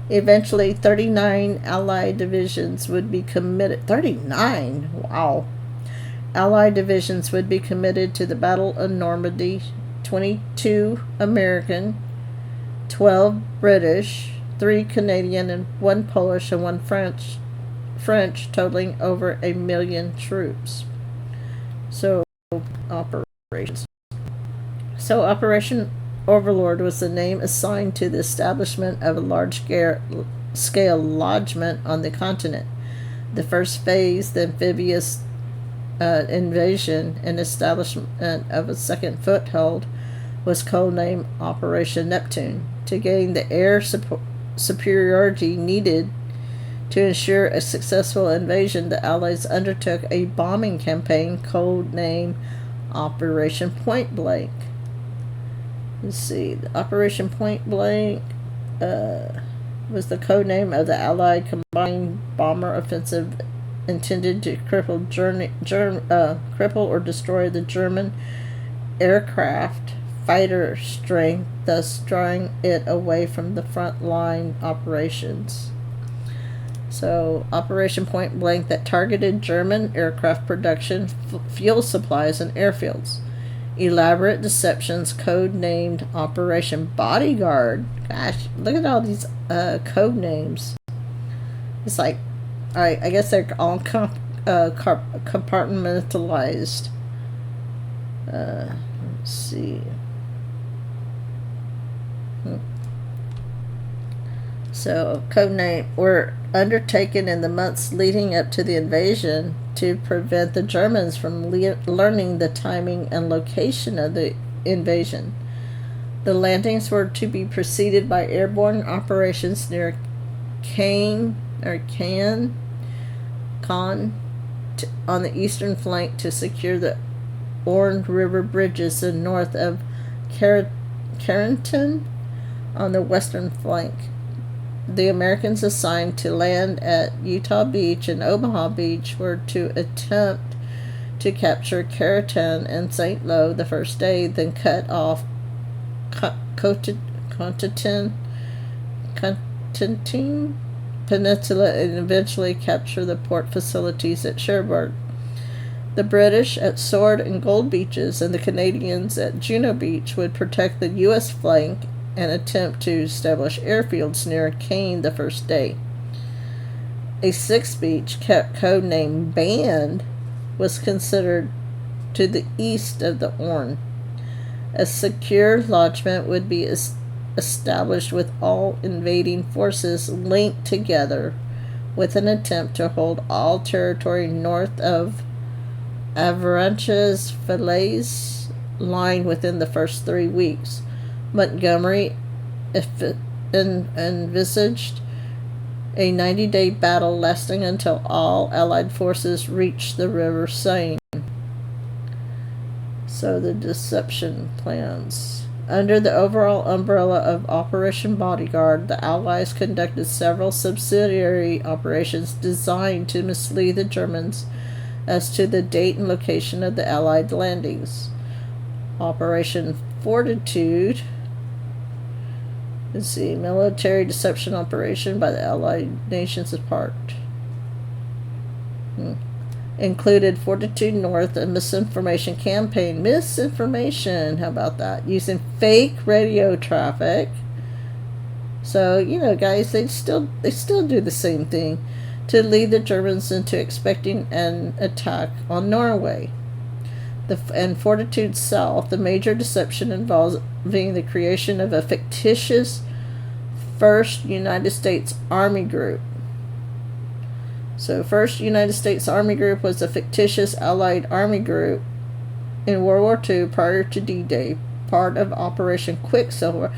Eventually, 39 Allied divisions would be committed. 39? Wow. Allied divisions would be committed to the Battle of Normandy. 22 American, 12 British, 3 Canadian, and 1 Polish and 1 French, totaling over 1 million troops. So, Operation Overlord was the name assigned to the establishment of a large-scale lodgment on the continent. The first phase, the amphibious invasion and establishment of a second foothold, was codenamed Operation Neptune. To gain the air superiority needed to ensure a successful invasion, the Allies undertook a bombing campaign codenamed Operation Point Blank. Let's see, the Operation Point Blank was the codename of the Allied combined bomber offensive intended to cripple or destroy the German aircraft fighter strength, thus drawing it away from the front line operations. So, Operation Point Blank that targeted German aircraft production, fuel supplies, and airfields. Elaborate deceptions code-named Operation Bodyguard. Gosh, look at all these code names. It's like, alright, I guess they're all compartmentalized. Let's see. So, codename were undertaken in the months leading up to the invasion to prevent the Germans from learning the timing and location of the invasion. The landings were to be preceded by airborne operations near Caen on the eastern flank to secure the Orne River bridges and north of Carrington on the western flank. The Americans assigned to land at Utah Beach and Omaha Beach were to attempt to capture Carrington and St. Lo the first day, then cut off Cotentin Peninsula and eventually capture the port facilities at Cherbourg. The British at Sword and Gold Beaches and the Canadians at Juno Beach would protect the U.S. flank and attempt to establish airfields near Caen the first day. A sixth beach, codenamed Band, was considered to the east of the Orne. A secure lodgment would be established with all invading forces linked together with an attempt to hold all territory north of Avranches Falaise line within the first 3 weeks. Montgomery envisaged a 90-day battle lasting until all Allied forces reached the River Seine. So the deception plans. Under the overall umbrella of Operation Bodyguard, the Allies conducted several subsidiary operations designed to mislead the Germans as to the date and location of the Allied landings. Operation Fortitude, let's see, military deception operation by the Allied nations apart. Included Fortitude North, a misinformation campaign. Misinformation, how about that? Using fake radio traffic. So, guys, they still do the same thing to lead the Germans into expecting an attack on Norway. And Fortitude South, the major deception involving the creation of a fictitious 1st United States Army Group. So 1st United States Army Group was a fictitious Allied Army group in World War II prior to D-Day, part of Operation Quicksilver.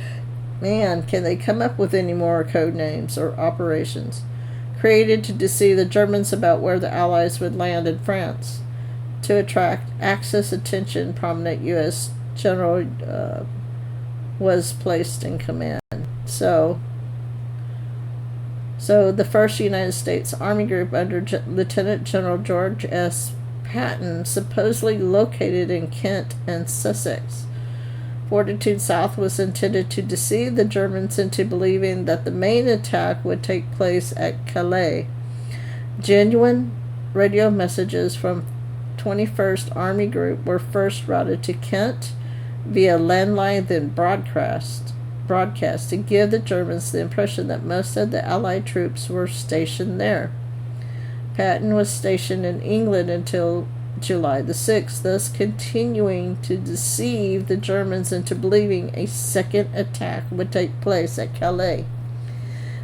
Man, can they come up with any more code names or operations? Created to deceive the Germans about where the Allies would land in France. To attract Axis attention, prominent U.S. general was placed in command. So the 1st United States Army Group under Lieutenant General George S. Patton, supposedly located in Kent and Sussex. Fortitude South was intended to deceive the Germans into believing that the main attack would take place at Calais. Genuine radio messages from 21st Army Group were first routed to Kent via landline, then broadcast to give the Germans the impression that most of the Allied troops were stationed there. Patton was stationed in England until July the 6th, thus continuing to deceive the Germans into believing a second attack would take place at Calais.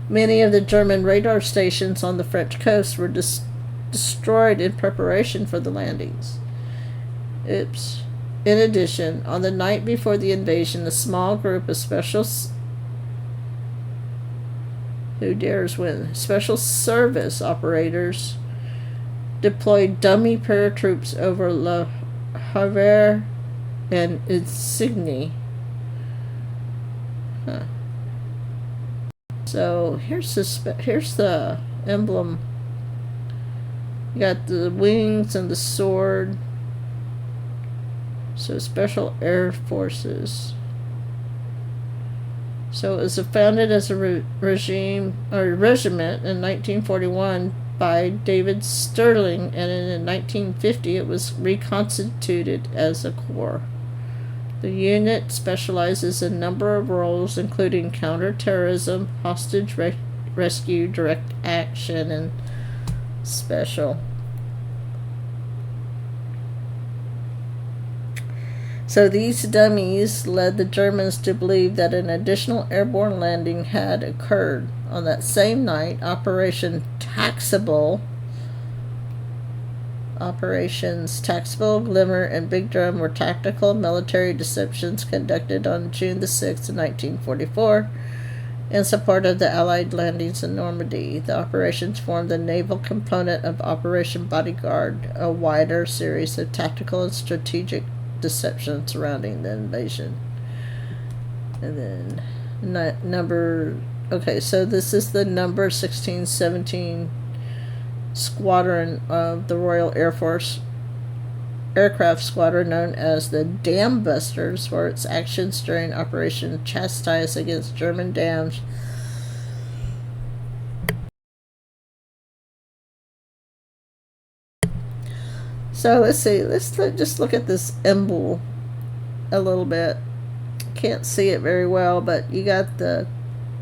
Many of the German radar stations on the French coast were destroyed in preparation for the landings. In addition, on the night before the invasion, a small group of special service operators deployed dummy paratroops over Le Havre and Isigny. So here's the emblem. You got the wings and the sword. So Special Air Forces. So it was founded as a regiment in 1941 by David Sterling, and in 1950 it was reconstituted as a corps. The unit specializes in a number of roles, including counterterrorism, hostage rescue, direct action, and special. So these dummies led the Germans to believe that an additional airborne landing had occurred. On that same night, Operations Taxable, Glimmer, and Big Drum were tactical military deceptions conducted on June the 6th, 1944, in support of the Allied landings in Normandy. The operations formed the naval component of Operation Bodyguard, a wider series of tactical and strategic deception surrounding the invasion. And then so this is the number 1617 squadron of the Royal Air Force aircraft squadron, known as the Dam Busters, for its actions during Operation Chastise against German dams. So let's see, let's just look at this emblem a little bit. Can't see it very well, but you got the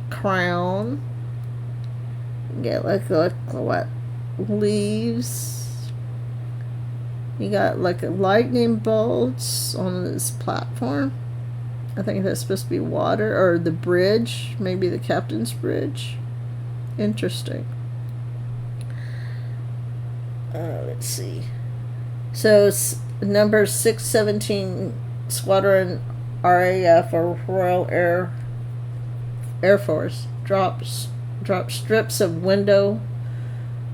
crown. You get like what? Leaves. You got like a lightning bolts on this platform. I think that's supposed to be water, or the bridge, maybe the captain's bridge. Interesting. Let's see. So number 617 Squadron RAF, or Royal Air Force, dropped strips of window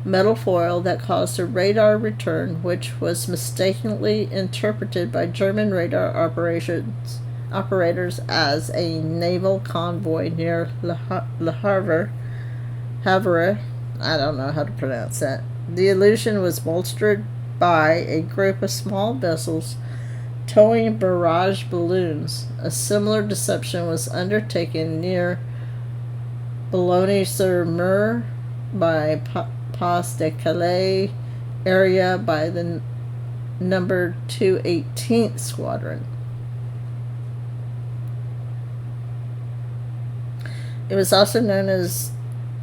metal foil that caused a radar return, which was mistakenly interpreted by German radar operators as a naval convoy near Le Havre. I don't know how to pronounce that. The illusion was bolstered by a group of small vessels towing barrage balloons. A similar deception was undertaken near Boulogne-sur-Mer by Pas de Calais area by the number 218th Squadron. It was also known as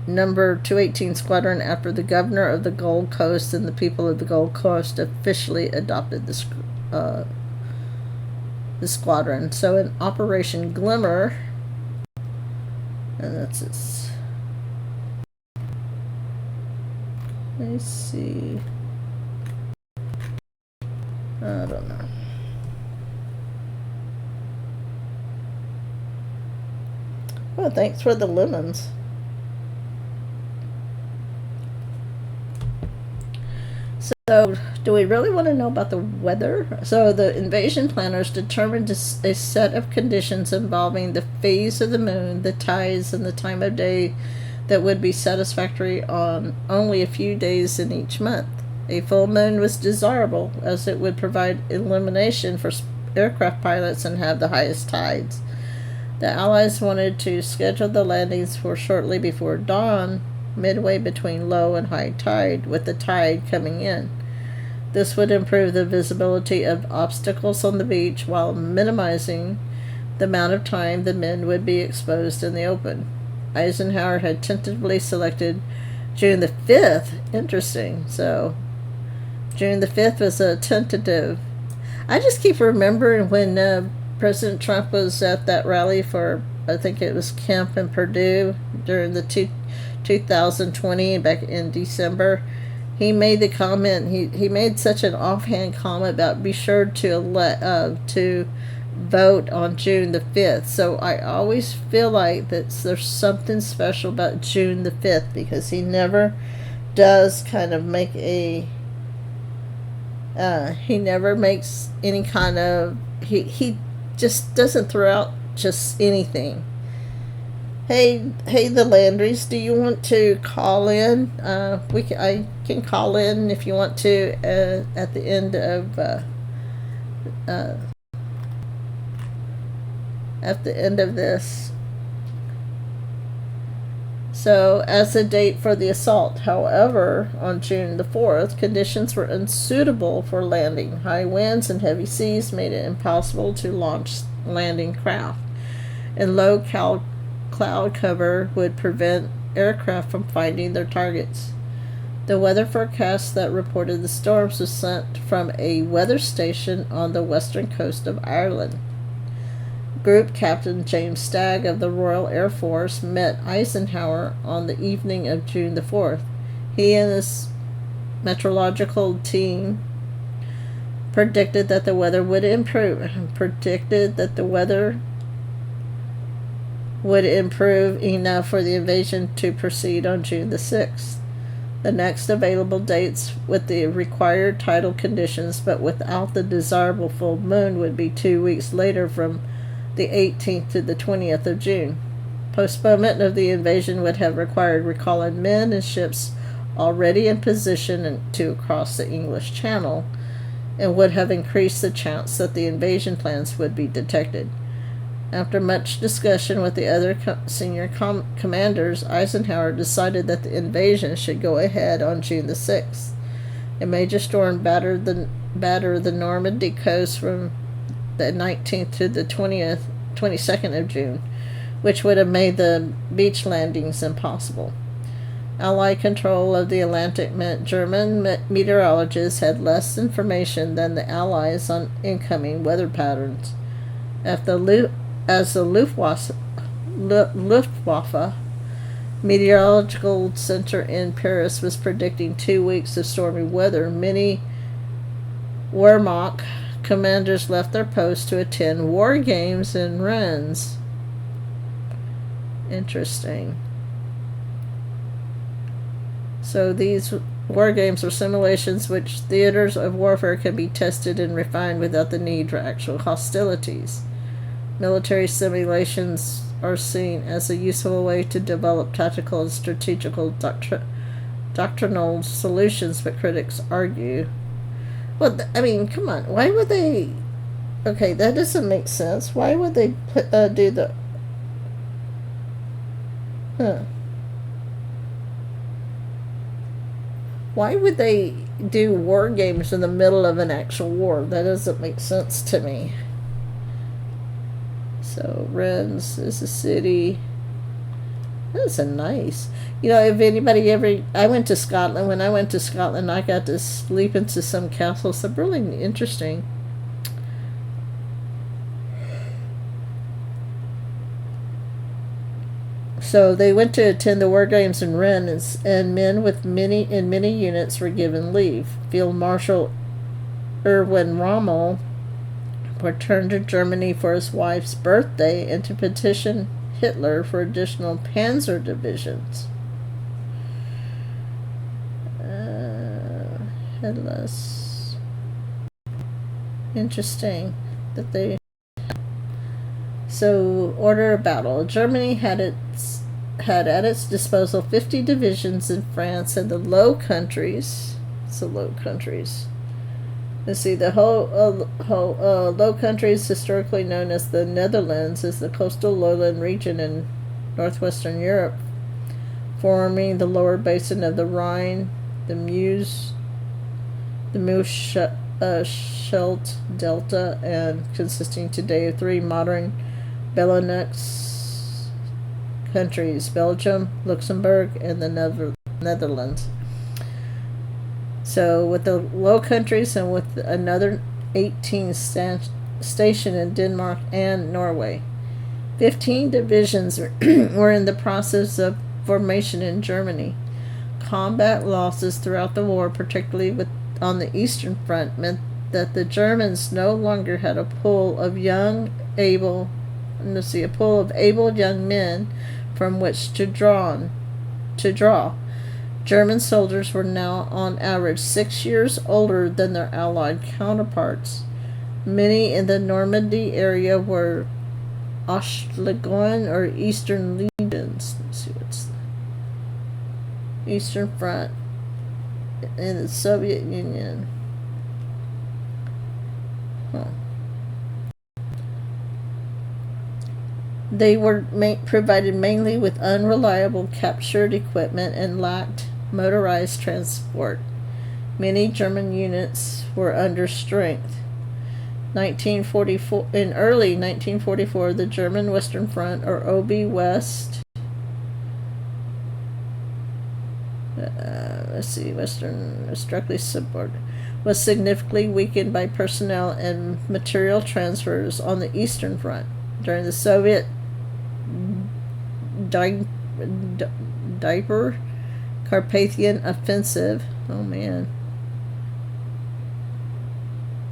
number 218 Squadron after the governor of the Gold Coast, and the people of the Gold Coast officially adopted the squadron. So in Operation Glimmer, and that's its, let's see, I don't know. Well, thanks for the lemons. So, do we really want to know about the weather? So, the invasion planners determined a set of conditions involving the phase of the moon, the tides, and the time of day that would be satisfactory on only a few days in each month. A full moon was desirable, as it would provide illumination for aircraft pilots and have the highest tides. The Allies wanted to schedule the landings for shortly before dawn, midway between low and high tide, with the tide coming in. This would improve the visibility of obstacles on the beach while minimizing the amount of time the men would be exposed in the open. Eisenhower had tentatively selected June the 5th. Interesting. So June the 5th was a tentative. I just keep remembering when President Trump was at that rally for, I think it was Kemp and Purdue during the 2020 back in December. He made the comment, he made such an offhand comment about be sure to vote on June the 5th. So I always feel like that there's something special about June the 5th, because he never does kind of make he never makes any kind of, he just doesn't throw out just anything. Hey, the Landrys, do you want to call in? I can call in if you want to at the end of at the end of this. So, as the date for the assault, however, on June the 4th, conditions were unsuitable for landing. High winds and heavy seas made it impossible to launch landing craft, and low cloud cover would prevent aircraft from finding their targets. The weather forecast that reported the storms was sent from a weather station on the western coast of Ireland. Group Captain James Stagg of the Royal Air Force met Eisenhower on the evening of June the 4th. He and his meteorological team predicted that the weather would improve enough for the invasion to proceed on June the 6th. The next available dates with the required tidal conditions but without the desirable full moon would be 2 weeks later, from the 18th to the 20th of June. Postponement of the invasion would have required recalling men and ships already in position to cross the English Channel, and would have increased the chance that the invasion plans would be detected. After much discussion with the other senior commanders, Eisenhower decided that the invasion should go ahead on June the 6th. A major storm battered the Normandy coast from the 19th to the 22nd of June, which would have made the beach landings impossible. Allied control of the Atlantic meant German meteorologists had less information than the Allies on incoming weather patterns. As the Luftwaffe Meteorological Center in Paris was predicting 2 weeks of stormy weather, many Wehrmacht commanders left their posts to attend war games in Rennes. Interesting. So these war games are simulations which theaters of warfare can be tested and refined without the need for actual hostilities. Military simulations are seen as a useful way to develop tactical and strategical doctrinal solutions, but critics argue. Well, I mean, come on. Why would they... Okay, that doesn't make sense. Why would they do the... Why would they do war games in the middle of an actual war? That doesn't make sense to me. So, Rennes is a city. That's a nice... You know, if anybody ever... I went to Scotland. When I went to Scotland, I got to sleep into some castles. They're really interesting. So they went to attend the war games in Rennes, and men in many units were given leave. Field Marshal Erwin Rommel returned to Germany for his wife's birthday and to petition Hitler for additional panzer divisions. Headless. Interesting that they... So, order of battle. Germany had at its disposal 50 divisions in France and the Low Countries. It's the Low Countries. Let's see, the whole Low Countries, historically known as the Netherlands, is the coastal lowland region in northwestern Europe, forming the lower basin of the Rhine, the Scheldt Delta, and consisting today of 3 modern Benelux countries: Belgium, Luxembourg, and the Netherlands. So with the Low Countries and with another 18 stationed in Denmark and Norway. 15 divisions were in the process of formation in Germany. Combat losses throughout the war, particularly on the Eastern Front, meant that the Germans no longer had a pool of able young men from which to draw. German soldiers were now on average 6 years older than their Allied counterparts. Many in the Normandy area were Ostlegionen or Eastern Legions. Let's see what's the Eastern Front in the Soviet Union. They were provided mainly with unreliable captured equipment and lacked motorized transport. Many German units were under strength. 1944 In early 1944, the German Western Front, or OB West, Western is directly subordinate, was significantly weakened by personnel and material transfers on the Eastern Front during the Soviet Diaper Carpathian Offensive. Oh man,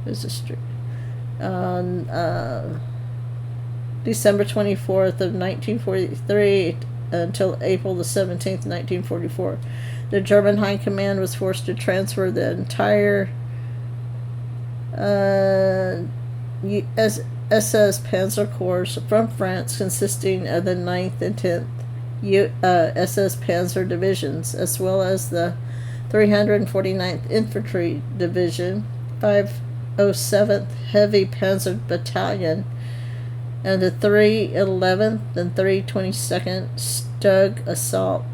this is strict. On December 24th of 1943 until April the 17th, 1944, the German High Command was forced to transfer the entire SS Panzer Corps from France, consisting of the 9th and 10th SS Panzer Divisions, as well as the 349th Infantry Division, 507th Heavy Panzer Battalion, and the 311th and 322nd Stug Assault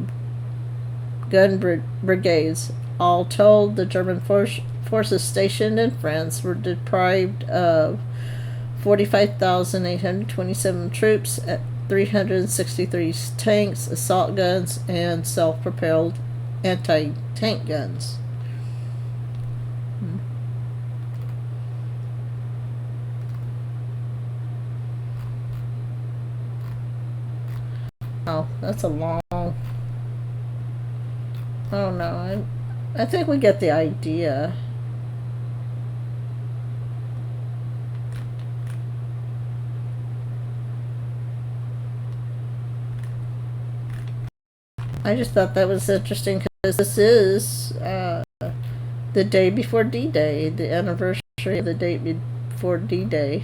Gun Brigades. All told, the German forces stationed in France were deprived of 45,827 troops, at 363 tanks, assault guns, and self-propelled anti-tank guns. Oh, that's a long... Oh no, I think we get the idea. I just thought that was interesting because this is the day before D-Day, the anniversary of the date before D-Day.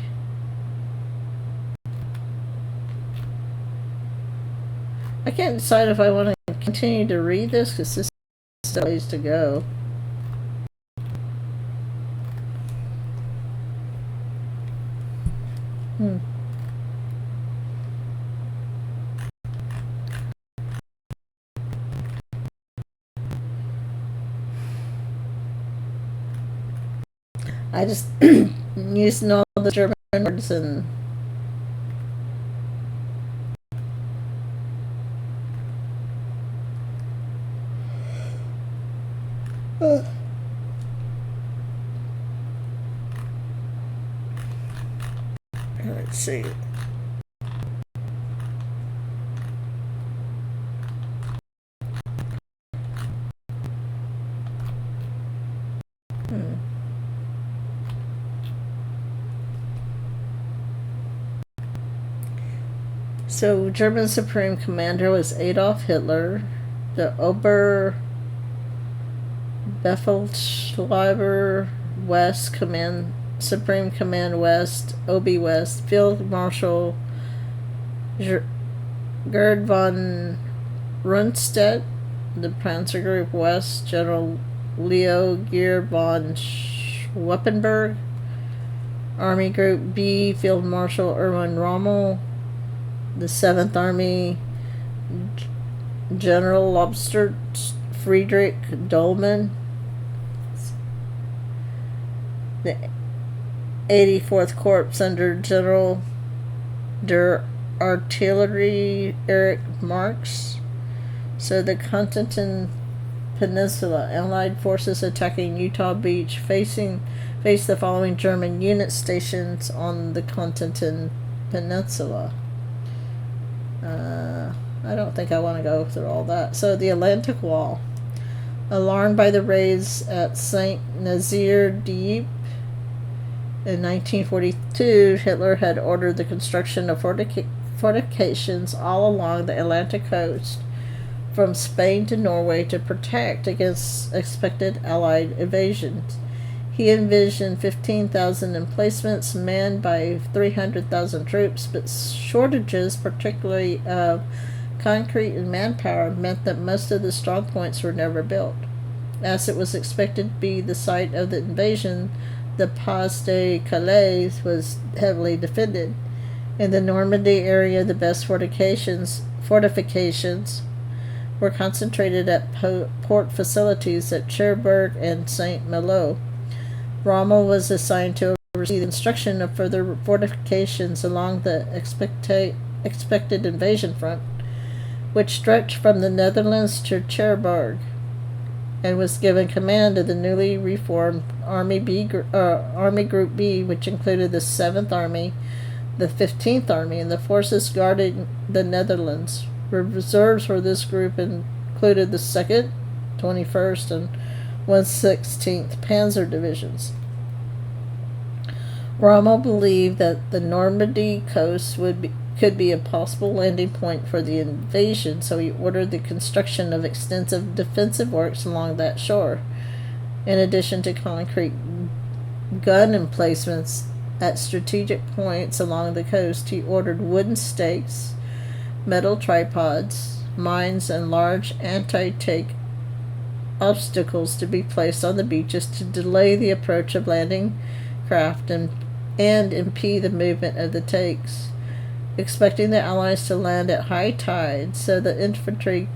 I can't decide if I want to continue to read this because this is a ways to go. I just using all the German words and let's see. So, German Supreme Commander was Adolf Hitler. The Oberbefehlshaber West Command, Supreme Command West, OB West, Field Marshal Gerd von Rundstedt. The Panzer Group West, General Leo Geer von Schweppenberg. Army Group B, Field Marshal Erwin Rommel. The 7th Army, General Lobster Friedrich Dolman. The 84th Corps under General der Artillerie Erich Marx. So the Cotentin Peninsula, Allied forces attacking Utah Beach faced the following German unit stations on the Cotentin Peninsula. I don't think I want to go through all that. So the Atlantic Wall. Alarmed by the raids at St. Nazaire Deep in 1942, Hitler had ordered the construction of fortifications all along the Atlantic coast from Spain to Norway to protect against expected Allied invasions. He envisioned 15,000 emplacements manned by 300,000 troops, but shortages, particularly of concrete and manpower, meant that most of the strong points were never built. As it was expected to be the site of the invasion, the Pas de Calais was heavily defended. In the Normandy area, the best fortifications were concentrated at port facilities at Cherbourg and Saint Malo. Rommel was assigned to oversee the construction of further fortifications along the expected invasion front, which stretched from the Netherlands to Cherbourg, and was given command of the newly reformed Army Group B, which included the 7th Army, the 15th Army, and the forces guarding the Netherlands. Reserves for this group included the 2nd, 21st, and 116th Panzer Divisions. Rommel believed that the Normandy coast could be a possible landing point for the invasion, so he ordered the construction of extensive defensive works along that shore. In addition to concrete gun emplacements at strategic points along the coast, he ordered wooden stakes, metal tripods, mines, and large anti-tank obstacles to be placed on the beaches to delay the approach of landing craft and impede the movement of the tanks. Expecting the Allies to land at high tide so the infantry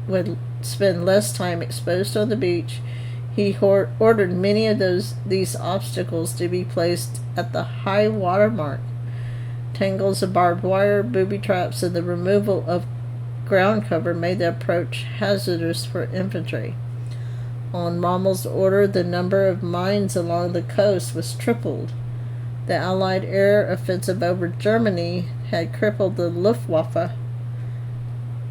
would spend less time exposed on the beach, he ordered many of these obstacles to be placed at the high water mark. Tangles of barbed wire, booby traps, and the removal of ground cover made the approach hazardous for infantry. On Rommel's order, the number of mines along the coast was tripled. The Allied air offensive over Germany had crippled the Luftwaffe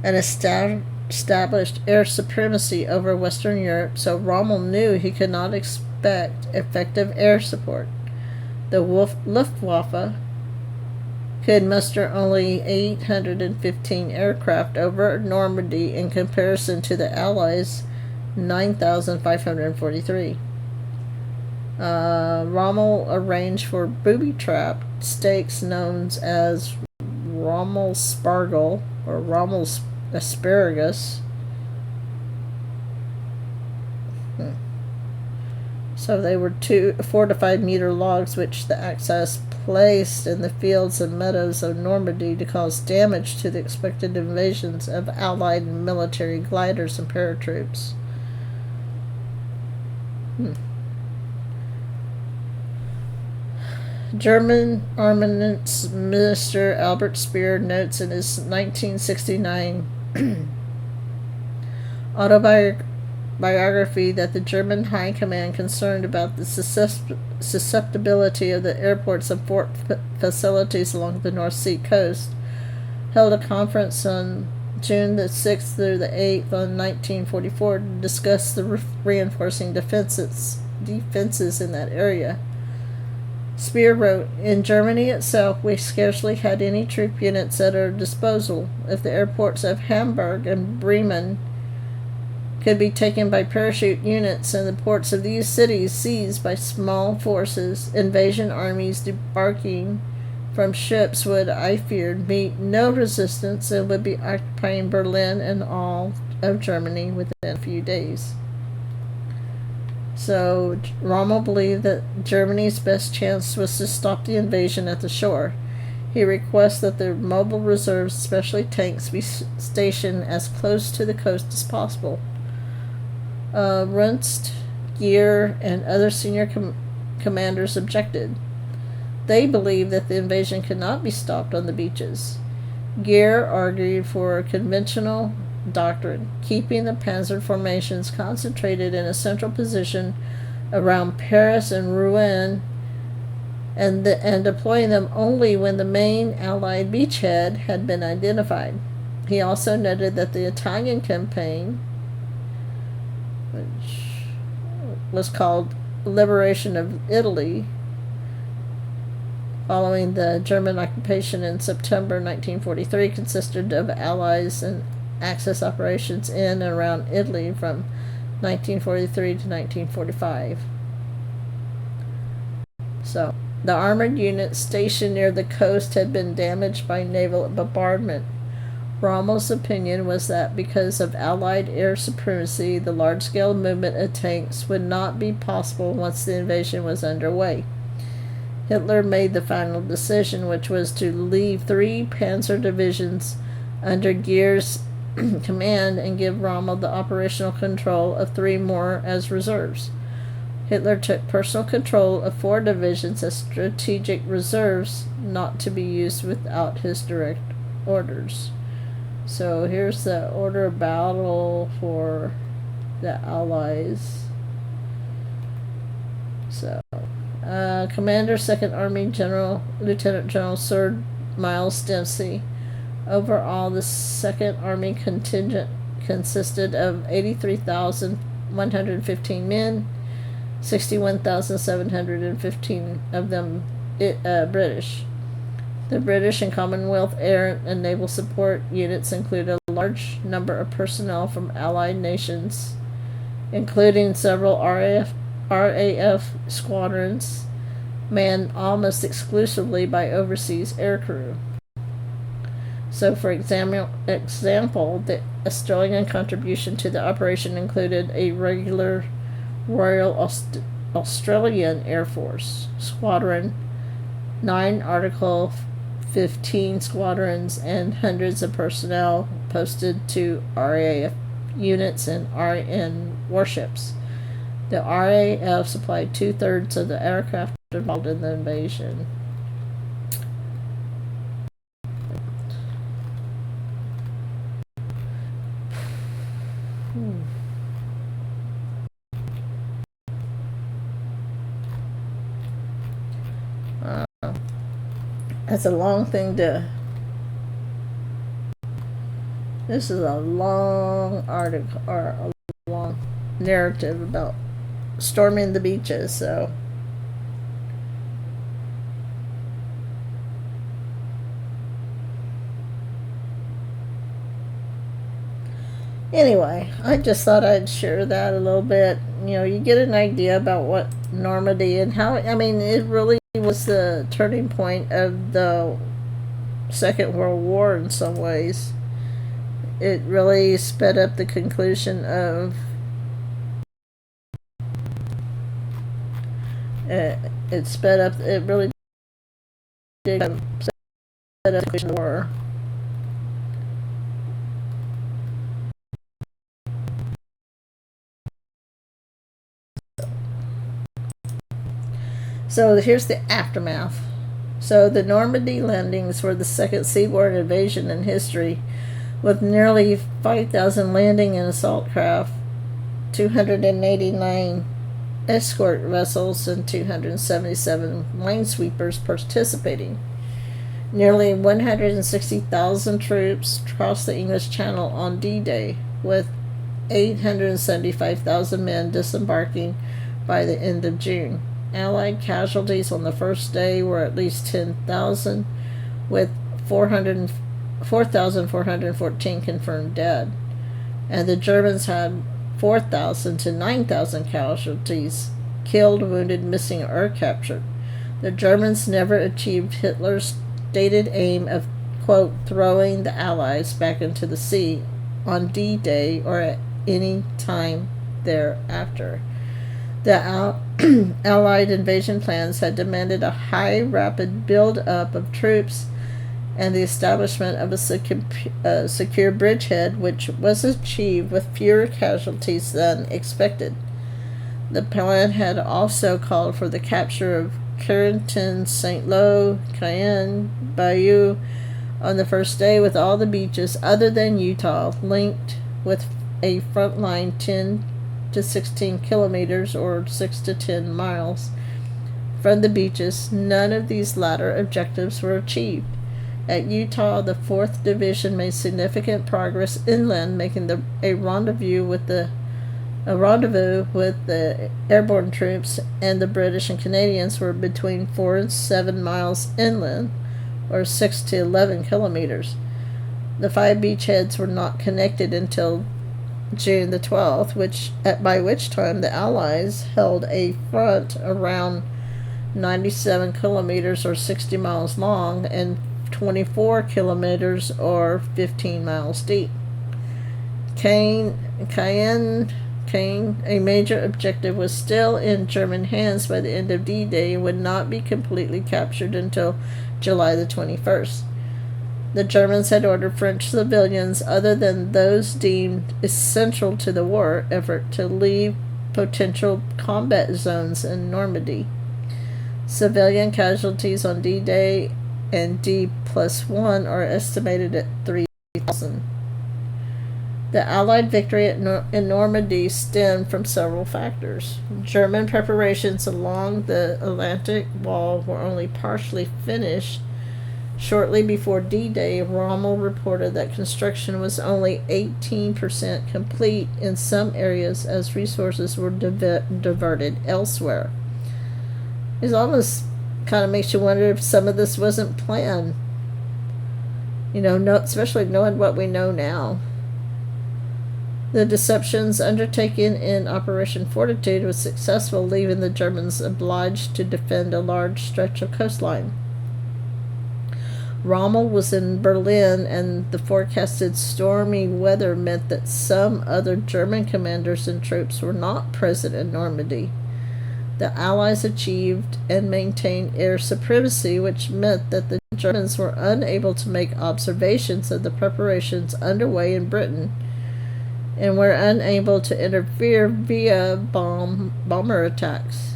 and established air supremacy over Western Europe, so Rommel knew he could not expect effective air support. The Luftwaffe could muster only 815 aircraft over Normandy in comparison to the Allies' 9,543. Rommel arranged for booby trap stakes known as Rommel's Spargel or Rommel's Asparagus. So they were 4 to 5 meter logs which the Axis placed in the fields and meadows of Normandy to cause damage to the expected invasions of Allied military gliders and paratroops. German Armaments Minister Albert Speer notes in his 1969 autobiography that the German High Command, concerned about the susceptibility of the airports and port facilities along the North Sea coast, held a conference on June the 6th through the 8th on 1944 to discuss the reinforcing defenses in that area. Speer wrote, "In Germany itself, we scarcely had any troop units at our disposal. If the airports of Hamburg and Bremen could be taken by parachute units and the ports of these cities seized by small forces, invasion armies debarking from ships would, I feared, meet no resistance and would be occupying Berlin and all of Germany within a few days." So Rommel believed that Germany's best chance was to stop the invasion at the shore. He requests that the mobile reserves, especially tanks, be stationed as close to the coast as possible. Runst, Geer, and other senior commanders objected. They believed that the invasion could not be stopped on the beaches. Geer argued for a conventional doctrine, keeping the panzer formations concentrated in a central position around Paris and Rouen, and deploying them only when the main Allied beachhead had been identified. He also noted that the Italian campaign, which was called Liberation of Italy, following the German occupation in September 1943, consisted of Allies and Axis operations in and around Italy from 1943 to 1945. So, the armored units stationed near the coast had been damaged by naval bombardment. Rommel's opinion was that because of Allied air supremacy, the large-scale movement of tanks would not be possible once the invasion was underway. Hitler made the final decision, which was to leave 3 panzer divisions under Geer's command and give Rommel the operational control of 3 more as reserves. Hitler took personal control of 4 divisions as strategic reserves, not to be used without his direct orders. So here's the order of battle for the Allies. So, Commander 2nd Army General Lieutenant General Sir Miles Dempsey. Overall, the 2nd Army contingent consisted of 83,115 men, 61,715 of them British. The British and Commonwealth Air and Naval Support units include a large number of personnel from Allied nations, including several RAF squadrons manned almost exclusively by overseas aircrew. So, for example, the Australian contribution to the operation included a regular Royal Australian Air Force squadron, 9 Article 15 squadrons, and hundreds of personnel posted to RAF units and RN warships. The RAF supplied 2/3 of the aircraft involved in the invasion. That's a long thing to... This is a long article, or a long narrative about storming the beaches, so... Anyway, I just thought I'd share that a little bit. You know, you get an idea about what Normandy and how, I mean, it really was the turning point of the Second World War in some ways. It really sped up the conclusion of it really did sped up the war. So here's the aftermath. So the Normandy landings were the second seaborne invasion in history, with nearly 5,000 landing and assault craft, 289 escort vessels, and 277 minesweepers participating. Nearly 160,000 troops crossed the English Channel on D-Day, with 875,000 men disembarking by the end of June. Allied casualties on the first day were at least 10,000, with 4,414 confirmed dead. And the Germans had 4,000 to 9,000 casualties, killed, wounded, missing, or captured. The Germans never achieved Hitler's stated aim of, quote, throwing the Allies back into the sea on D-Day or at any time thereafter. The Allied invasion plans had demanded a high, rapid build-up of troops and the establishment of a secure bridgehead, which was achieved with fewer casualties than expected. The plan had also called for the capture of Carrington, St. Lo, Cayenne, Bayou on the first day, with all the beaches other than Utah linked with a front line 10 to 16 kilometers or 6 to 10 miles from the beaches. None of these latter objectives were achieved. At Utah, the 4th Division made significant progress inland, making a rendezvous with the airborne troops, and the British and Canadians were between 4 and 7 miles inland, or 6 to 11 kilometers. The 5 beachheads were not connected until June the 12th, by which time the Allies held a front around 97 kilometers or 60 miles long and 24 kilometers or 15 miles deep. Cayenne King, a major objective was still in German hands by the end of D-Day and would not be completely captured until July the 21st. The Germans had ordered French civilians, other than those deemed essential to the war effort, to leave potential combat zones in Normandy. Civilian casualties on D-Day and D+1 are estimated at 3,000. The Allied victory in Normandy stemmed from several factors. German preparations along the Atlantic Wall were only partially finished. Shortly before D-Day, Rommel reported that construction was only 18% complete in some areas as resources were diverted elsewhere. It almost kind of makes you wonder if some of this wasn't planned. Especially knowing what we know now. The deceptions undertaken in Operation Fortitude was successful, leaving the Germans obliged to defend a large stretch of coastline. Rommel was in Berlin, and the forecasted stormy weather meant that some other German commanders and troops were not present in Normandy. The Allies achieved and maintained air supremacy, which meant that the Germans were unable to make observations of the preparations underway in Britain and were unable to interfere via bomber attacks.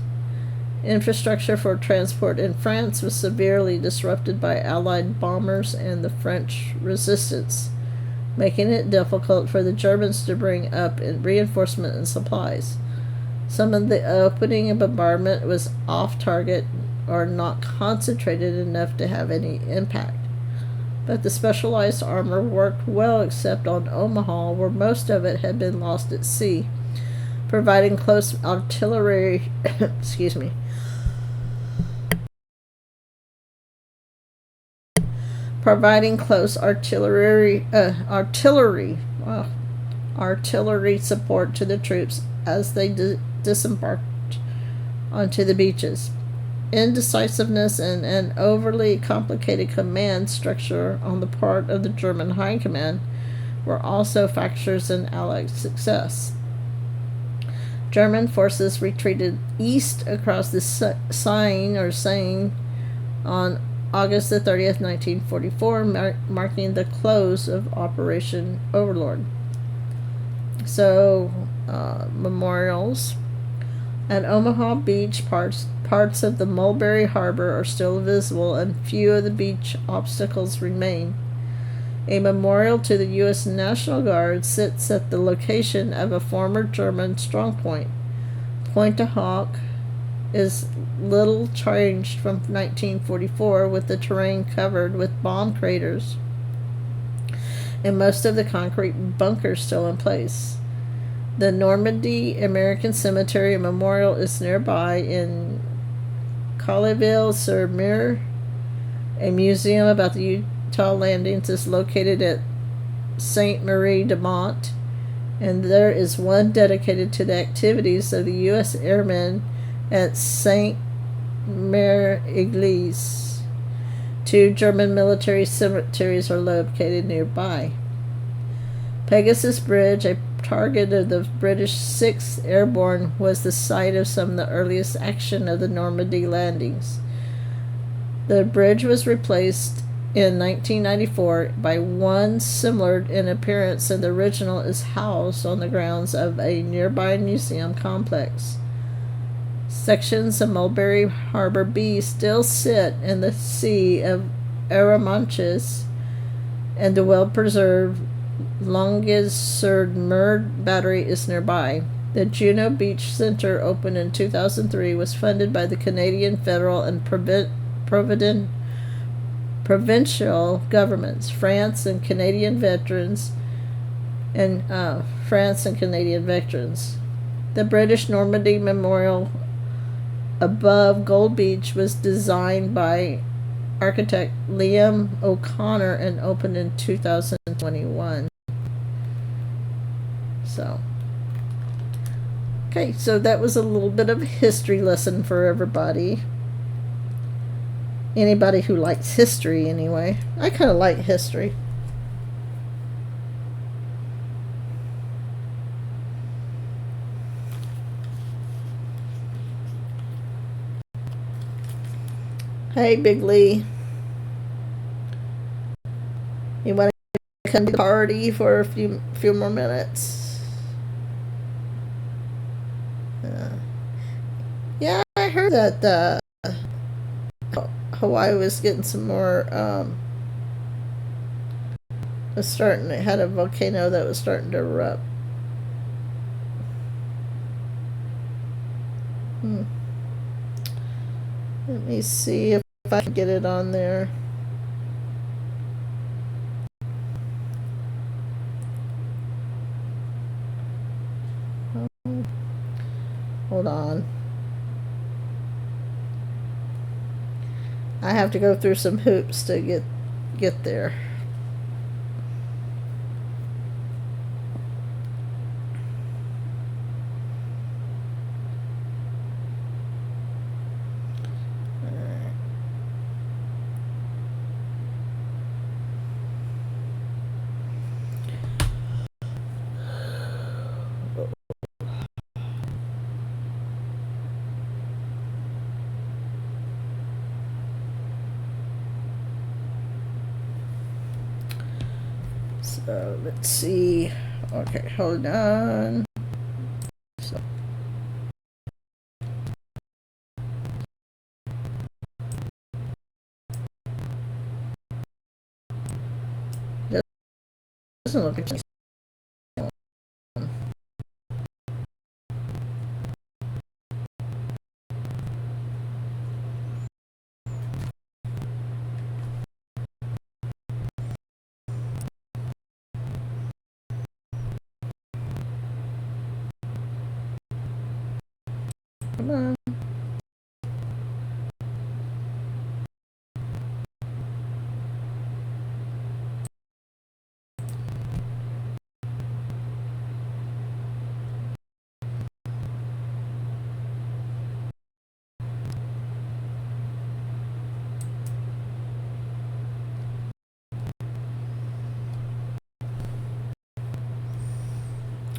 Infrastructure for transport in France was severely disrupted by Allied bombers and the French resistance, making it difficult for the Germans to bring up reinforcement and supplies. Some of the opening and bombardment was off target or not concentrated enough to have any impact. But the specialized armor worked well except on Omaha, where most of it had been lost at sea, providing close artillery artillery support to the troops as they disembarked onto the beaches. Indecisiveness and an overly complicated command structure on the part of the German High Command were also factors in Allied success. German forces retreated east across the Seine on August the 30th, 1944, marking the close of Operation Overlord. So, memorials. At Omaha Beach, parts of the Mulberry Harbor are still visible, and few of the beach obstacles remain. A memorial to the U.S. National Guard sits at the location of a former German strongpoint. Pointe du Hoc is little changed from 1944, with the terrain covered with bomb craters and most of the concrete bunkers still in place. The Normandy American Cemetery Memorial is nearby in Colleyville-sur-Mer. A museum about the Utah landings is located at Sainte-Marie-de-Mont, and there is one dedicated to the activities of the U.S. Airmen at Sainte-Mère-Église. Two German military cemeteries are located nearby. Pegasus Bridge, a target of the British 6th Airborne, was the site of some of the earliest action of the Normandy landings. The bridge was replaced in 1994 by one similar in appearance, and the original is housed on the grounds of a nearby museum complex. Sections of Mulberry Harbor B still sit in the Sea of Arromanches, and the well-preserved Longueuil-sur-Mer battery is nearby. The Juno Beach Center, opened in 2003, was funded by the Canadian federal and provincial governments, France and Canadian veterans. The British Normandy Memorial above Gold Beach was designed by architect Liam O'Connor and opened in 2021. So that was a little bit of a history lesson for everybody. Anybody who likes history, anyway. I kind of like history. Hey, Big Lee. You want to come to the party for a few more minutes? Yeah, I heard that Hawaii was getting some more. Was starting. It had a volcano that was starting to erupt. Let me see if I can get it on there. Hold on. I have to go through some hoops to get there. So let's see. Okay, hold on. So. Doesn't look like come on.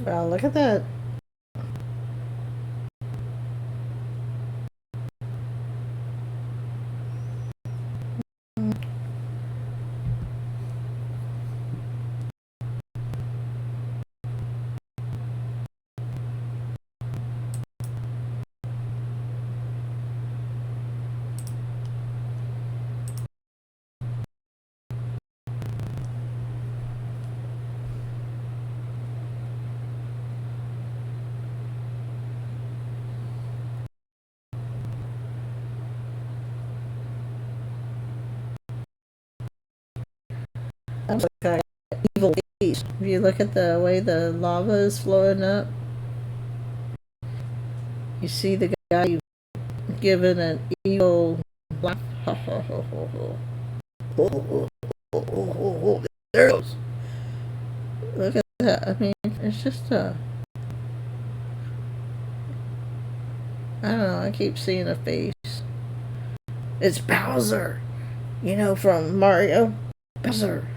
Wow, look at that. That's like an evil beast. If you look at the way the lava is flowing up, you see the guy given an evil laugh. There it goes. Look at that. I mean, it's just a. I don't know. I keep seeing a face. It's Bowser. You know, from Mario. Bowser.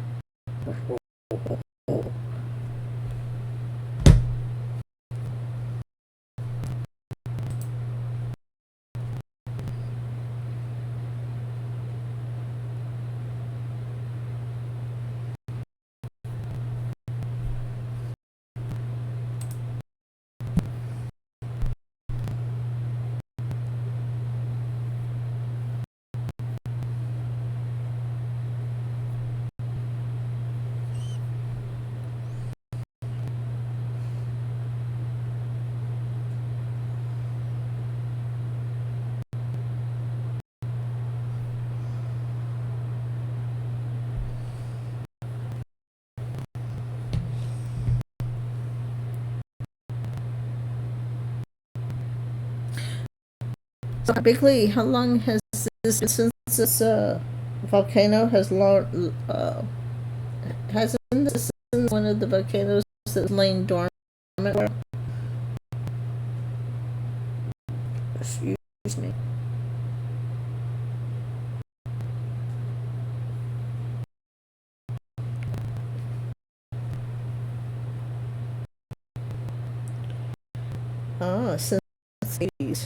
So basically, how long has this been since this volcano has hasn't this been one of the volcanoes that's lain dormant? Excuse me. Oh, since the 80s.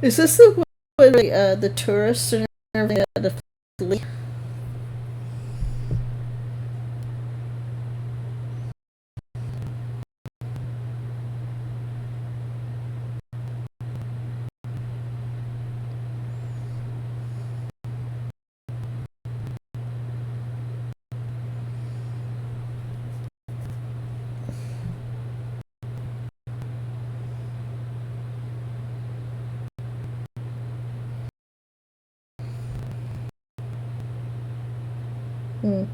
Is this the one with the tourists and everything? Hmm.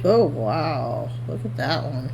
Oh, wow. Look at that one.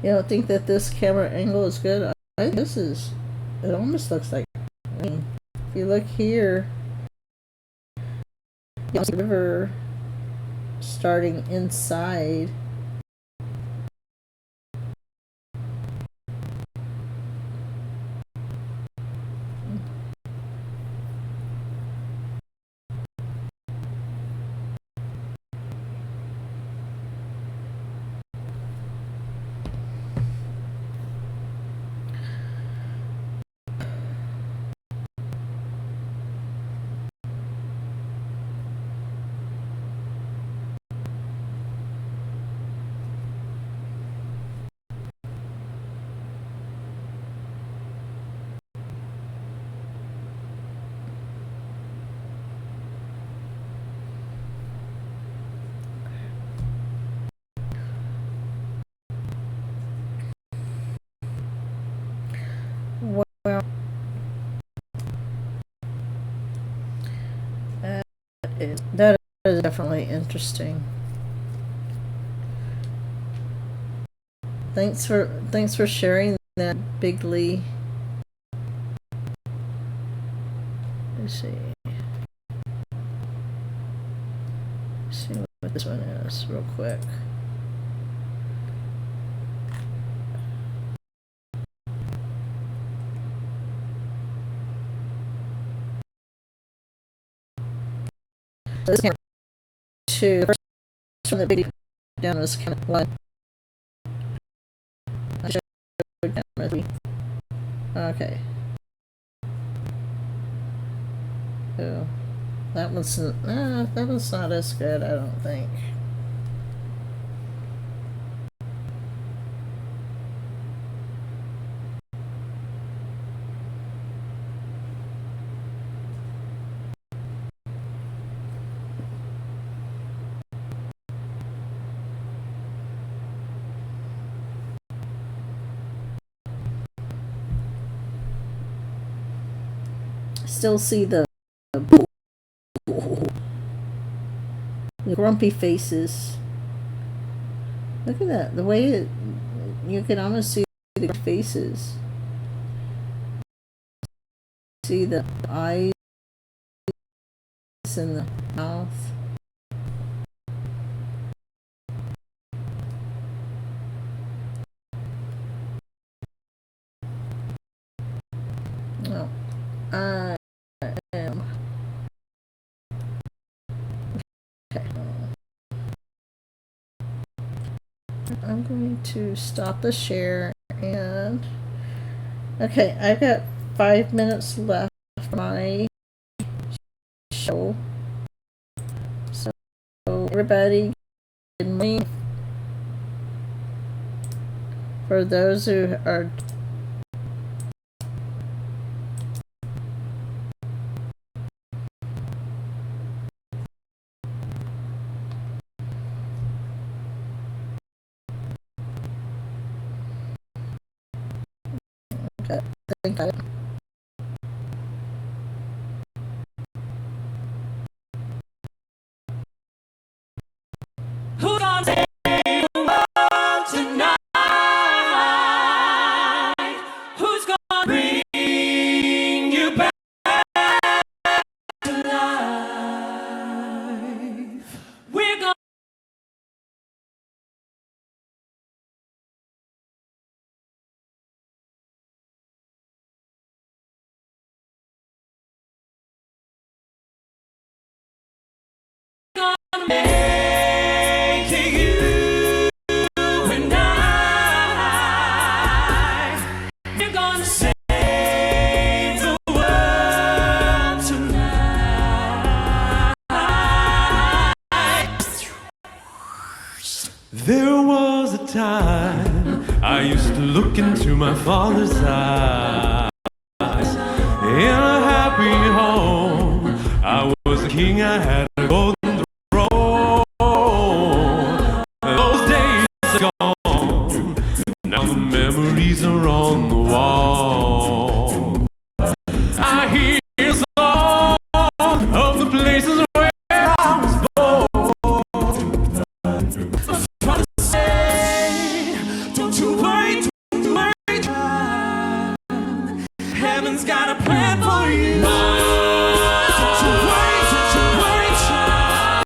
You don't think that this camera angle is good? I think this is, it almost looks like, I mean, if you look here, you see the river starting inside. Well, that is definitely interesting. Thanks for sharing that, Big Lee. Let's see. Let's see what this one is real quick. This camera two. The first one that Big down was camera one. I showed camera three. Okay. Oh, that one's not as good, I don't think. Still see the grumpy faces. Look at that. The way you can almost see the faces. See the eyes and the mouth. Oh. I am. Okay. I'm going to stop the share and. Okay, I've got 5 minutes left for my show. So, everybody, good morning. For those who are okay, I think I Who's gonna save the world tonight? Who's gonna bring you back to life? We're gonna make you and I. We're gonna save the world tonight. There was a time I used to look into my father's eyes. In a happy home, I was a king, I had a golden throne. Those days are gone, now the memories are on the wall. I hear songs of the places where I was born. Trying to say, don't you worry, child. Heaven's got a plan for you. Don't you worry, child.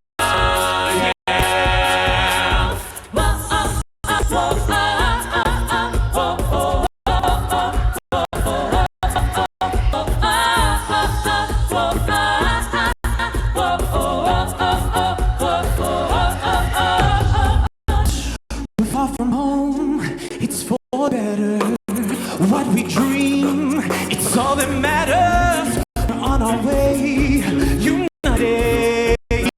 Yeah. We're far from home, it's for better. What we dream, it's all that matters. We're on our way, united. Turn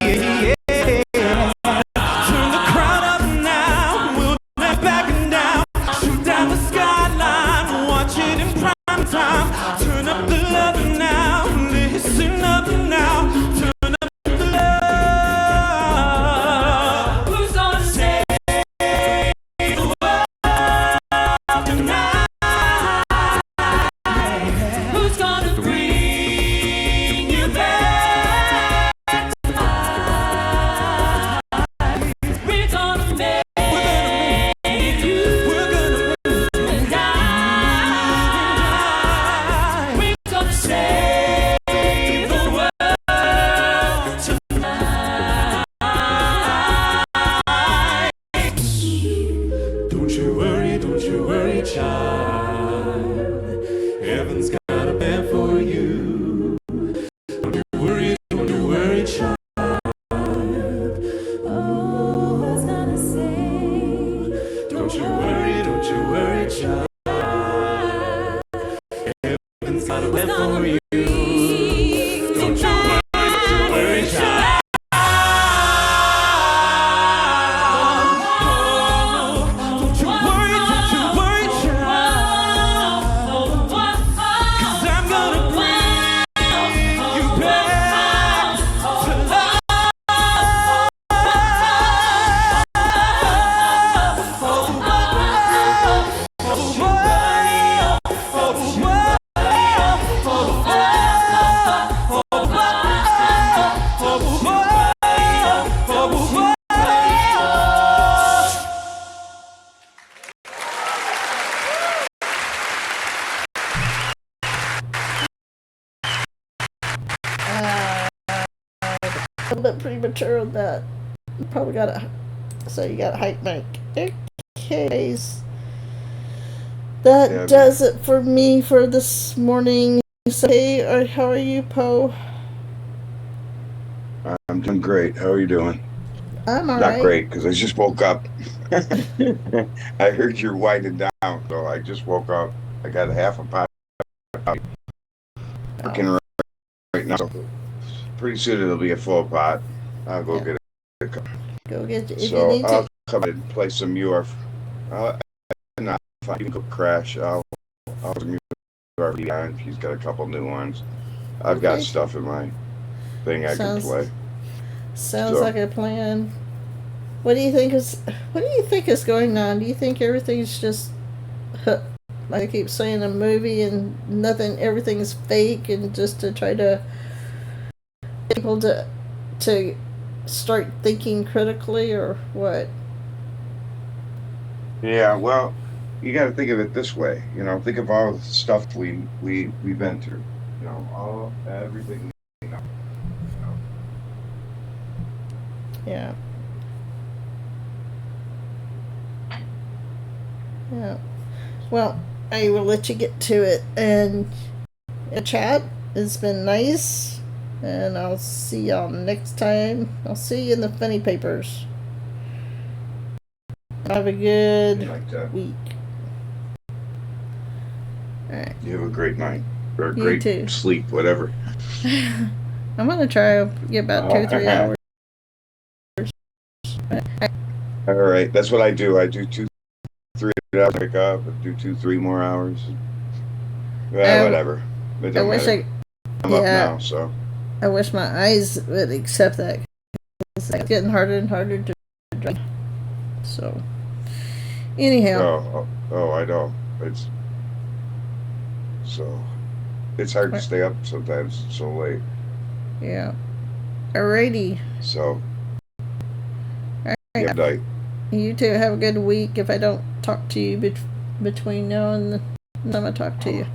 the crowd up now, we'll not backing down. Shoot down the skyline, watch it in prime time. Turn up the love now, listen up now. Turn up the love. Who's gonna save the world tonight? Who's gonna bring you back to life? We're gonna make you and I. We're gonna save the world tonight. Don't you worry, child. Heaven's got a plan for you. Don't you worry, child. Who's gonna save? Don't you worry, child. Heaven's got a plan for you. Don't you worry, child. Don't you worry, child. 'Cause I'm gonna bring you back to life. a little bit premature on that. You probably gotta, so you gotta hype mic. Okay, that does it for me for this morning. Say, or how are you, Poe? I'm doing great. How are you doing? I'm all Not right. great because I just woke up. I heard you're winding down, so I just woke up. I got a half a pot working right now. So pretty soon it'll be a full pot. I'll go Yeah. get a cup. Go get if you So need I'll to. come and play some URF. Not if I can go crash. I'll some URF on. She's got a couple new ones. I've got Okay. stuff in my thing I can Sounds play. sounds So- like a plan. What do you think is going on? Do you think everything's just like I keep saying, a movie and nothing, everything's fake, and just to try to get people to start thinking critically, or what? Yeah, well, you got to think of it this way. Think of all the stuff we've been through. Everything. Yeah. Yeah. Well, I will let you get to it, and chat. It's been nice, and I'll see y'all next time. I'll see you in the funny papers. Have a good Like that. week. All right. You have a great night or a You great too. sleep, whatever. I'm gonna try to get about 2-3 hours. All right, that's what I do. I do 2-3 hours, wake up, and do 2-3 more hours. Yeah, whatever. It I don't wish matter. I'm up now, so. I wish my eyes would accept that. It's getting harder and harder to drink. So, anyhow, I know. It's hard to stay up sometimes. It's so late. yeah. Alrighty. So. All Good right. night. You two have a good week. If I don't talk to you between now and the time I talk to you.